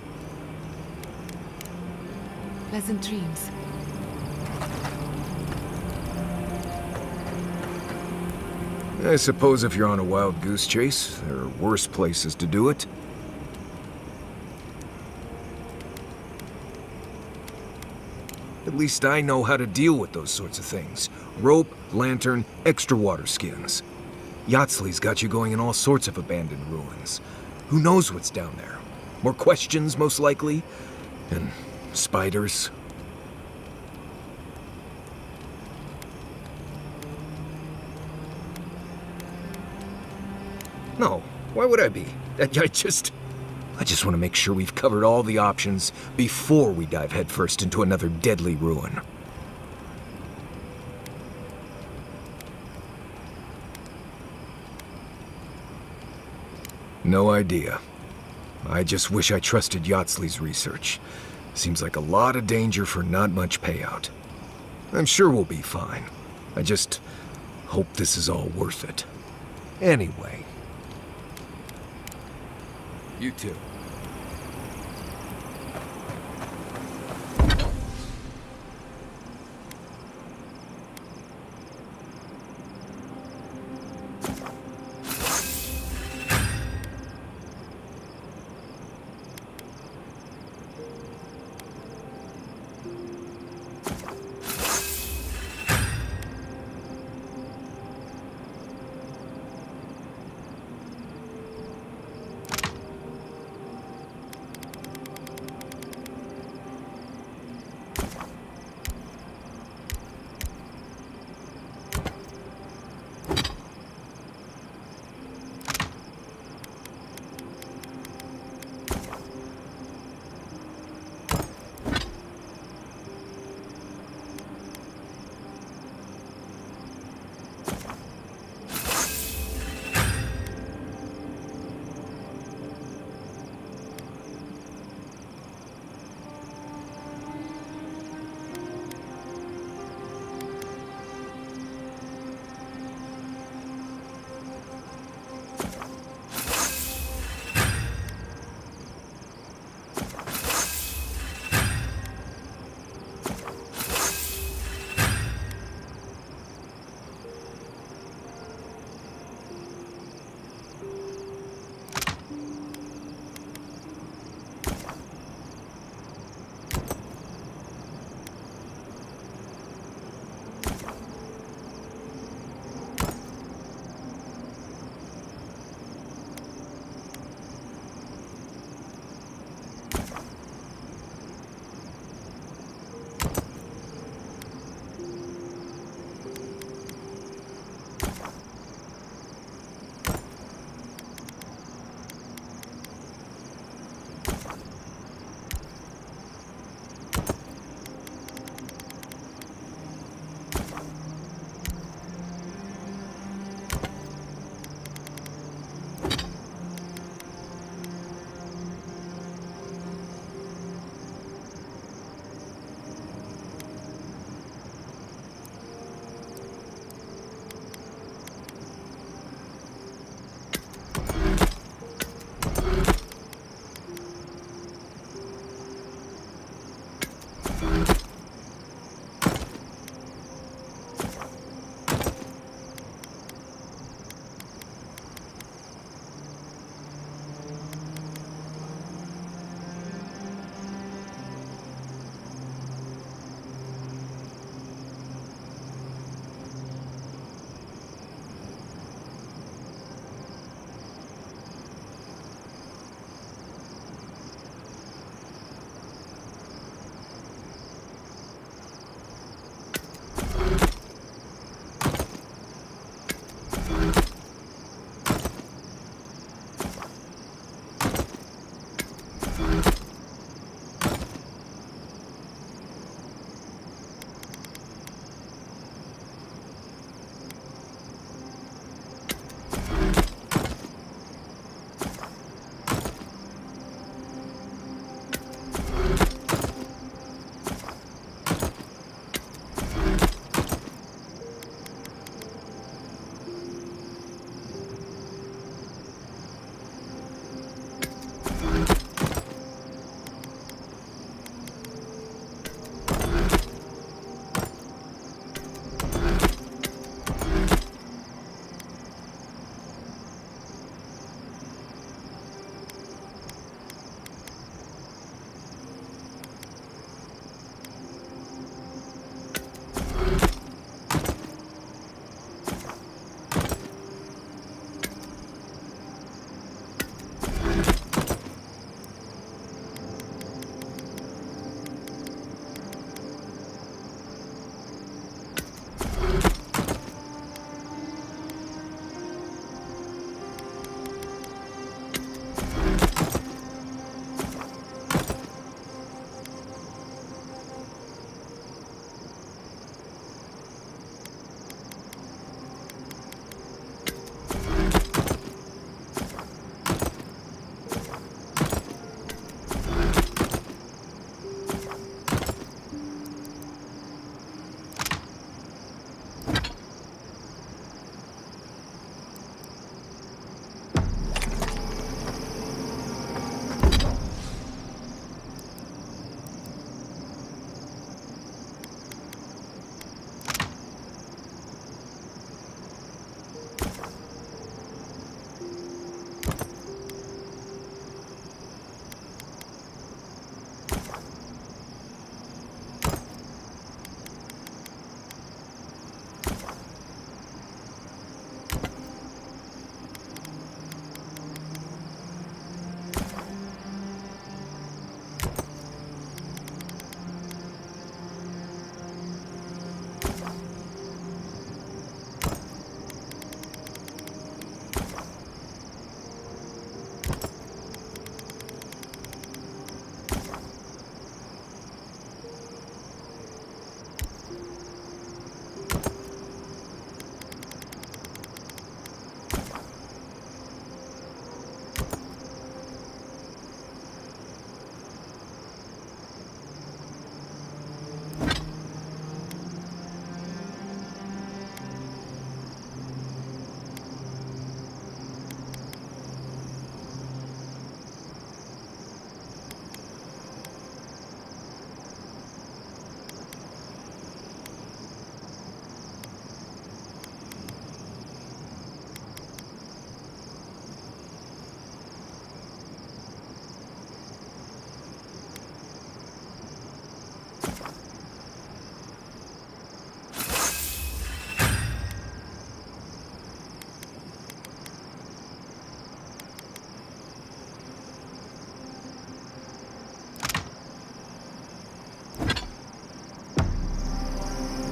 Pleasant dreams. I suppose if you're on a wild goose chase, there are worse places to do it. At least I know how to deal with those sorts of things. Rope, lantern, extra water skins. Yatsley's got you going in all sorts of abandoned ruins. Who knows what's down there? More questions, most likely? And spiders. No, why would I be? I just want to make sure we've covered all the options before we dive headfirst into another deadly ruin. No idea. I just wish I trusted Yatsley's research. Seems like a lot of danger for not much payout. I'm sure we'll be fine. I just hope this is all worth it. Anyway. You too.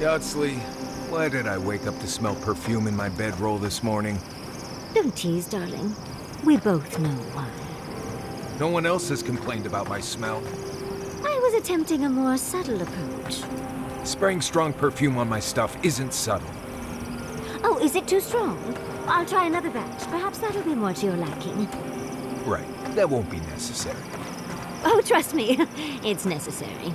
Dudsley, why did I wake up to smell perfume in my bedroll this morning? Don't tease, darling. We both know why. No one else has complained about my smell. I was attempting a more subtle approach. Spraying strong perfume on my stuff isn't subtle. Oh, is it too strong? I'll try another batch. Perhaps that'll be more to your liking. Right, that won't be necessary. Oh, trust me, it's necessary.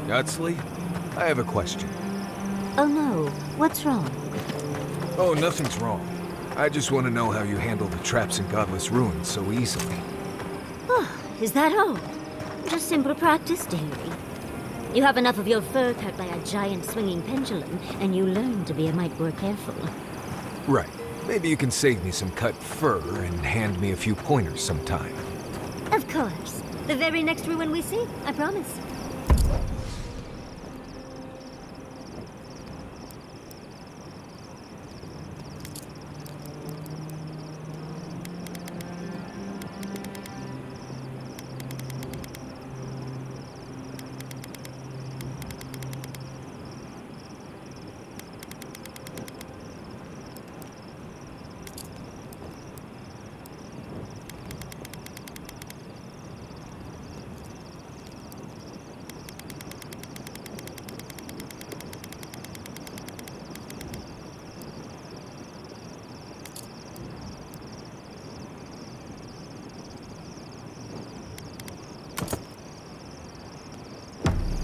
Dudsley, I have a question. Oh no, what's wrong? Oh, nothing's wrong. I just want to know how you handle the traps in Godless Ruins so easily. Oh, is that all? Just simple practice, dearie. You have enough of your fur cut by a giant swinging pendulum, and you learn to be a mite more careful. Right. Maybe you can save me some cut fur and hand me a few pointers sometime. Of course. The very next ruin we see, I promise.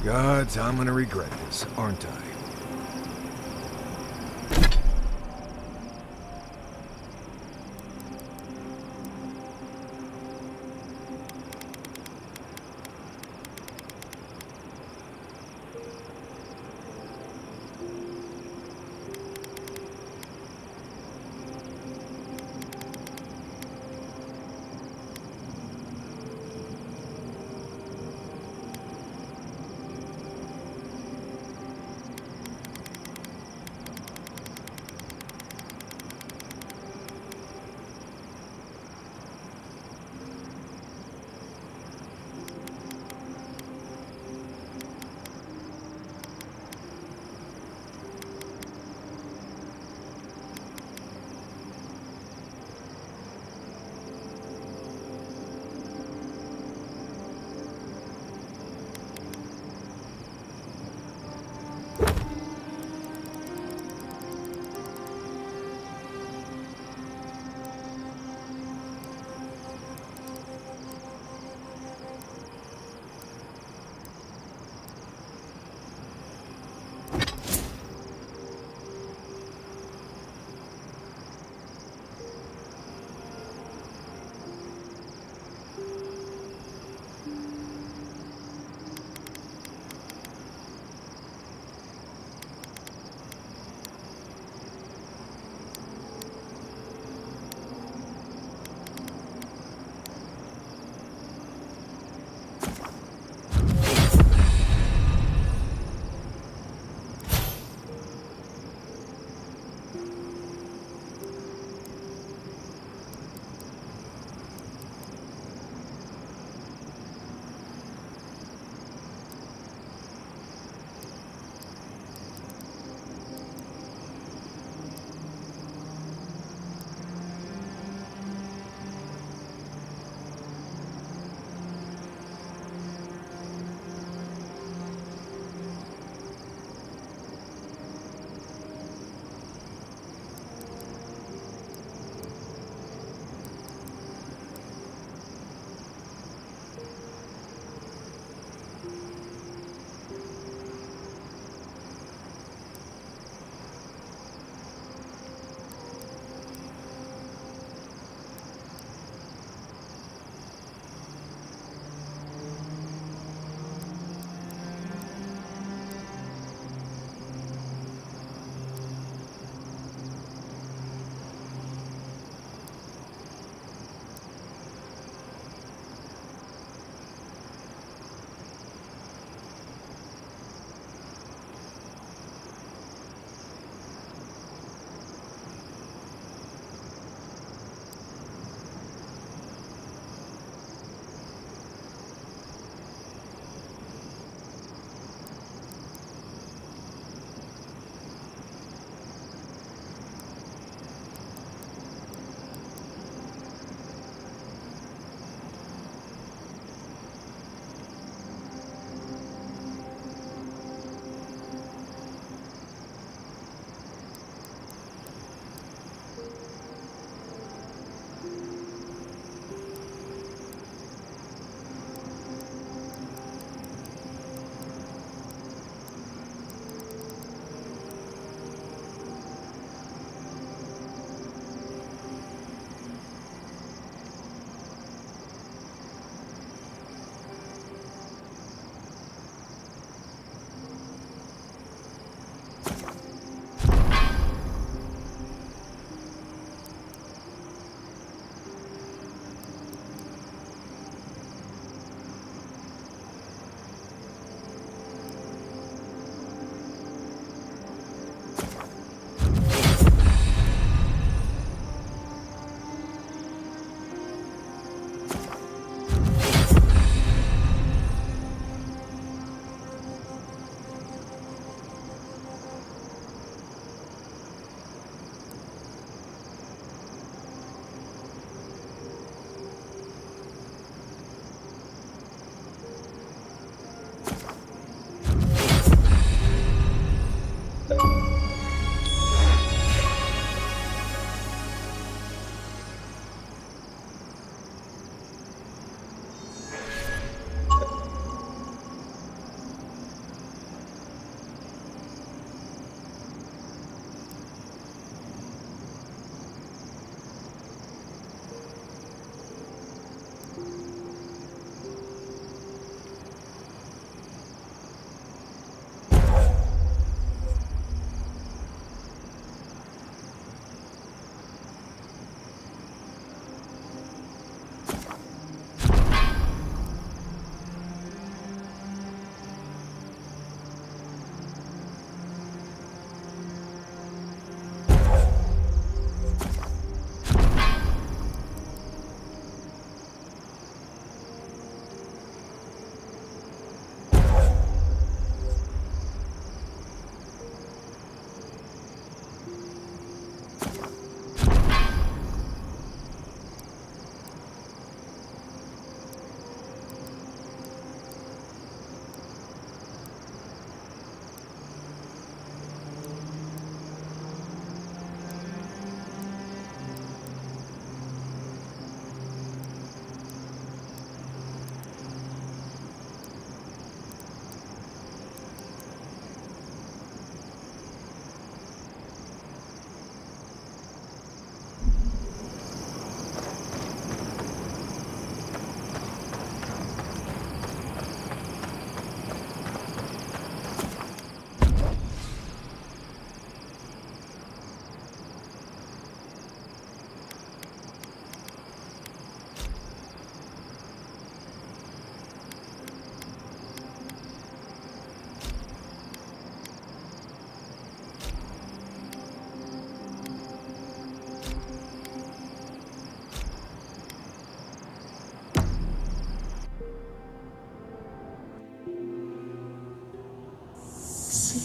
Gods, I'm gonna regret this, aren't I?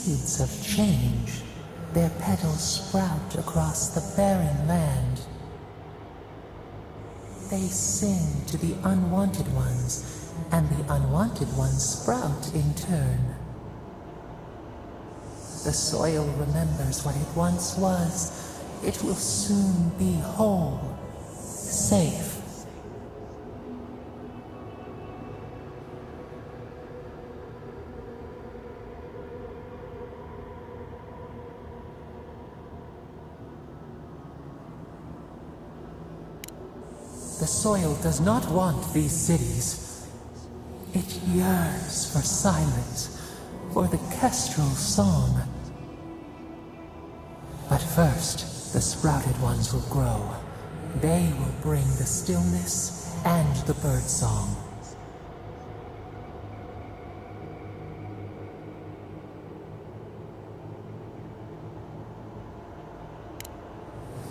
seeds of change. Their petals sprout across the barren land. They sing to the unwanted ones, and the unwanted ones sprout in turn. The soil remembers what it once was. It will soon be whole, safe. The soil does not want these cities. It yearns for silence, for the kestrel song. But first, the sprouted ones will grow. They will bring the stillness and the bird song.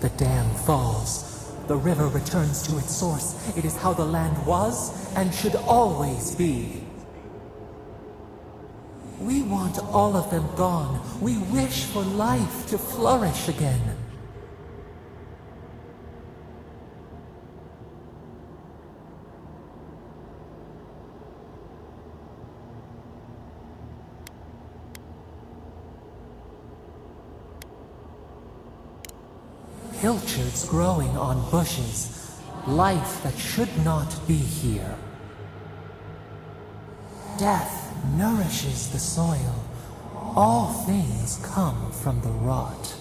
The dam falls. The river returns to its source. It is how the land was and should always be. We want all of them gone. We wish for life to flourish again. Pilchards growing on bushes. Life that should not be here. Death nourishes the soil. All things come from the rot.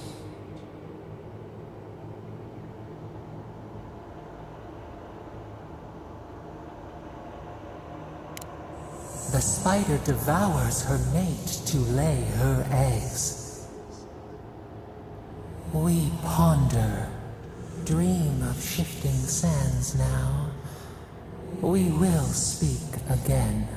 The spider devours her mate to lay her eggs. We ponder, dream of shifting sands now. We will speak again.